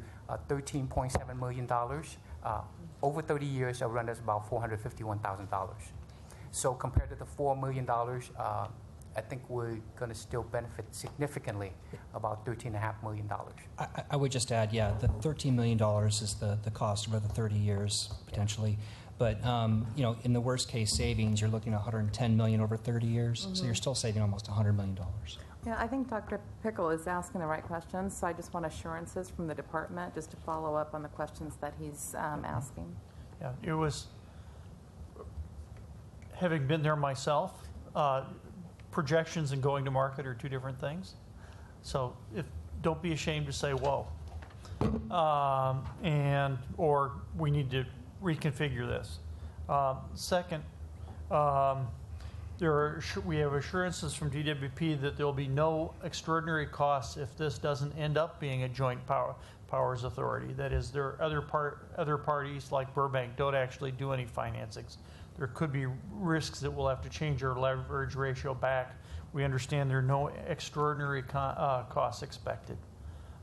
J: $13.7 million. Over 30 years, it would run us about $451,000. So compared to the $4 million I think we're going to still benefit significantly, about $13.5 million.
P: I would just add, yeah, the $13 million is the cost over the 30 years, potentially. But, in the worst case savings, you're looking at $110 million over 30 years. So you're still saving almost $100 million.
R: Yeah, I think Dr. Pickle is asking the right questions, so I just want assurances from the department just to follow up on the questions that he's asking.
I: Yeah, it was, having been there myself, projections and going to market are two different things. So don't be ashamed to say, whoa. Or we need to reconfigure this. Second, we have assurances from DWP that there will be no extraordinary costs if this doesn't end up being a joint powers authority. That is, there are other parties like Burbank don't actually do any financings. There could be risks that we'll have to change our leverage ratio back. We understand there are no extraordinary costs expected.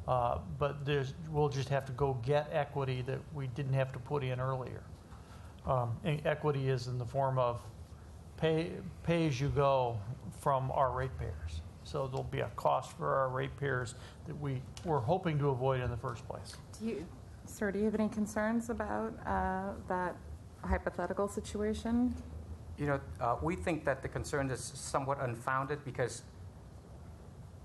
I: But we'll just have to go get equity that we didn't have to put in earlier. And equity is in the form of pay as you go from our ratepayers. So there'll be a cost for our ratepayers that we were hoping to avoid in the first place.
R: Sir, do you have any concerns about that hypothetical situation?
J: We think that the concern is somewhat unfounded because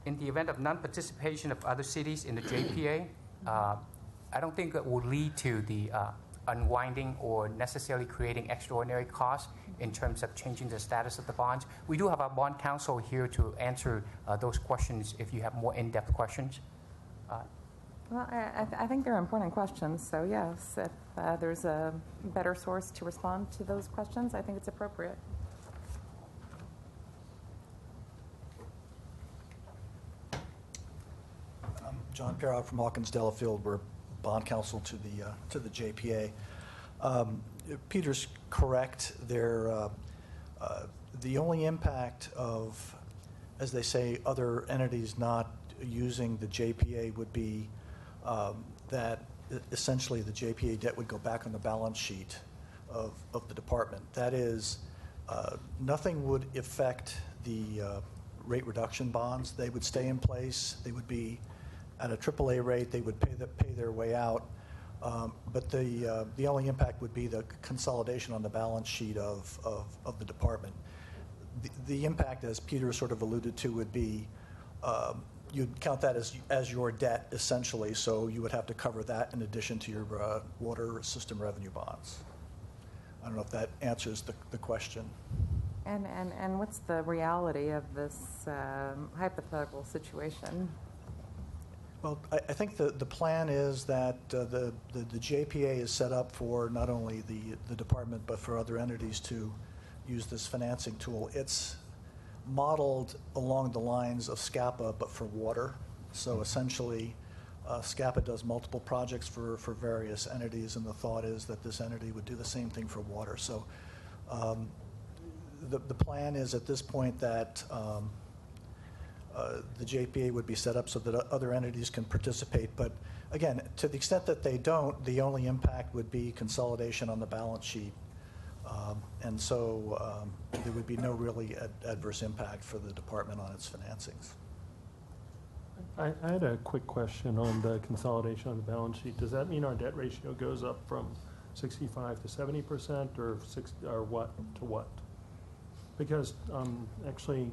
J: in the event of non-participation of other cities in the JPA, I don't think that will lead to the unwinding or necessarily creating extraordinary costs in terms of changing the status of the bonds. We do have our bond counsel here to answer those questions if you have more in-depth questions.
R: Well, I think they're important questions, so yes, if there's a better source to respond to those questions, I think it's appropriate.
K: John Parrott from Hawkins Delafield. We're bond counsel to the JPA. Peter's correct. The only impact of, as they say, other entities not using the JPA would be that essentially the JPA debt would go back on the balance sheet of the department. That is, nothing would affect the rate reduction bonds. They would stay in place. They would be at a AAA rate. They would pay their way out. But the only impact would be the consolidation on the balance sheet of the department. The impact, as Peter sort of alluded to, would be you'd count that as your debt, essentially, so you would have to cover that in addition to your water system revenue bonds. I don't know if that answers the question.
R: And what's the reality of this hypothetical situation?
K: Well, I think the plan is that the JPA is set up for not only the department but for other entities to use this financing tool. It's modeled along the lines of SCAPA but for water. So essentially, SCAPA does multiple projects for various entities, and the thought is that this entity would do the same thing for water. So the plan is at this point that the JPA would be set up so that other entities can participate. But again, to the extent that they don't, the only impact would be consolidation on the balance sheet. And so there would be no really adverse impact for the department on its financings.
S: I had a quick question on the consolidation on the balance sheet. Does that mean our debt ratio goes up from 65 to 70% or what to what? Because actually,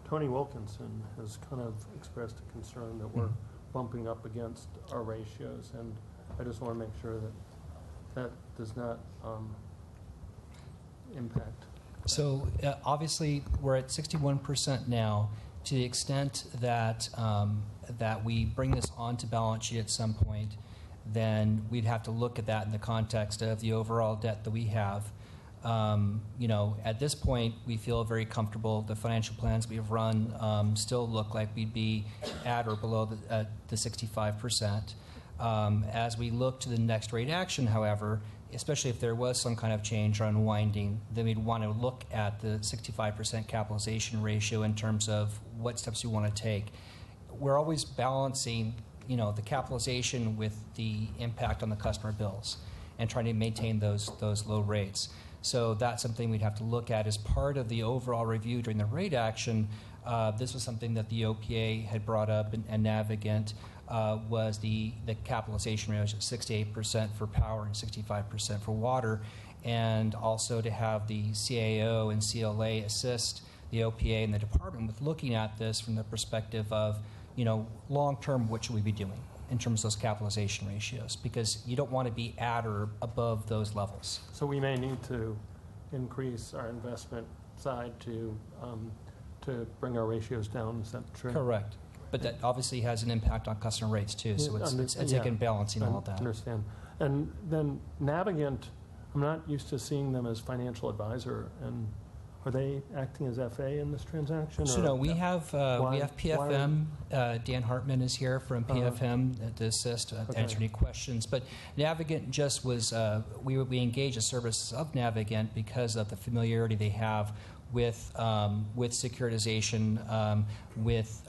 S: Tony Wilkinson has kind of expressed a concern that we're bumping up against our ratios, and I just want to make sure that does not impact.
P: So obviously, we're at 61% now. To the extent that that we bring this onto balance sheet at some point, then we'd have to look at that in the context of the overall debt that we have. At this point, we feel very comfortable. The financial plans we've run still look like we'd be at or below the 65%. As we look to the next rate action, however, especially if there was some kind of change or unwinding, then we'd want to look at the 65% capitalization ratio in terms of what steps we want to take. We're always balancing, the capitalization with the impact on the customer bills and trying to maintain those low rates. So that's something we'd have to look at as part of the overall review during the rate action. This was something that the OPA had brought up, and Navigant was the capitalization rate, 68% for power and 65% for water, and also to have the CAO and CLA assist the OPA and the department with looking at this from the perspective of, long term, what should we be doing in terms of those capitalization ratios, because you don't want to be at or above those levels.
S: So we may need to increase our investment side to bring our ratios down. Is that true?
P: Correct. But that obviously has an impact on customer rates too. So it's again balancing all of that.
S: I understand. And then Navigant, I'm not used to seeing them as financial advisor. And are they acting as FA in this transaction?
P: So no, we have PFM. Dan Hartman is here from PFM to assist answer any questions. But Navigant just was we engaged the services of Navigant because of the familiarity they have with securitization, with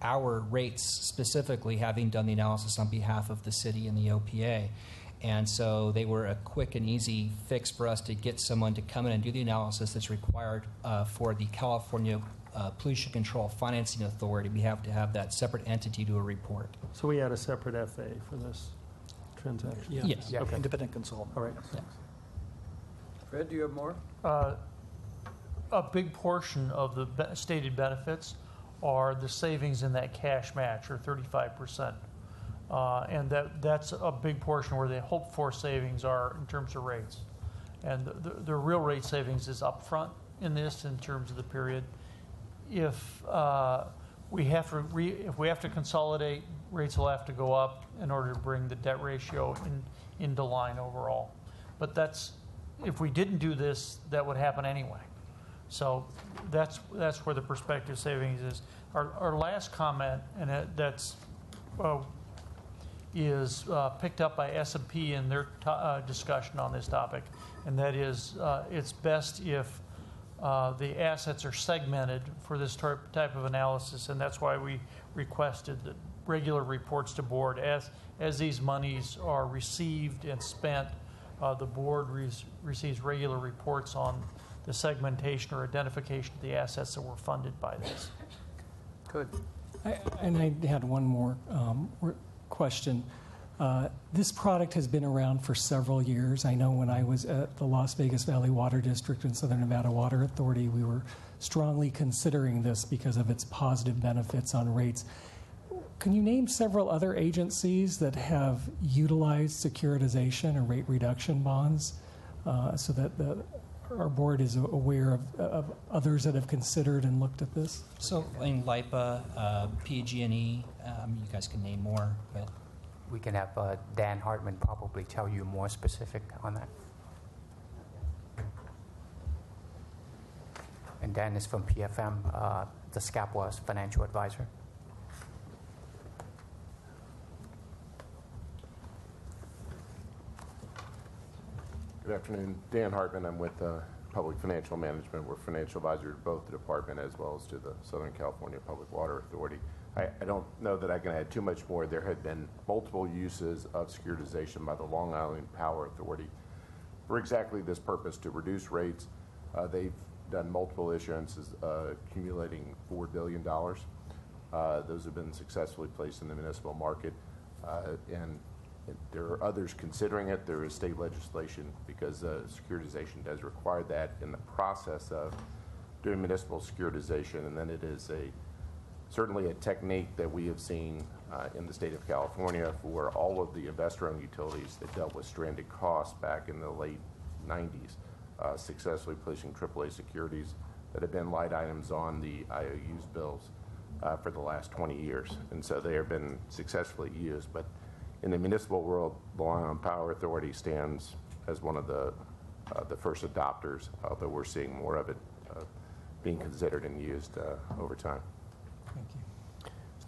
P: our rates specifically, having done the analysis on behalf of the city and the OPA. And so they were a quick and easy fix for us to get someone to come in and do the analysis that's required for the California Pollution Control Financing Authority. We have to have that separate entity do a report.
S: So we had a separate FA for this transaction?
K: Yeah.
P: Yes.
K: Yeah. Okay. Independent consultant.
S: All right.
P: Yeah.
A: Fred, do you have more?
I: A big portion of the stated benefits are the savings in that cash match, or 35%. And that's a big portion where the hoped for savings are in terms of rates. And the real rate savings is upfront in this in terms of the period. If we have to consolidate, rates will have to go up in order to bring the debt ratio into line overall. But if we didn't do this, that would happen anyway. So that's where the prospective savings is. Our last comment, and that's is picked up by S&P in their discussion on this topic, and that is it's best if the assets are segmented for this type of analysis, and that's why we requested that regular reports to board. As these monies are received and spent, the board receives regular reports on the segmentation or identification of the assets that were funded by this.
A: Good.
H: I had one more question. This product has been around for several years. I know when I was at the Las Vegas Valley Water District and Southern Nevada Water Authority, we were strongly considering this because of its positive benefits on rates. Can you name several other agencies that have utilized securitization or rate reduction bonds so that our board is aware of others that have considered and looked at this?
P: So in LIPA, PG&E, you guys can name more, but
J: We can have Dan Hartman probably tell you more specific on that. And Dan is from PFM, the SCAPWA's financial advisor.
L: Good afternoon. Dan Hartman. I'm with Public Financial Management. We're financial advisor to both the department as well as to the Southern California Public Water Authority. I don't know that I can add too much more. There had been multiple uses of securitization by the Long Island Power Authority for exactly this purpose, to reduce rates. They've done multiple issuances accumulating $4 billion. Those have been successfully placed in the municipal market, and there are others considering it. There is state legislation, because securitization does require that in the process of doing municipal securitization, and then it is certainly a technique that we have seen in the state of California for all of the investor-owned utilities that dealt with stranded costs back in the late 90s, successfully placing AAA securities that have been light items on the IOU's bills for the last 20 years. And so they have been successfully used. But in the municipal world, the Long Island Power Authority stands as one of the first adopters, although we're seeing more of it being considered and used over time.
H: Thank you.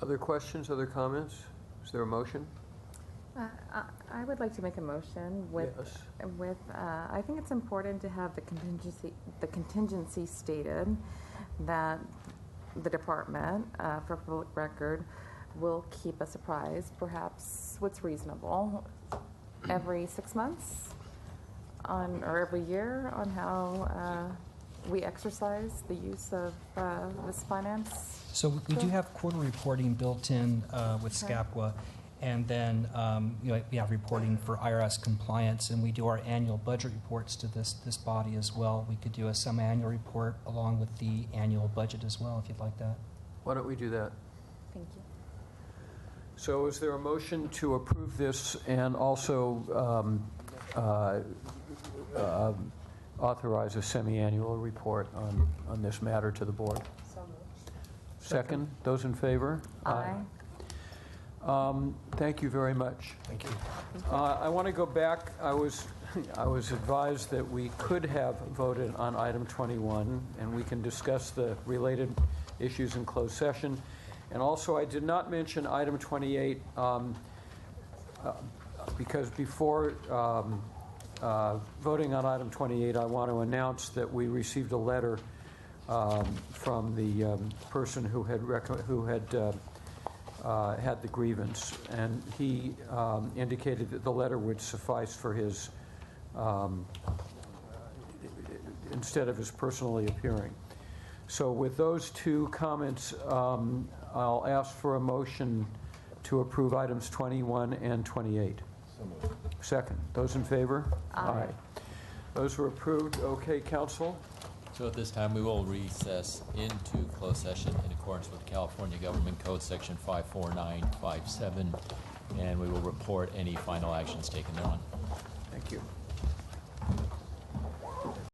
A: Other questions, other comments? Is there a motion?
E: I would like to make a motion with, I think it's important to have the contingency stated that the department, for public record, will keep us apprised, perhaps what's reasonable, every 6 months, or every year on how we exercise the use of this finance?
P: So we do have quarter reporting built in with
E: Okay.
P: SCAPWA, and then we have reporting for IRS compliance, and we do our annual budget reports to this body as well. We could do a semi-annual report along with the annual budget as well, if you'd like that.
A: Why don't we do that?
E: Thank you.
A: So is there a motion to approve this and also authorize a semi-annual report on this matter to the board? Second. Those in favor?
E: Aye.
A: Thank you very much.
K: Thank you.
A: I want to go back. I was advised that we could have voted on item 21, and we can discuss the related issues in closed session. And also, I did not mention item 28 because before voting on item 28, I want to announce that we received a letter from the person who had had the grievance, and he indicated that the letter would suffice for his instead of his personally appearing. So with those two comments, I'll ask for a motion to approve items 21 and 28.
L: So moved.
A: Second. Those in favor?
E: Aye.
A: Those were approved. Okay, council.
M: So at this time, we will recess into closed session in accordance with California Government Code Section 54957, and we will report any final actions taken thereon.
A: Thank you.